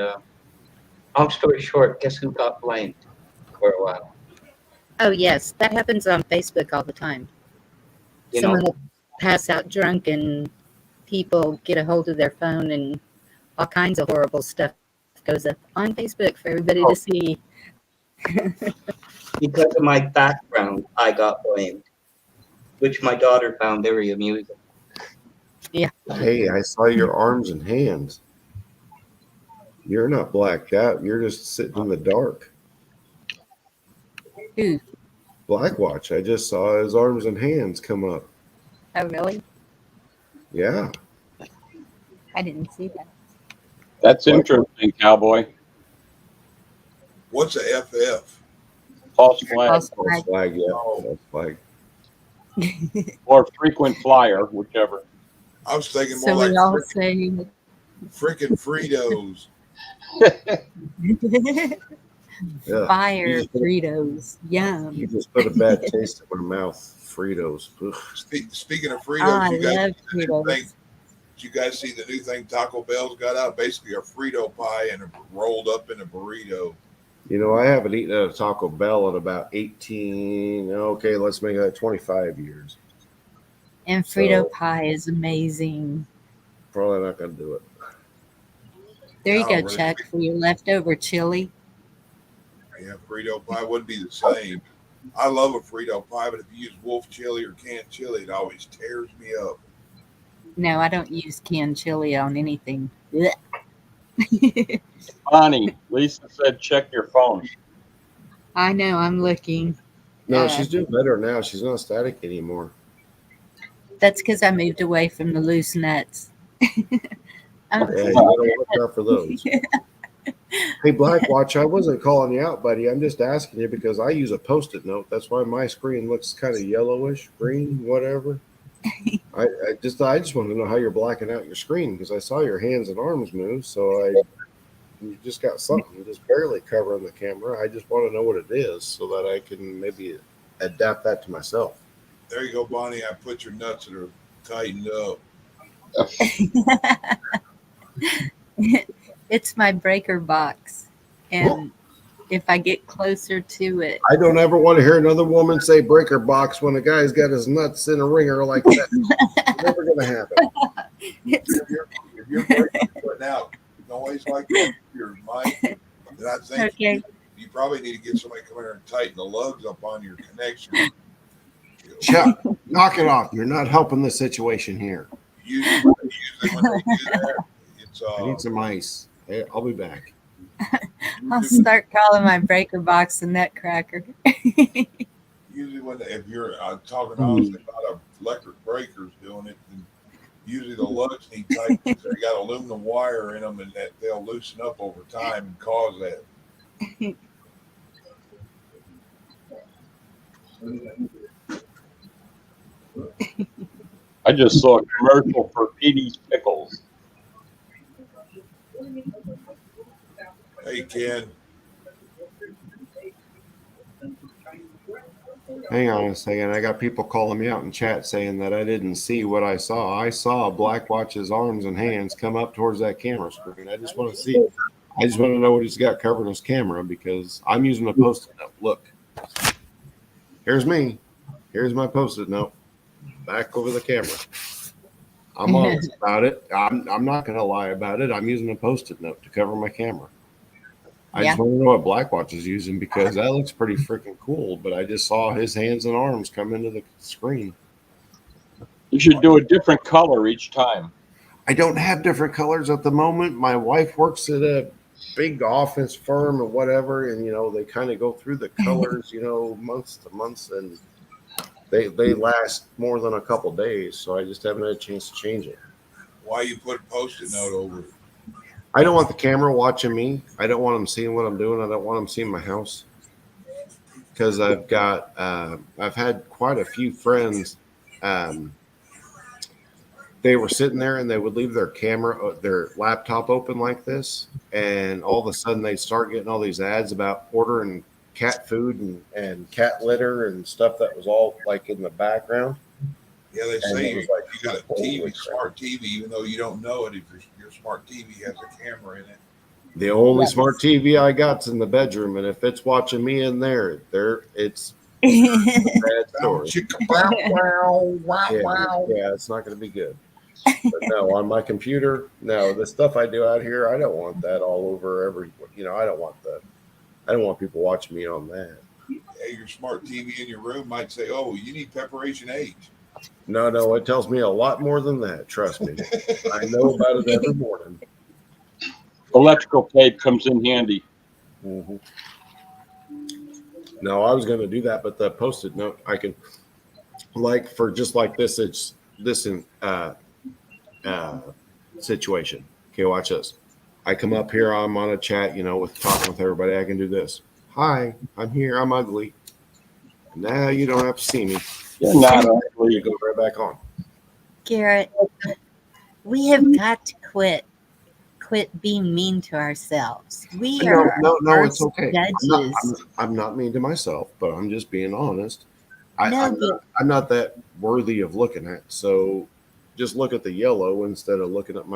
long story short, guess who got blamed for a while? Oh, yes, that happens on Facebook all the time. You Someone know, will pass out drunk and people get a hold of their phone and all kinds of horrible stuff goes up on Facebook for everybody to see. because of my background, I got blamed, which my daughter found very amusing. Yeah. Hey, I saw your arms and hands. You're not blacked out. You're just sitting in the dark. Who? Blackwatch. I just saw his arms and hands come up. Oh, really? Yeah. I didn't see that. That's interesting, cowboy. What's a FF? False flag. False False flag. flag, yeah. False flag. Or frequent flyer, whichever. I was thinking more So like we all say freaking Fritos. Yeah. fire Fritos. Yum. You just put a bad taste in my mouth. Fritos. Ugh. Speaking of Fritos, Oh, I you guys love see the new thing? Fritos. Did you guys see the new thing Taco Bell's got out? Basically a Frito pie and rolled up in a burrito. You know, I haven't eaten at a Taco Bell in about 18, okay, let's make that 25 years. And Frito So- pie is amazing. Probably not going to do it. There you I go, don't really Chuck, for your leftover chili. Yeah, Frito pie wouldn't be the same. I love a Frito pie, but if you use wolf chili or canned chili, it always tears me up. No, I don't use canned chili on anything. Blech. Bonnie, Lisa said check your phone. I know, I'm looking. No, she's doing better now. She's not static anymore. That's because I moved away from the loose nuts. Yeah, you gotta watch out for those. Hey, Blackwatch, I wasn't calling you out, buddy. I'm just asking you because I use a Post-it note. That's why my screen looks kind of yellowish, green, whatever. I just want to know how you're blacking out your screen because I saw your hands and arms move. So you just got something just barely covering the camera. I just want to know what it is so that I can maybe adapt that to myself. There you go, Bonnie. I put your nuts that are tightened up. It's my breaker box. And if I get closer to it, I don't ever want to hear another woman say breaker box when a guy's got his nuts in a ringer like that. Never going to happen. If you're putting out noise like that, your mic, then I think okay. you probably need to get somebody to come in here and tighten the lugs up on your connection. Chuck, knock it off. You're not helping the situation here. Usually when they do that, it's I need some ice. Hey, I'll be back. I'll start calling my breaker box a nutcracker. usually when if you're talking honestly about electric breakers doing it, then usually the lugs need tight. They got aluminum wire in them, and that they'll loosen up over time and cause that. I just saw a commercial for Petey's Pickles. Hey, Ken. Hang on a second. I got people calling me out in chat saying that I didn't see what I saw. I saw Blackwatch's arms and hands come up towards that camera screen. I just want to see. I just want to know what he's got covered on his camera because I'm using a Post-it note. Look. Here's me. Here's my Post-it note. Back over the camera. I'm honest about it. I'm not going to lie about it. I'm using a Post-it note to cover my camera. I just want to know what Blackwatch is using because that looks pretty freaking cool. But I just saw his hands and arms come into the screen. You should do a different color each time. I don't have different colors at the moment. My wife works at a big office firm or whatever, and they kind of go through the colors, months to months, and they last more than a couple days. So I just haven't had a chance to change it. Why you put a Post-it note over it? I don't want the camera watching me. I don't want them seeing what I'm doing. I don't want them seeing my house because I've had quite a few friends. They were sitting there and they would leave their laptop open like this. And all of a sudden they start getting all these ads about ordering cat food and cat litter and stuff that was all like in the background. Yeah, they And say it was you like, got a holy TV, crap. smart TV, even though you don't know it. If your smart TV has a camera in it. The only Yes. smart TV I got's in the bedroom, and if it's watching me in there, it's a bad story. Yeah, it's not going to be good. But no, on my computer, no, the stuff I do out here, I don't want that all over every. I don't want that. I don't want people watching me on that. Yeah, your smart TV in your room might say, "Oh, you need preparation H." No, it tells me a lot more than that. Trust me, I know about it every morning. Electrical tape comes in handy. Mm-hmm. No, I was going to do that, but the Post-it note I can, like for just like this, it's this in situation. Okay, watch this. I come up here, I'm on a chat, with talking with everybody. I can do this. Hi, I'm here. I'm ugly. Now you don't have to see me. You're not ugly. You go right back on. Garrett, we have got to quit being mean to ourselves. We are No, it's worst okay. judges. I'm not mean to myself, but I'm just being honest. No, I'm not that worthy of looking at. So just look at the yellow instead of looking at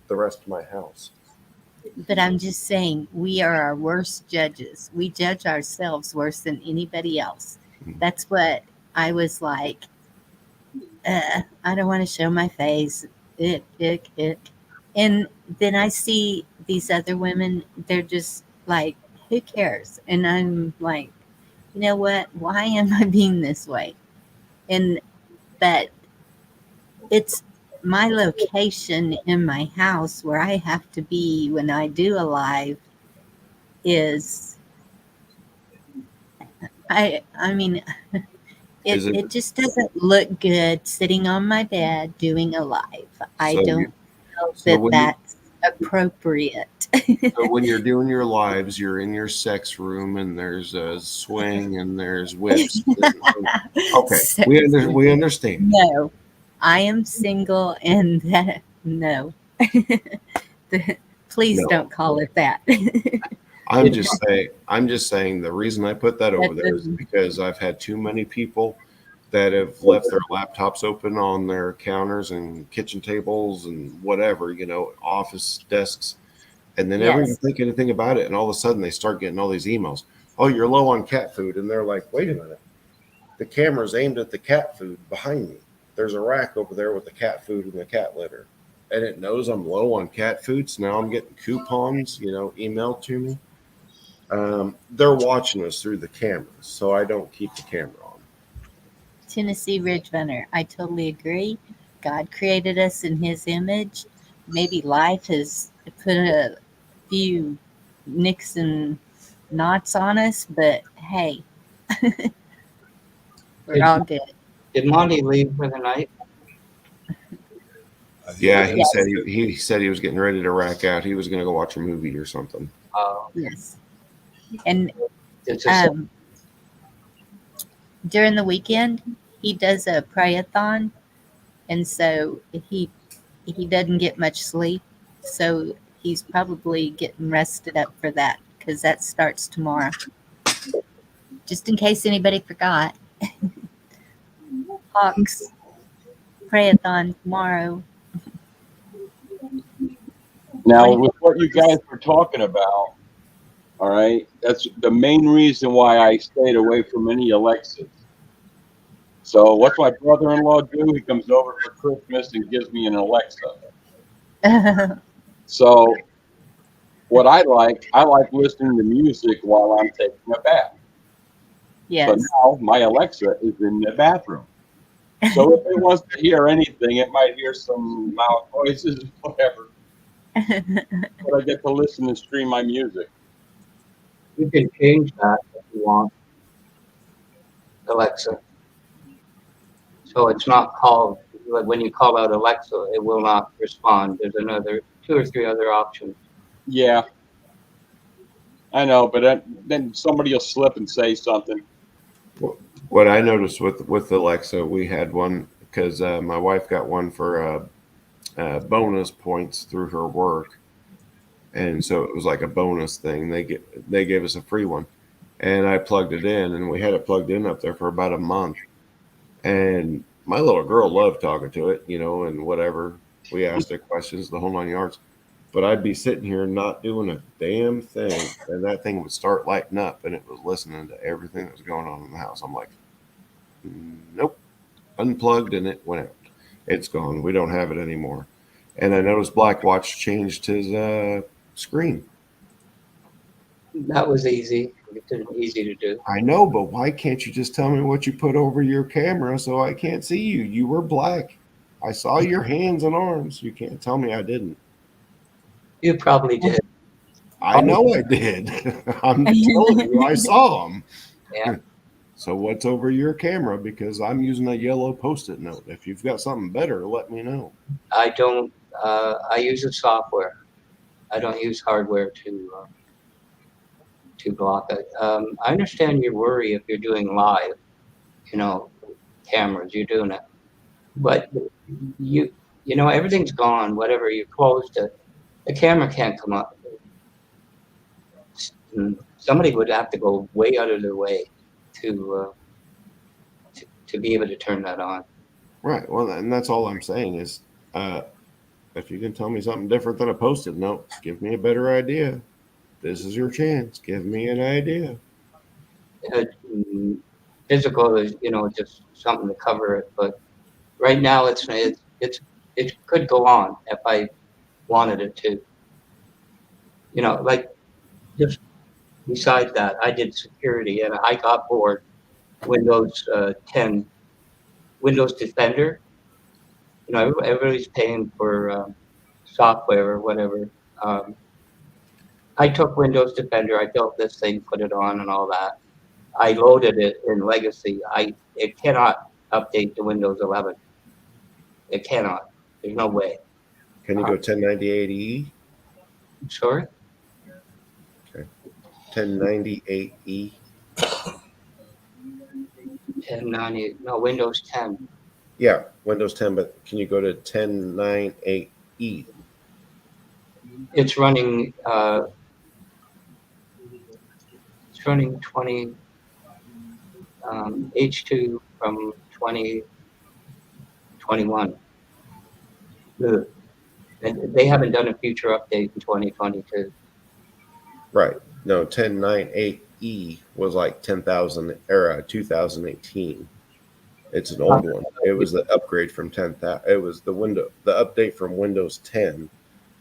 the rest of my house. but I'm just saying we are our worst judges. We judge ourselves worse than anybody else. That's what I was like. I don't want to show my face. Ick. And then I see these other women. They're just like, who cares? And I'm like, you know what? Why am I being this way? But it's my location in my house where I have to be when I do a live is I mean it just doesn't look good sitting on my bed doing a live. I don't know that's appropriate. So when you're doing your lives, you're in your sex room and there's a swing and there's whips. Okay, we understand. No, I am single and that no. Please don't call it that. I'm just saying the reason I put that over there is because I've had too many people that have left their laptops open on their counters and kitchen tables and whatever, office desks. And they never even think anything about it. And all of a sudden they start getting all these emails. Oh, you're low on cat food. And they're like, wait a minute. The camera's aimed at the cat food behind me. There's a rack over there with the cat food and the cat litter. And it knows I'm low on cat food. So now I'm getting coupons, emailed to me. They're watching us through the cameras. So I don't keep the camera on. Tennessee Ridge Runner, I totally agree. God created us in his image. Maybe life has put a few nicks and knots on us, but hey, we're all good. Did Monty leave for the night? Yeah, he said he was getting ready to rack out. He was going to go watch a movie or something. Yes. And during the weekend, he does a pray-a-thon, and so he doesn't get much sleep. So he's probably getting rested up for that because that starts tomorrow. Just in case anybody forgot, Hawks pray-a-thon tomorrow. Now, with what you guys were talking about, all right, that's the main reason why I stayed away from any Alexas. So what's my brother-in-law do? He comes over for Christmas and gives me an Alexa. So what I like listening to music while I'm taking a bath. Yes. So now my Alexa is in the bathroom. So if it wants to hear anything, it might hear some loud noises, whatever. But I get to listen and stream my music. You can change that if you want, Alexa. So it's not called, like when you call out Alexa, it will not respond. There's another 2 or 3 other options. Yeah. I know, but then somebody will slip and say something. What I noticed with Alexa, we had one because my wife got one for bonus points through her work, and so it was like a bonus thing. They gave us a free one, and I plugged it in, and we had it plugged in up there for about a month. And my little girl loved talking to it, and whatever. We asked it questions, the whole 9 yards. But I'd be sitting here not doing a damn thing, and that thing would start lighting up, and it was listening to everything that was going on in the house. I'm like, nope. Unplugged, and it went out. It's gone. We don't have it anymore. And I noticed Blackwatch changed his screen. That was easy. It's easy to do. I know, but why can't you just tell me what you put over your camera so I can't see you? You were black. I saw your hands and arms. You can't tell me I didn't. You probably did. I know I did. I'm telling you, I saw them. Yeah. So what's over your camera? Because I'm using a yellow Post-it note. If you've got something better, let me know. I don't. I use the software. I don't use hardware to block it. I understand your worry if you're doing live, cameras. You're doing it, but everything's gone. Whatever you closed it, the camera can't come up. Somebody would have to go way out of their way to be able to turn that on. Right. Well, and that's all I'm saying is, if you can tell me something different than a Post-it note, give me a better idea. This is your chance. Give me an idea. Physical is, just something to cover it. But right now, it could go on if I wanted it to. Just besides that, I did security, and I got bored. Windows 10, Windows Defender. Everybody's paying for software or whatever. I took Windows Defender, I built this thing, put it on and all that. I loaded it in Legacy. It cannot update to Windows 11. It cannot. There's no way. Can you go 1098E? Sorry? Okay. 1098E. 1090, no, Windows 10. Yeah, Windows 10, but can you go to 1098E? It's running 20 H2 from 2021. And they haven't done a future update in 2022. Right. No, 1098E was like 2018. It's an old one. It was the upgrade from 10,000. It was the update from Windows 10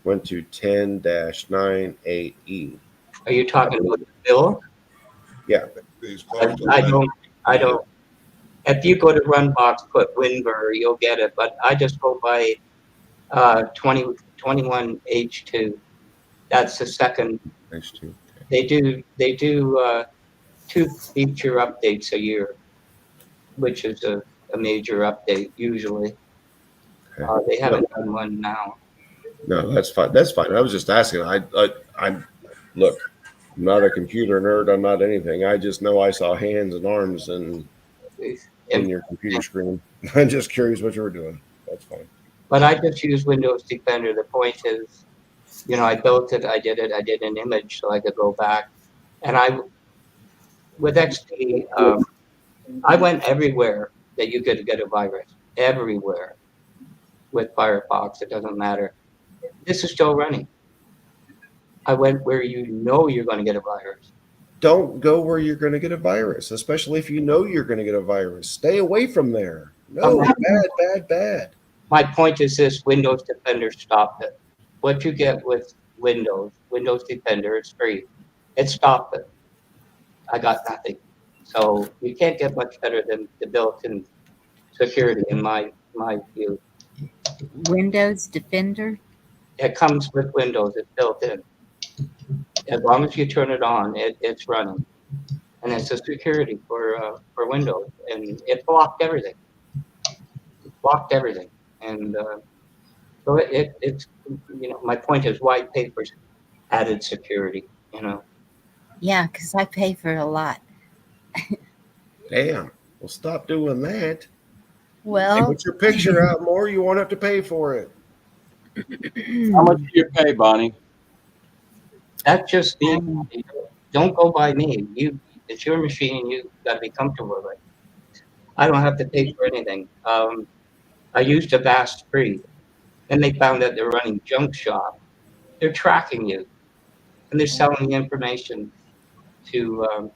went to 10-98E. Are you talking about the bill? Yeah. I don't. If you go to Runbox, put WinVer, you'll get it. But I just go by 21H2. That's the second. H2. Okay. They do 2 feature updates a year, which is a major update usually. Okay. They haven't done one now. No, that's fine. That's fine. I was just asking. I'm look. I'm not a computer nerd. I'm not anything. I just know I saw hands and arms in your computer screen. I'm just curious what you were doing. That's fine. But I just use Windows Defender. The point is, I built it. I did an image so I could go back. And with XP, I went everywhere that you could get a virus. Everywhere. With Firefox, it doesn't matter. This is still running. I went where you're going to get a virus. Don't go where you're going to get a virus, especially if you know you're going to get a virus. Stay away from there. No, bad. My point is this: Windows Defender stopped it. What you get with Windows Defender, it's free. It stopped it. I got nothing. So you can't get much better than the built-in security, in my view. Windows Defender? It comes with Windows. It's built in. As long as you turn it on, it's running, and it's a security for Windows, and it blocked everything. And so it's my point is why pay for added security? Yeah, because I pay for a lot. Damn. Well, stop doing that. Well, and put your picture out more. You won't have to pay for it. How much do you pay, Bonnie? That's just me. Don't go by me. It's your machine. You got to be comfortable with it. I don't have to pay for anything. I used a vast free. Then they found out they're running junk shop. They're tracking you, and they're selling information to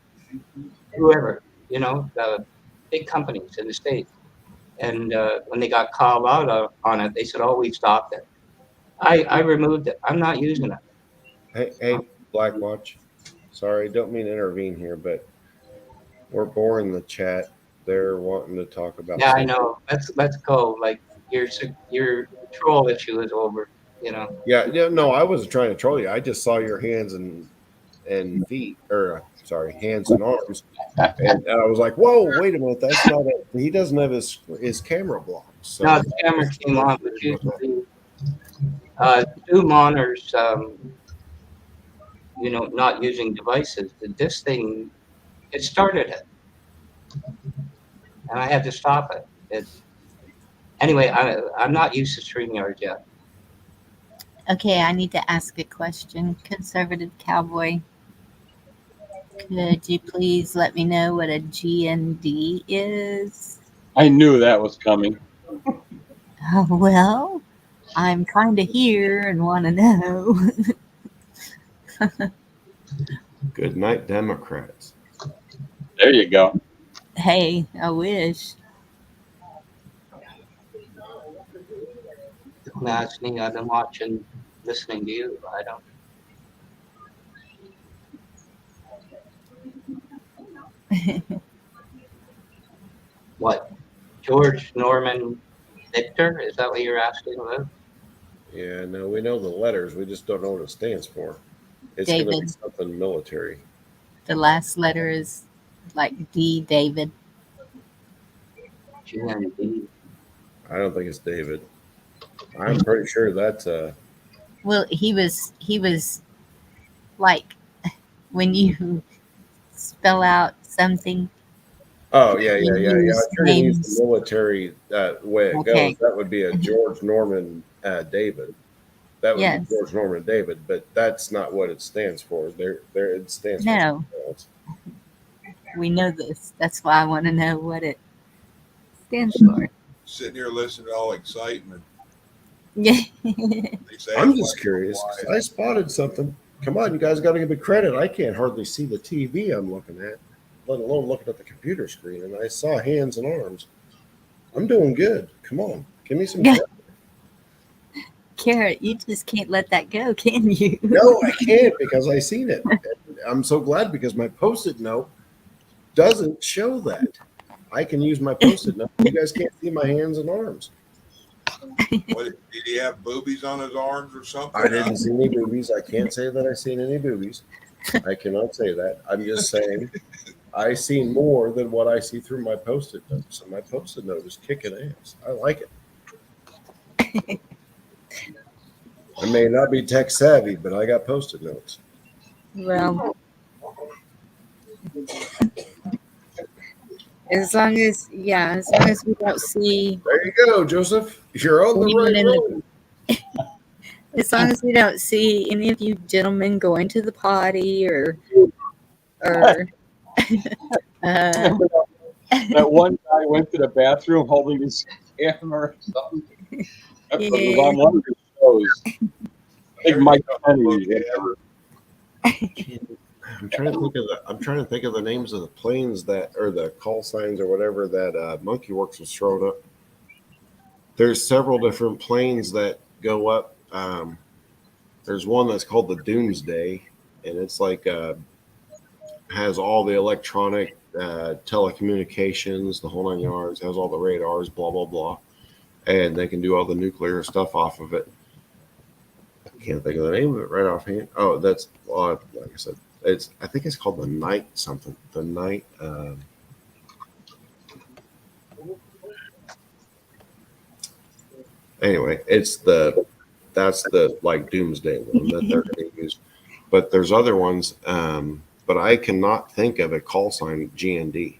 whoever, the big companies in the States. And when they got called out on it, they said, "Oh, we stopped it." I removed it. I'm not using it. Hey, Blackwatch. Sorry, don't mean to intervene here, but we're boring the chat. They're wanting to talk about Yeah, I something. know. Let's go. Like your troll issue is over. Yeah, no, I wasn't trying to troll you. I just saw your hands and feet, or sorry, hands and arms, and I was like, "Whoa, wait a minute, that's not it." He doesn't have his camera blocked. So No, the camera came on, but usually do monitors. Not using devices. This thing, it started it, and I had to stop it. Anyway, I'm not used to StreamYard yet. Okay, I need to ask a question, Conservative Cowboy. Could you please let me know what a GND is? I knew that was coming. Well, I'm kind of here and want to know. Good night, Democrats. There you go. Hey, I wish. Don't ask me. I've been watching, listening to you. I don't. What? George Norman Victor? Is that what you're asking about? Yeah, no, we know the letters. We just don't know what it stands for. It's going to be David. something military. The last letter is like D, David. GND. I don't think it's David. I'm pretty sure that's Well, he was like when you spell out something. Oh yeah. you If use you're going to use names. the military way it Okay. goes, that would be a George Norman David. That would Yes. be George Norman David, but that's not what it stands for. There it stands for No. something else. We know this. That's why I want to know what it stands for. Sitting here listening to all excitement. Yeah. They say I'm it's just like curious. quiet. 'Cause I spotted something. Come on, you guys got to give me credit. I can't hardly see the TV I'm looking at, let alone looking at the computer screen. And I saw hands and arms. I'm doing good. Come on, give me some credit. Carrot, you just can't let that go, can you? No, I can't because I seen it. I'm so glad because my post-it note doesn't show that. I can use my post-it note. You guys can't see my hands and arms. What, did he have boobies on his arms or something? I didn't see any boobies. I can't say that I seen any boobies. I cannot say that. I'm just saying I seen more than what I see through my post-it note. So my post-it note is kicking ass. I like it. I may not be tech savvy, but I got post-it notes. Well, as long as we don't see. There you go, Joseph. You're on the anyone right in road. As long as we don't see any of you gentlemen going to the potty or That one guy went to the bathroom holding his camera or something. That was on one of his shows. I think Mike Penny, whatever. I'm trying to think of the names of the planes that, or the call signs or whatever that Monkey Works was throwing up. There's several different planes that go up. There's one that's called the Doomsday, and it's like has all the electronic telecommunications, the whole 9 yards, has all the radars, blah blah blah, and they can do all the nuclear stuff off of it. I can't think of the name of it right offhand. Oh, that's like I said. I think it's called the Night something. The Night. Anyway, that's the like Doomsday one that they're going to use. But there's other ones. But I cannot think of a call sign GND.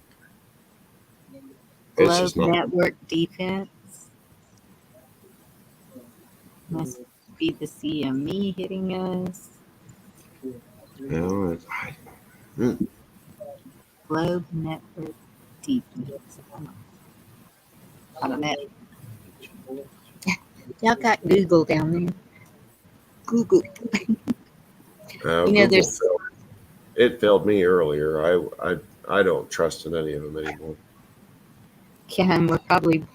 It's Globe just not. Network Defense. Must be the CME hitting us. No, Globe Network Defense. I don't know. Y'all got Google down there. Google. Google There's failed. It failed me earlier. I don't trust in any of them anymore. yeah, and we're probably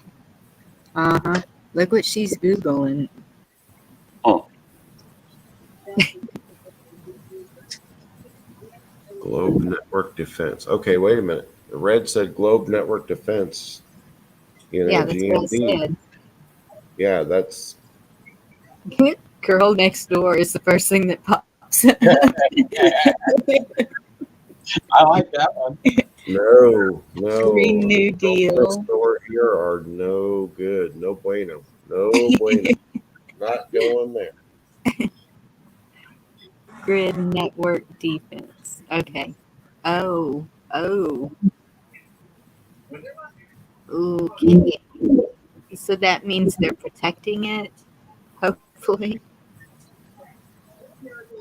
Look what she's Googling. Oh. Globe Network Defense. Okay, wait a minute. The red said Globe Network Defense. Yeah, that's what I GMD. said. Yeah, that's Girl next door is the first thing that pops up. I like that one. no. Green New Deal. Next door here are no good. No bueno. No bueno. Not going there. Grid Network Defense. Okay. Oh. Okay. So that means they're protecting it, hopefully.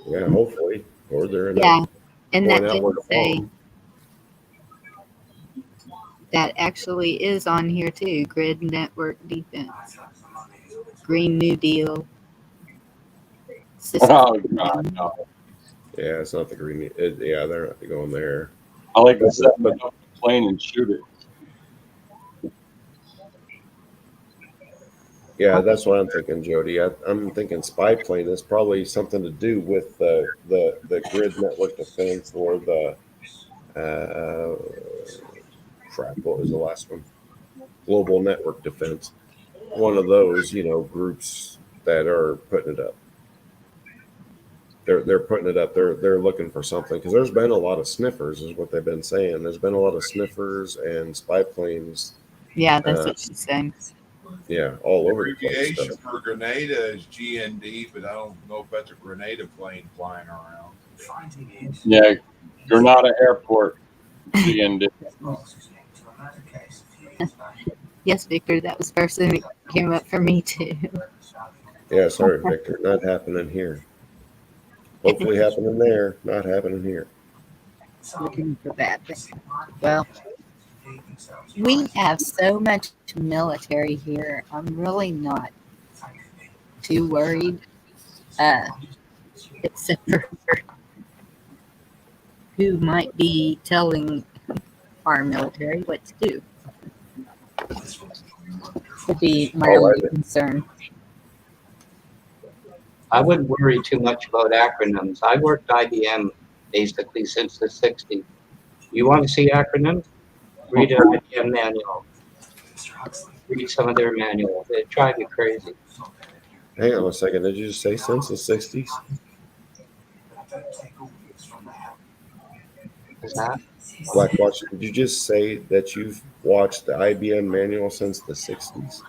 Yeah, hopefully. Or they're in Yeah, and that going out with didn't a say bomb. that actually is on here too. Grid Network Defense. Green New Deal. System. Oh God, no. Yeah, it's not the green. Yeah, they're not going there. I like to set them up the plane and shoot it. Yeah, that's what I'm thinking, Jody. I'm thinking spy plane is probably something to do with the grid network defense or the crap. What was the last one? Global network defense. One of those, groups that are putting it up. They're putting it up. They're looking for something because there's been a lot of sniffers, is what they've been saying. There's been a lot of sniffers and spy planes. Yeah, that's what she's saying. Yeah, all over the place. Abbreviation for Grenada is GND, but I don't know if that's a Grenada plane flying around. Yeah, Grenada Airport, GND. Yes, Victor, that was the first thing that came up for me too. Yeah, sorry, Victor. Not happening here. Hopefully happening there, not happening here. Looking for that. Well, we have so much military here. I'm really not too worried. Except for who might be telling our military what to do. Would be my only concern. I wouldn't worry too much about acronyms. I worked IBM basically since the 60s. You want to see acronyms? Read an IBM manual. Read some of their manuals. They drive you crazy. Hang on a second. Did you just say since the 60s? Is that? Blackwatch, did you just say that you've watched the IBM manual since the 60s?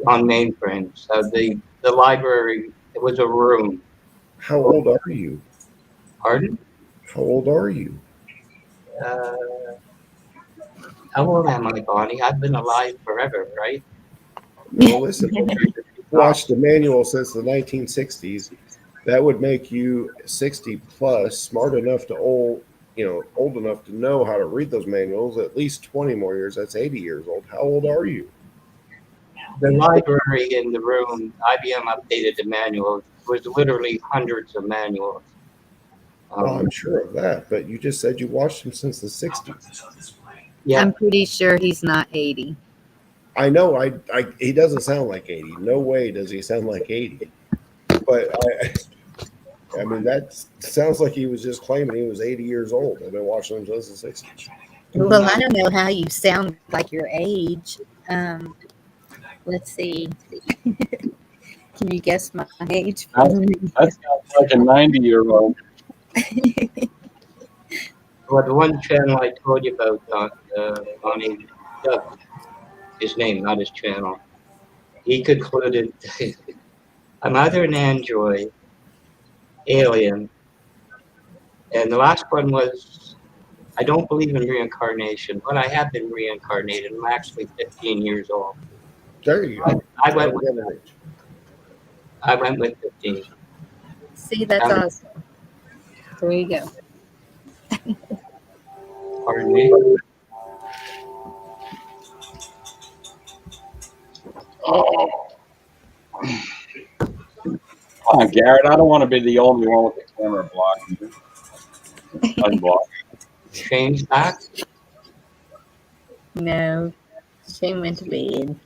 On mainframes. The library, it was a room. How old are you? Pardon? How old are you? How old am I, Bonnie? I've been alive forever, right? Well, listen, you watched the manual since the 1960s. That would make you 60 plus, smart enough to old enough to know how to read those manuals. At least 20 more years. That's 80 years old. How old are you? The library in the room, IBM updated the manuals. It was literally hundreds of manuals. Well, I'm sure of that, but you just said you watched him since the 60s. Yeah. I'm pretty sure he's not 80. I know. He doesn't sound like 80. No way does he sound like 80. But I mean, that sounds like he was just claiming he was 80 years old. I've been watching him since the 60s. Well, I don't know how you sound like your age. Let's see. Can you guess my age? That sounds like a 90-year-old. Well, the one channel I told you about, Bonnie, Doug, his name, not his channel, he concluded I'm either an android, alien, and the last one was, I don't believe in reincarnation, but I have been reincarnated. I'm actually 15 years old. There you go. I went with 15. See, that's awesome. There you go. Pardon me? Oh. Come on, Garrett. I don't want to be the only one with the camera blocking you. Unblock. Shane's back? No, Shane went to bed.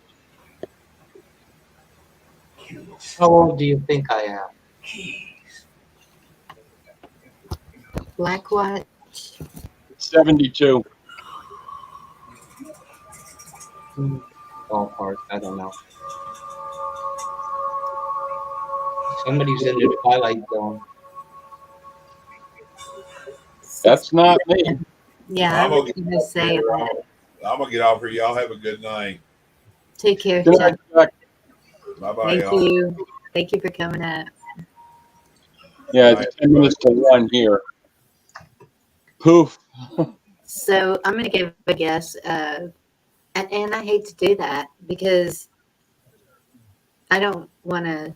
How old do you think I am? Black Watch. 72. Ballpark, I don't know. Somebody's in the twilight zone. That's not me. Yeah, I I'm was gonna, going to say that. I'm gonna get off here. Y'all have a good night. Take care, Good Chuck. night, Chuck. Bye bye, Thank y'all. you. Thank you for coming up. Yeah, Good it's 10 minutes to 1 here. Poof. So I'm going to give a guess. And I hate to do that because I don't want to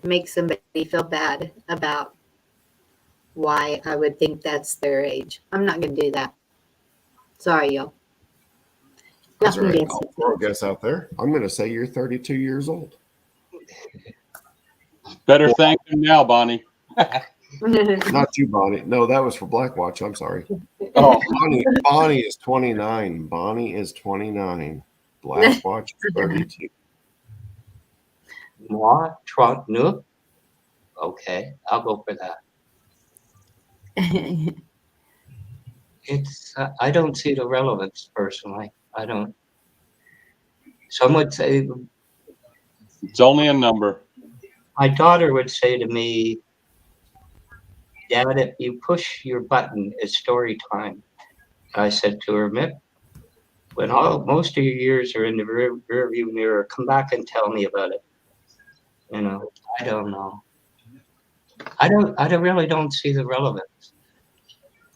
make somebody feel bad about why I would think that's their age. I'm not going to do that. Sorry, y'all. That's Y'all all can right. guess I'll it. throw a guess out there. I'm going to say you're 32 years old. Better thank him now, Bonnie. Not you, Bonnie. No, that was for Black Watch. I'm sorry. Oh, Bonnie is 29. Bonnie is 29. Black Watch is 32. Moi, 39. Okay, I'll go for that. It's I don't see the relevance personally. I don't. Some would say, it's only a number. my daughter would say to me, Dad, if you push your button, it's story time. I said to her, Mick, when most of your years are in the rearview mirror, come back and tell me about it. You know, I don't know. I really don't see the relevance.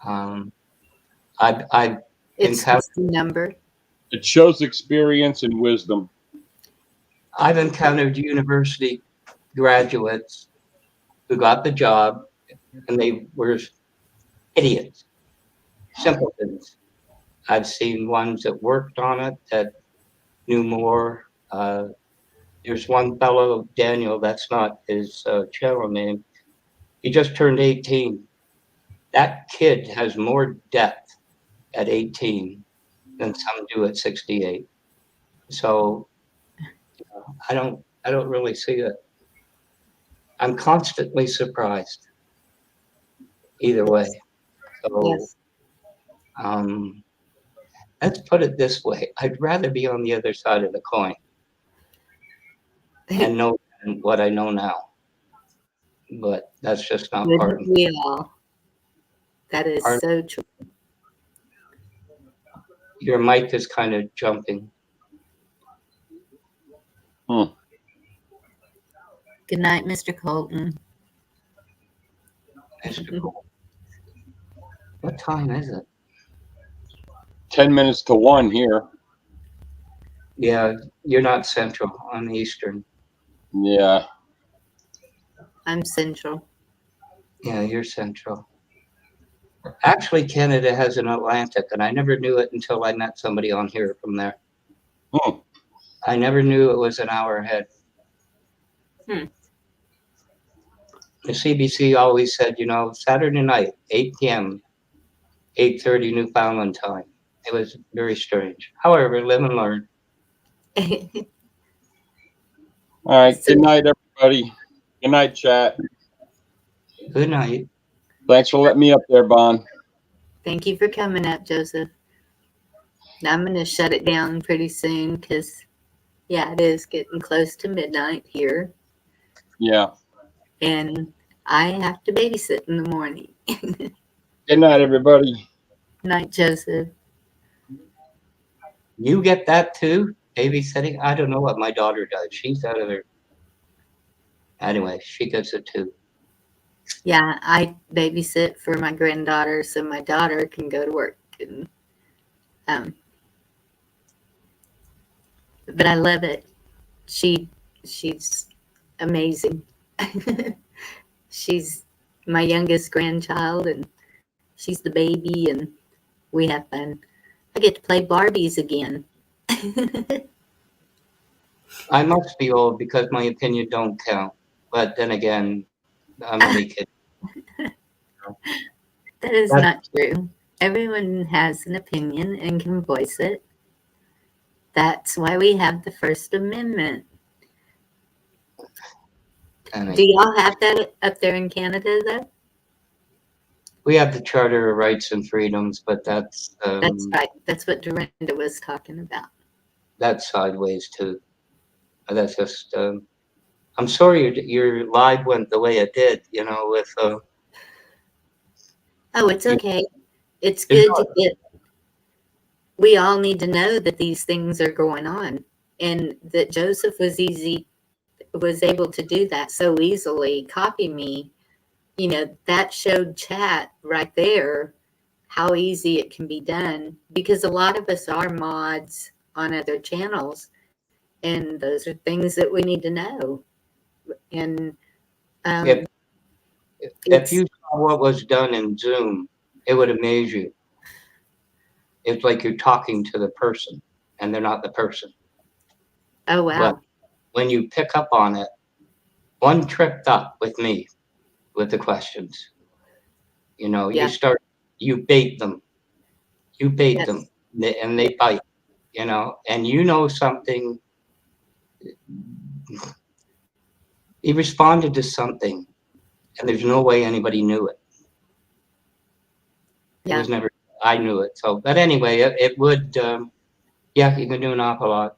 I've It's encountered just a number. It shows experience and wisdom. university graduates who got the job and they were idiots, simpletons. I've seen ones that worked on it that knew more. There's one fellow, Daniel, that's not his channel name. He just turned 18. That kid has more depth at 18 than some do at 68. So I don't really see it. I'm constantly surprised either way. So Yes. let's put it this way. I'd rather be on the other side of the coin and know what I know now. But that's just not part of Wouldn't we all? That is Pardon? so true. Your mic is kind of jumping. Good night, Mr. Colton. Mr. Cole. What time is it? 10 minutes to 1 here. Yeah, you're not central. I'm Eastern. Yeah. I'm Central. Yeah, you're central. Actually, Canada has an Atlantic, and I never knew it until I met somebody on here from there. I never knew it was an hour ahead. The CBC always said, you know, Saturday night, 8 p.m., 8:30 Newfoundland time. It was very strange. However, live and learn. All right. Good night, everybody. Good night, chat. Good night. Thanks for letting me up there, Bon. Thank you for coming up, Joseph. I'm going to shut it down pretty soon because, yeah, it is getting close to midnight here. Yeah. And I have to babysit in the morning. Good night, everybody. Night, Joseph. You get that too? Babysitting? I don't know what my daughter does. She's out of her. Anyway, she gets it too. Yeah, I babysit for my granddaughter so my daughter can go to work. And, but I love it. She's amazing. She's my youngest grandchild, and she's the baby, and we have fun. I get to play Barbies again. I must be old because my opinion don't count. But then again, I'm only kidding. That is That's not true. Everyone has an opinion and can voice it. That's why we have the First Amendment. funny. Do y'all have that up there in Canada, though? We have the Charter of Rights and Freedoms, but that's That's right. That's what Dorinda was talking about. that's sideways too. That's just. I'm sorry your live went the way it did. You know, with Oh, it's okay. It's It's good to get. We all need to know that these things are going on, and that Joseph was able to do that so easily. Copy me. You know, that showed chat right there how easy it can be done, because a lot of us are mods on other channels, and those are things that we need to know. And if you saw what was done in Zoom, it would amaze you. It's like you're talking to the person, and they're not the person. Oh wow! But when you pick up on it, one tripped up with me with the questions. You know, you bait them, them, and they bite. You know, and you know something. He responded to something, and there's no way anybody knew it. It was never. I knew it. So, but anyway, it would. Yeah, you can do an awful lot,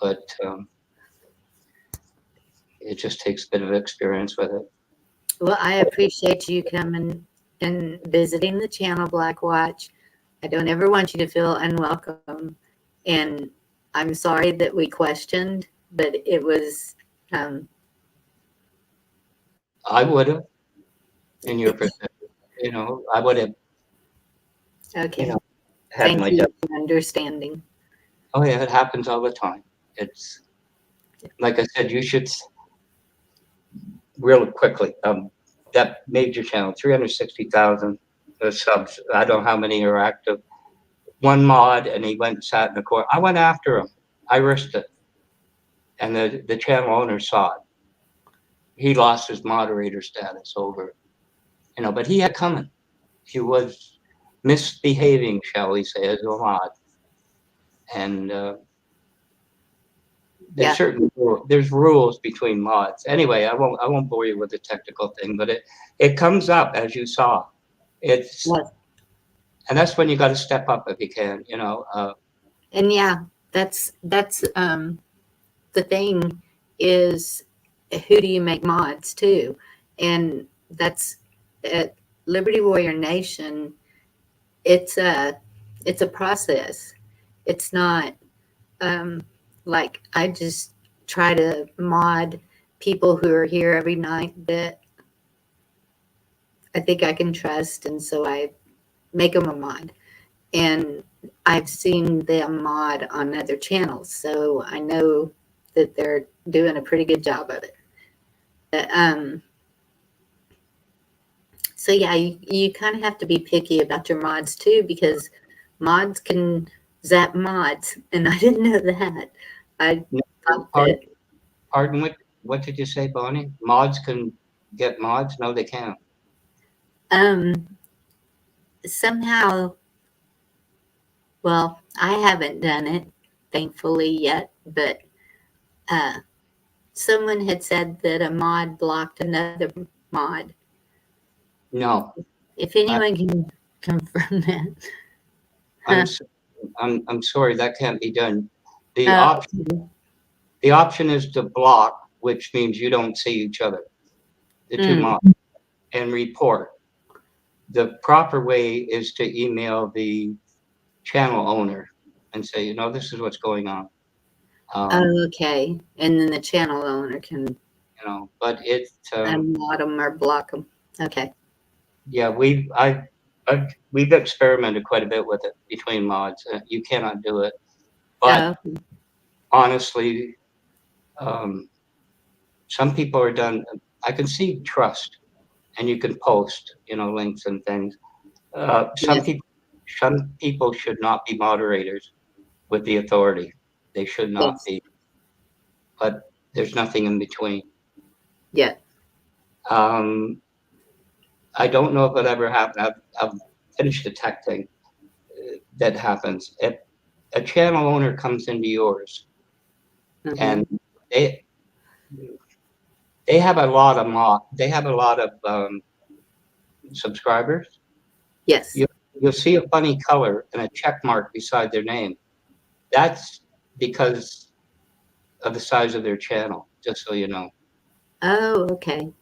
but it just takes a bit of experience with it. Well, I appreciate you coming and visiting the channel, Black Watch. I don't ever want you to feel unwelcome, and I'm sorry that we questioned, but it was. I would have, in your perspective, you know, I would have. Okay. You know, Thank you for understanding. Oh yeah, it happens all the time. It's like I said, you should real quickly. That major channel, 360,000 subs. I don't know how many are active. One mod, and he went and sat in the corner. I went after him. I risked it, and the channel owner saw it. He lost his moderator status over, you know, but he had coming. He was misbehaving, shall we say, as a mod, and there's rules between mods. Anyway, I won't bore you with the technical thing, but it comes up as you saw. It's and that's when you got to step up if you can, you know. And yeah, that's the thing is, who do you make mods to? And that's at Liberty Warrior Nation. It's a process. It's not like I just try to mod people who are here every night that I think I can trust, and so I make them a mod. And I've seen them mod on other channels, so I know that they're doing a pretty good job of it. But, so yeah, you kind of have to be picky about your mods too, because mods can zap mods, and I didn't know that. I thought that. Pardon, what did you say, Bonnie? Mods can get mods? No, they can't. Somehow, well, I haven't done it, thankfully, yet, but someone had said that a mod blocked another mod. No. If anyone can confirm that. I'm sorry, that can't be done. The option is to block, which means you don't see each other, the two mods, and report. The proper way is to email the channel owner and say, you know, this is what's going on. Okay, and then the channel owner can, you know, but it unmod them or block them. Okay. Yeah, we've experimented quite a bit with it between mods. You cannot do it, but honestly, some people are done. I can see trust, and you can post, you know, links and things. Some people some people should not be moderators with the authority. They should not Yes. be. But there's nothing in between. Yeah. I don't know if it ever happened. I've finished detecting that happens. If a channel owner comes into yours and they have a lot of subscribers. Yes. You'll see a funny color and a check mark beside their name. That's because of the size of their channel, just so you know. Oh, okay.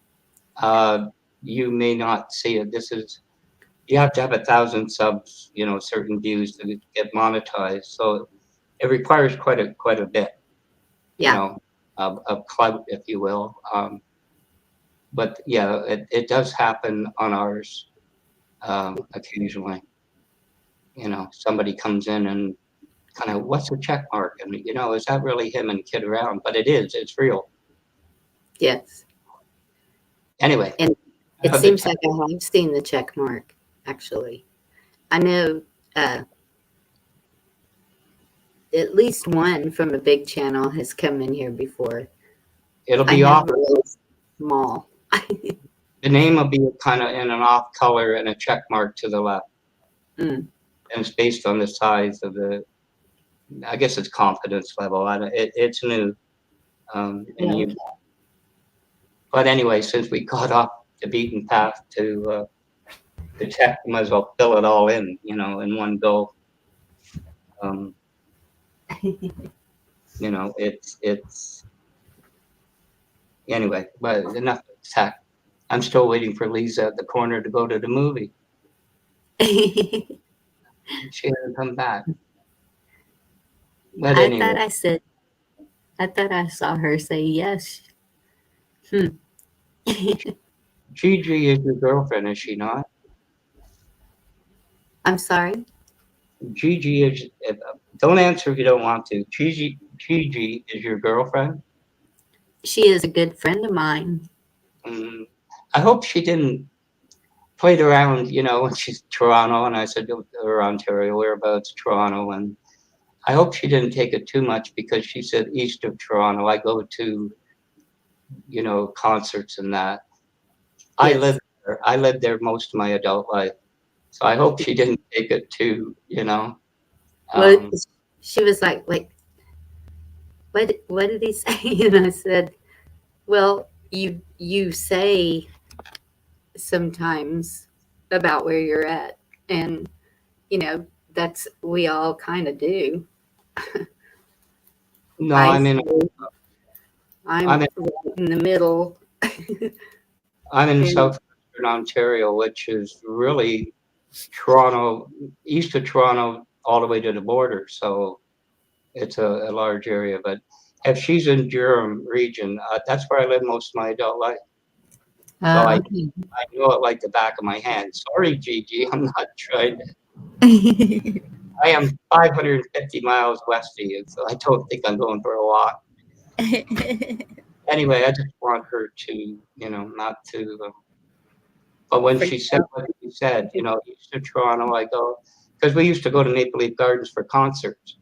You may not see it. You have to have 1,000 subs, certain views to get monetized. So it requires quite a bit, Yeah. of clout, if you will. But yeah, it does happen on ours occasionally. Somebody comes in and kind of, what's the check mark? And is that really him, and kid around? But it is. It's real. Yes. Anyway. And it seems like I have seen the check mark, actually. I know at least one from a big channel has come in here before. It'll be off. Small. The name will be kind of in an off color and a check mark to the left. Mm. And it's based on the size of I guess it's confidence level. It's new. But anyway, since we got off the beaten path to check, you might as well fill it all in, in one go. It's anyway, but enough tech. I'm still waiting for Lisa at the corner to go to the movie. She hasn't come back. But anyway. I thought I saw her say yes. Gigi is your girlfriend, is she not? I'm sorry? Gigi is, don't answer if you don't want to. Gigi is your girlfriend? She is a good friend of mine. I hope she didn't play around, when she's Toronto, and I said, or Ontario, whereabouts, Toronto, and I hope she didn't take it too much, because she said east of Toronto. I go to, concerts and that. Yes. I lived there most of my adult life. So I hope she didn't take it too, Well, she was like, what did he say? And I said, well, you say sometimes about where you're at, and that's, we all kind of do. No, I'm in the middle. I'm in southwestern Ontario, which is really Toronto, east of Toronto, all the way to the border. So it's a large area. But if she's in Durham region, that's where I lived most of my adult life. So I know it like the back of my hand. Sorry, Gigi, I'm not trying to. I am 550 miles west of you, so I don't think I'm going for a walk. Anyway, I just want her to, not to. But when she said what she said, east of Toronto, I go, because we used to go to Maple Leaf Gardens for concerts.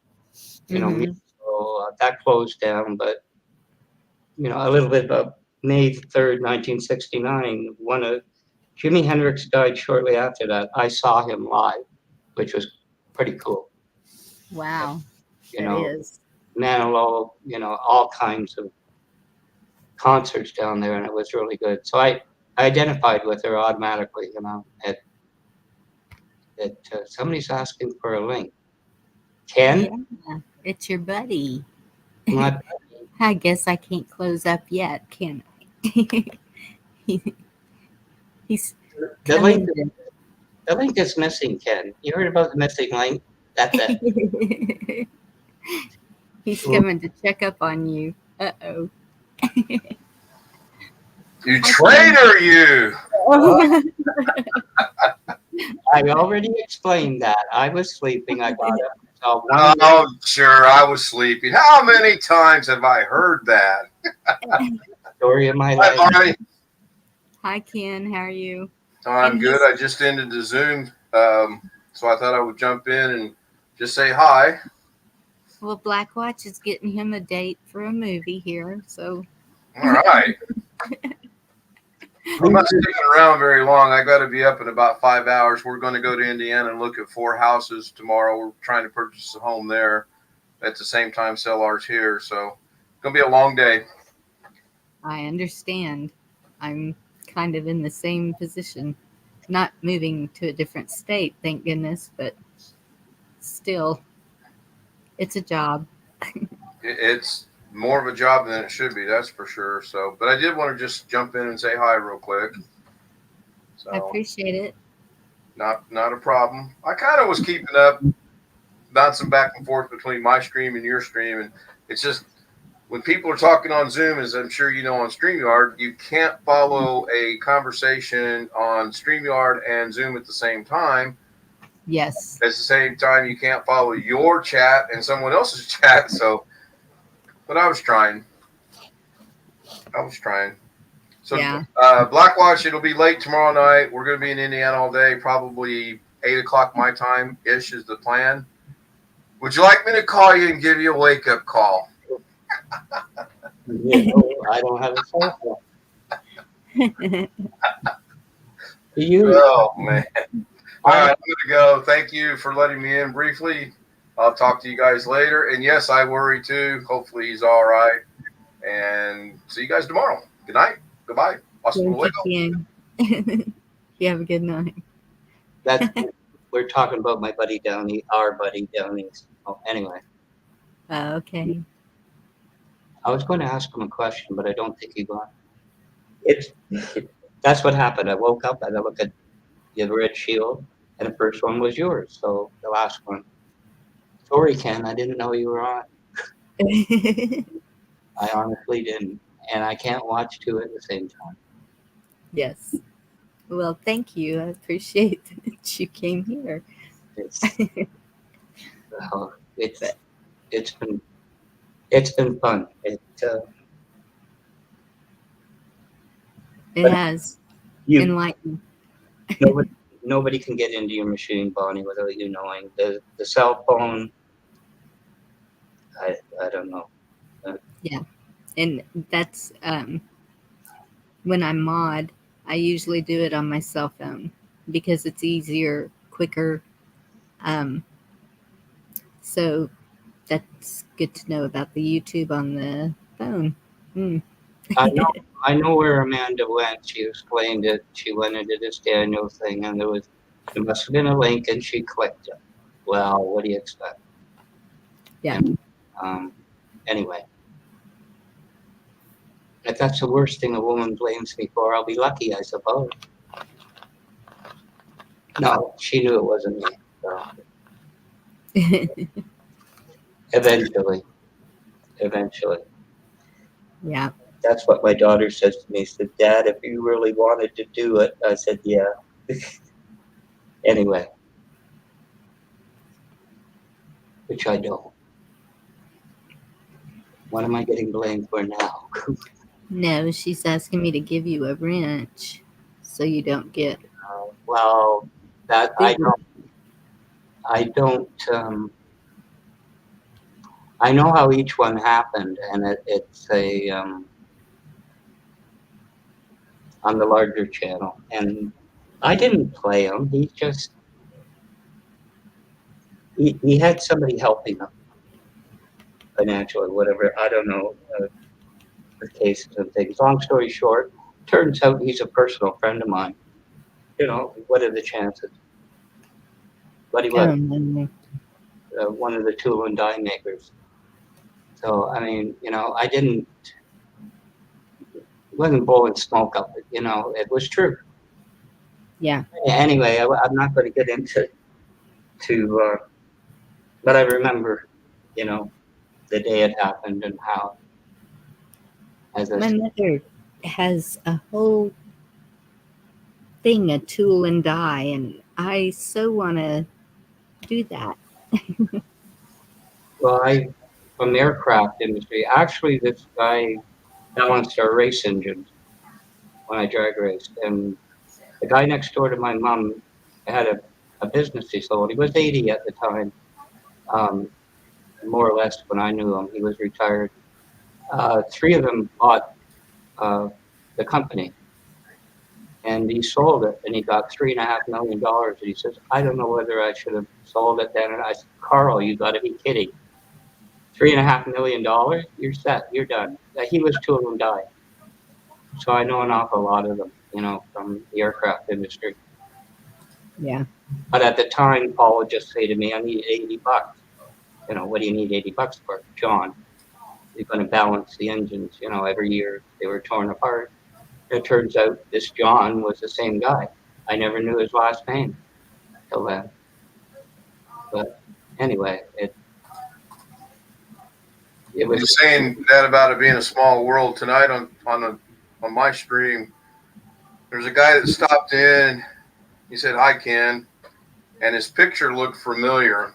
So that closed down, but a little bit about May 3rd, 1969, Jimi Hendrix died shortly after that. I saw him live, which was pretty cool. Wow. It is. Manilow, all kinds of concerts down there, and it was really good. So I identified with her automatically, somebody's asking for a link. Ken? Yeah, it's your buddy. My buddy. I guess I can't close up yet, can I? He's the link is missing, Ken. You heard about the missing link? That's it. He's coming to check up on you. Uh-oh. You traitor, you! I already explained that. I was sleeping. I got up. Oh, sure, I was sleeping. How many times have I heard that? Story of my life. Hi, Marty. Hi, Ken. How are you? I'm good. I just ended the Zoom so I thought I would jump in and just say hi. Well, Black Watch is getting him a date for a movie here, so. All right. I'm not sticking around very long. I got to be up in about 5 hours. We're going to go to Indiana and look at 4 houses tomorrow. We're trying to purchase a home there. At the same time, sell ours here. So it's going to be a long day. I understand. I'm kind of in the same position. Not moving to a different state, thank goodness, but still, it's a job. It's more of a job than it should be, that's for sure. So, but I did want to just jump in and say hi real quick. So I appreciate it. not a problem. I kind of was keeping up, bouncing back and forth between my stream and your stream, and it's just when people are talking on Zoom, as I'm sure you know on StreamYard, you can't follow a conversation on StreamYard and Zoom at the same time. Yes. At the same time, you can't follow your chat and someone else's chat. So, but I was trying. So, yeah. Blackwatch, it'll be late tomorrow night. We're going to be in Indiana all day, probably 8 o'clock my time ish is the plan. Would you like me to call you and give you a wake up call? I don't have a cell phone. Oh, man. All right, I'm going to go. Thank you for letting me in briefly. I'll talk to you guys later. And yes, I worry too. Hopefully he's all right. And see you guys tomorrow. Good night. Goodbye. Hasta luego. You have a good night. We're talking about my buddy Downey, our buddy Downey. Oh, anyway. Okay. I was going to ask him a question, but I don't think he got it. That's what happened. I woke up and I looked at the red shield, and the first one was yours. So the last one. Sorry, Ken, I didn't know you were on. I honestly didn't. And I can't watch two at the same time. Yes. Well, thank you. I appreciate that you came here. It's been fun. It has enlightened. Nobody can get into your machine, Bonnie, without you knowing. The cell phone, I don't know. Yeah. And that's when I mod, I usually do it on my cell phone because it's easier, quicker. So that's good to know about the YouTube on the phone. I know where Amanda went. She explained it. She went into this Daniel thing, and there must have been a link, and she clicked it. Well, what do you expect? Yeah. And, anyway, if that's the worst thing a woman blames me for, I'll be lucky, I suppose. No, she knew it wasn't me. So. Eventually. Yeah. That's what my daughter says to me. She said, Dad, if you really wanted to do it, I said, yeah. Anyway. Which I don't. What am I getting blamed for now? No, she's asking me to give you a wrench so you don't get. Well, that I don't. I know how each one happened, and it's on the larger channel, and I didn't play him. He just he had somebody helping him financially, whatever. I don't know the cases and things. Long story short, turns out he's a personal friend of mine. You know, what are the chances? But he was one of the tool and die makers. So I mean, you know, I wasn't blowing smoke up it. You know, it was true. Yeah. Anyway, I'm not going to get into but I remember, you know, the day it happened and how. My mother has a whole thing of tool and die, and I so want to do that. Well, from the aircraft industry, actually, this guy balanced our race engines when I drag raced, and the guy next door to my mom had a business he sold. He was 80 at the time, more or less when I knew him. He was retired. Three of them bought the company, and he sold it, and he got $3.5 million. And he says, I don't know whether I should have sold it then. And I said, Carl, you got to be kidding. $3.5 million? You're set. You're done. He was two of them died. So I know an awful lot of them, you know, from the aircraft industry. Yeah. But at the time, Paul would just say to me, I need $80. You know, what do you need $80 for? John, you're going to balance the engines, you know, every year they were torn apart. It turns out this John was the same guy. I never knew his last name till then. But anyway, it was. You're saying that about it being a small world tonight on my stream. There's a guy that stopped in. He said, "Hi, Ken," and his picture looked familiar.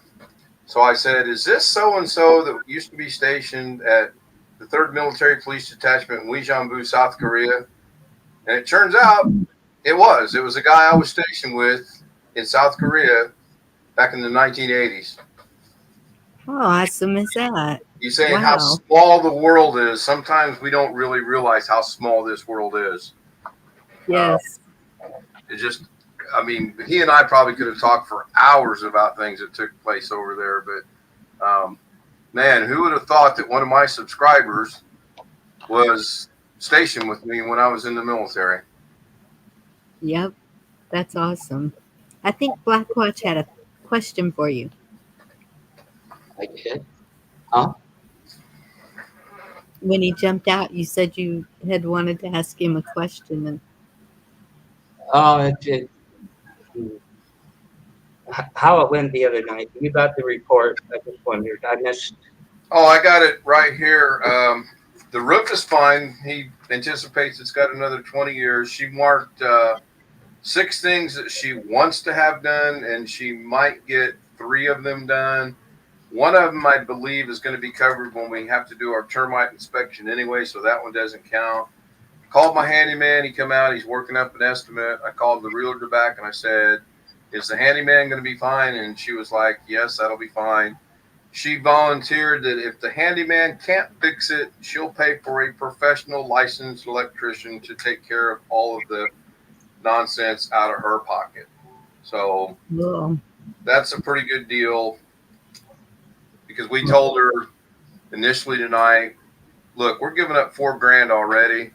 So I said, "Is this so and so that used to be stationed at the 3rd Military Police Detachment in Uijeonbu, South Korea?" And it turns out it was. It was a guy I was stationed with in South Korea back in the 1980s. How awesome is that? You're saying Wow. how small the world is. Sometimes we don't really realize how small this world is. Yes. It just, I mean, he and I probably could have talked for hours about things that took place over there. But, man, who would have thought that one of my subscribers was stationed with me when I was in the military? Yep. That's awesome. I think Blackwatch had a question for you. I did. Huh? When he jumped out, you said you had wanted to ask him a question. And Oh, how it went the other night. You got the report. I just wondered. I missed. Oh, I got it right here. The roof is fine. He anticipates it's got another 20 years. She marked 6 things that she wants to have done, and she might get 3 of them done. One of them, I believe, is going to be covered when we have to do our termite inspection anyway, so that one doesn't count. Called my handyman. He come out. He's working up an estimate. I called the realtor back, and I said, is the handyman going to be fine? And she was like, yes, that'll be fine. She volunteered that if the handyman can't fix it, she'll pay for a professional licensed electrician to take care of all of the nonsense out of her pocket. So that's a pretty good deal, because we told her initially tonight, look, we're giving up $4,000 already,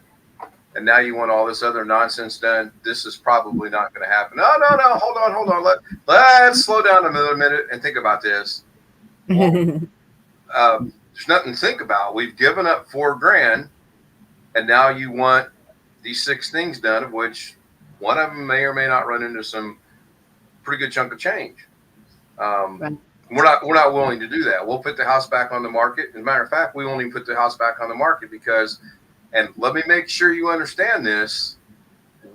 and now you want all this other nonsense done. This is probably not going to happen. No, hold on. Let's slow down a minute and think about this. Well, there's nothing to think about. We've given up $4,000, and now you want these 6 things done, of which one of them may or may not run into some pretty good chunk of change. right. We're not willing to do that. We'll put the house back on the market. As a matter of fact, we won't even put the house back on the market because, and let me make sure you understand this,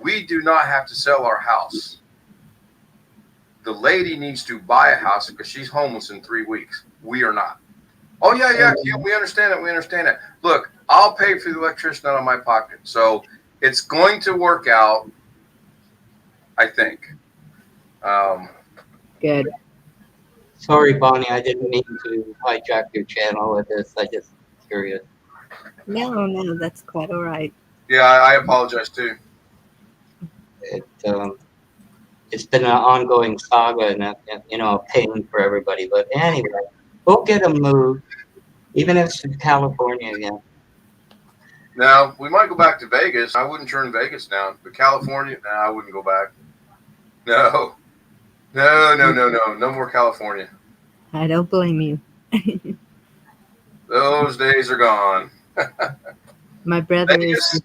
we do not have to sell our house. The lady needs to buy a house because she's homeless in 3 weeks. We are not. Oh, yeah, we understand it. We understand it. Look, I'll pay for the electrician out of my pocket. So it's going to work out, I think. Good. Sorry, Bonnie, I didn't mean to hijack your channel with this. I just curious. No, that's quite all right. Yeah, I apologize too. It's been an ongoing saga and a pain for everybody. But anyway, we'll get them moved, even if it's in California again. Now, we might go back to Vegas. I wouldn't turn Vegas down, but California, I wouldn't go back. No. No more California. I don't blame you. Those days are gone. My brother is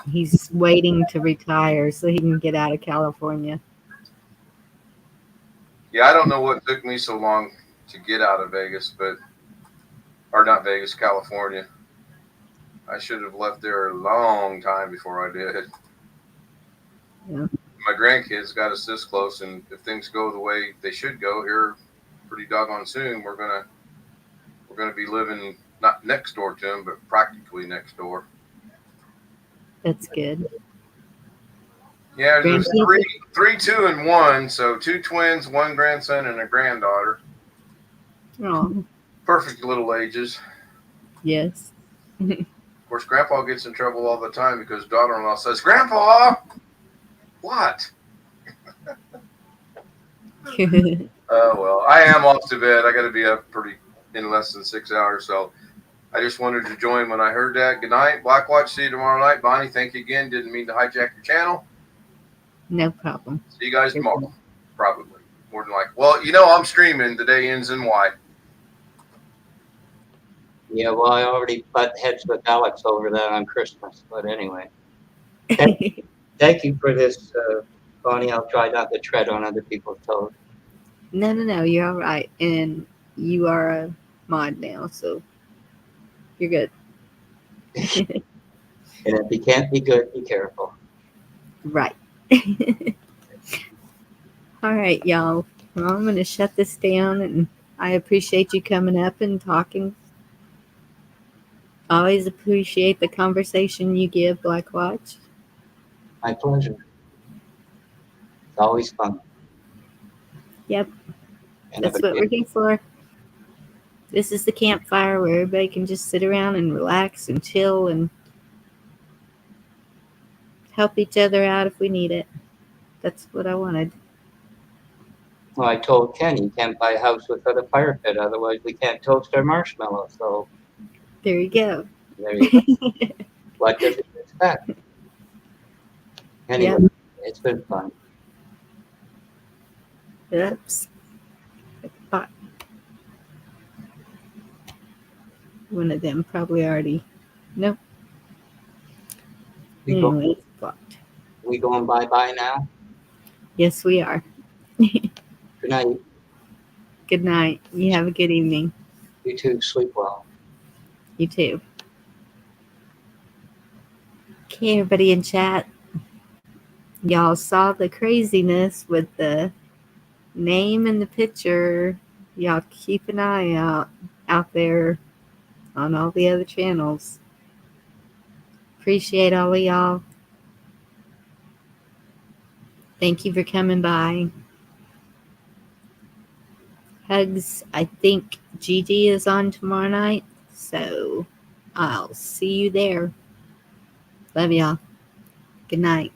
he's waiting to retire so he can get out of California. Yeah, I don't know what took me so long to get out of Vegas, or not Vegas, California. I should have left there a long time before I did. Yeah. My grandkids got us this close, and if things go the way they should go here pretty doggone soon, we're gonna be living not next door to them, but practically next door. That's good. Yeah, there's Grandkids? 3, 2, and 1. So 2 twins, 1 grandson, and a granddaughter. Oh, Perfect little ages. yes. Of course, Grandpa gets in trouble all the time because daughter-in-law says, "Grandpa, what?" Oh, well, I am off to bed. I got to be up in less than 6 hours. So I just wanted to join when I heard that. Good night, Blackwatch. See you tomorrow night. Bonnie, thank you again. Didn't mean to hijack your channel. No problem. See you guys tomorrow. Probably. More than likely. Well, I'm streaming. The day ends in Y. Yeah, well, I already butt heads with Alex over that on Christmas. But anyway, thank you for this, Bonnie. I'll try not to tread on other people's toes. No, you're all right. And you are a mod now, so you're good. And if you can't be good, be careful. Right. All right, y'all. Well, I'm going to shut this down, and I appreciate you coming up and talking. Always appreciate the conversation you give, Blackwatch. My pleasure. It's always fun. Yep. And That's what we're here for. This is the campfire where everybody can just sit around and relax and chill and help each other out if we need it. That's what I wanted. Well, I told Ken you can't buy a house without a fire pit, otherwise we can't toast our marshmallows. So there you go. There you go. What does it expect? Anyway, yep. It's been fun. Oops. One of them probably already. Nope. Anyway, we going bye-bye now? Yes, we are. Good night. Good night. You have a good evening. You too. Sleep well. You too. Okay, everybody in chat. Y'all saw the craziness with the name and the picture. Y'all keep an eye out there on all the other channels. Appreciate all of y'all. Thank you for coming by. Hugs. I think Gigi is on tomorrow night, so I'll see you there. Love y'all. Good night.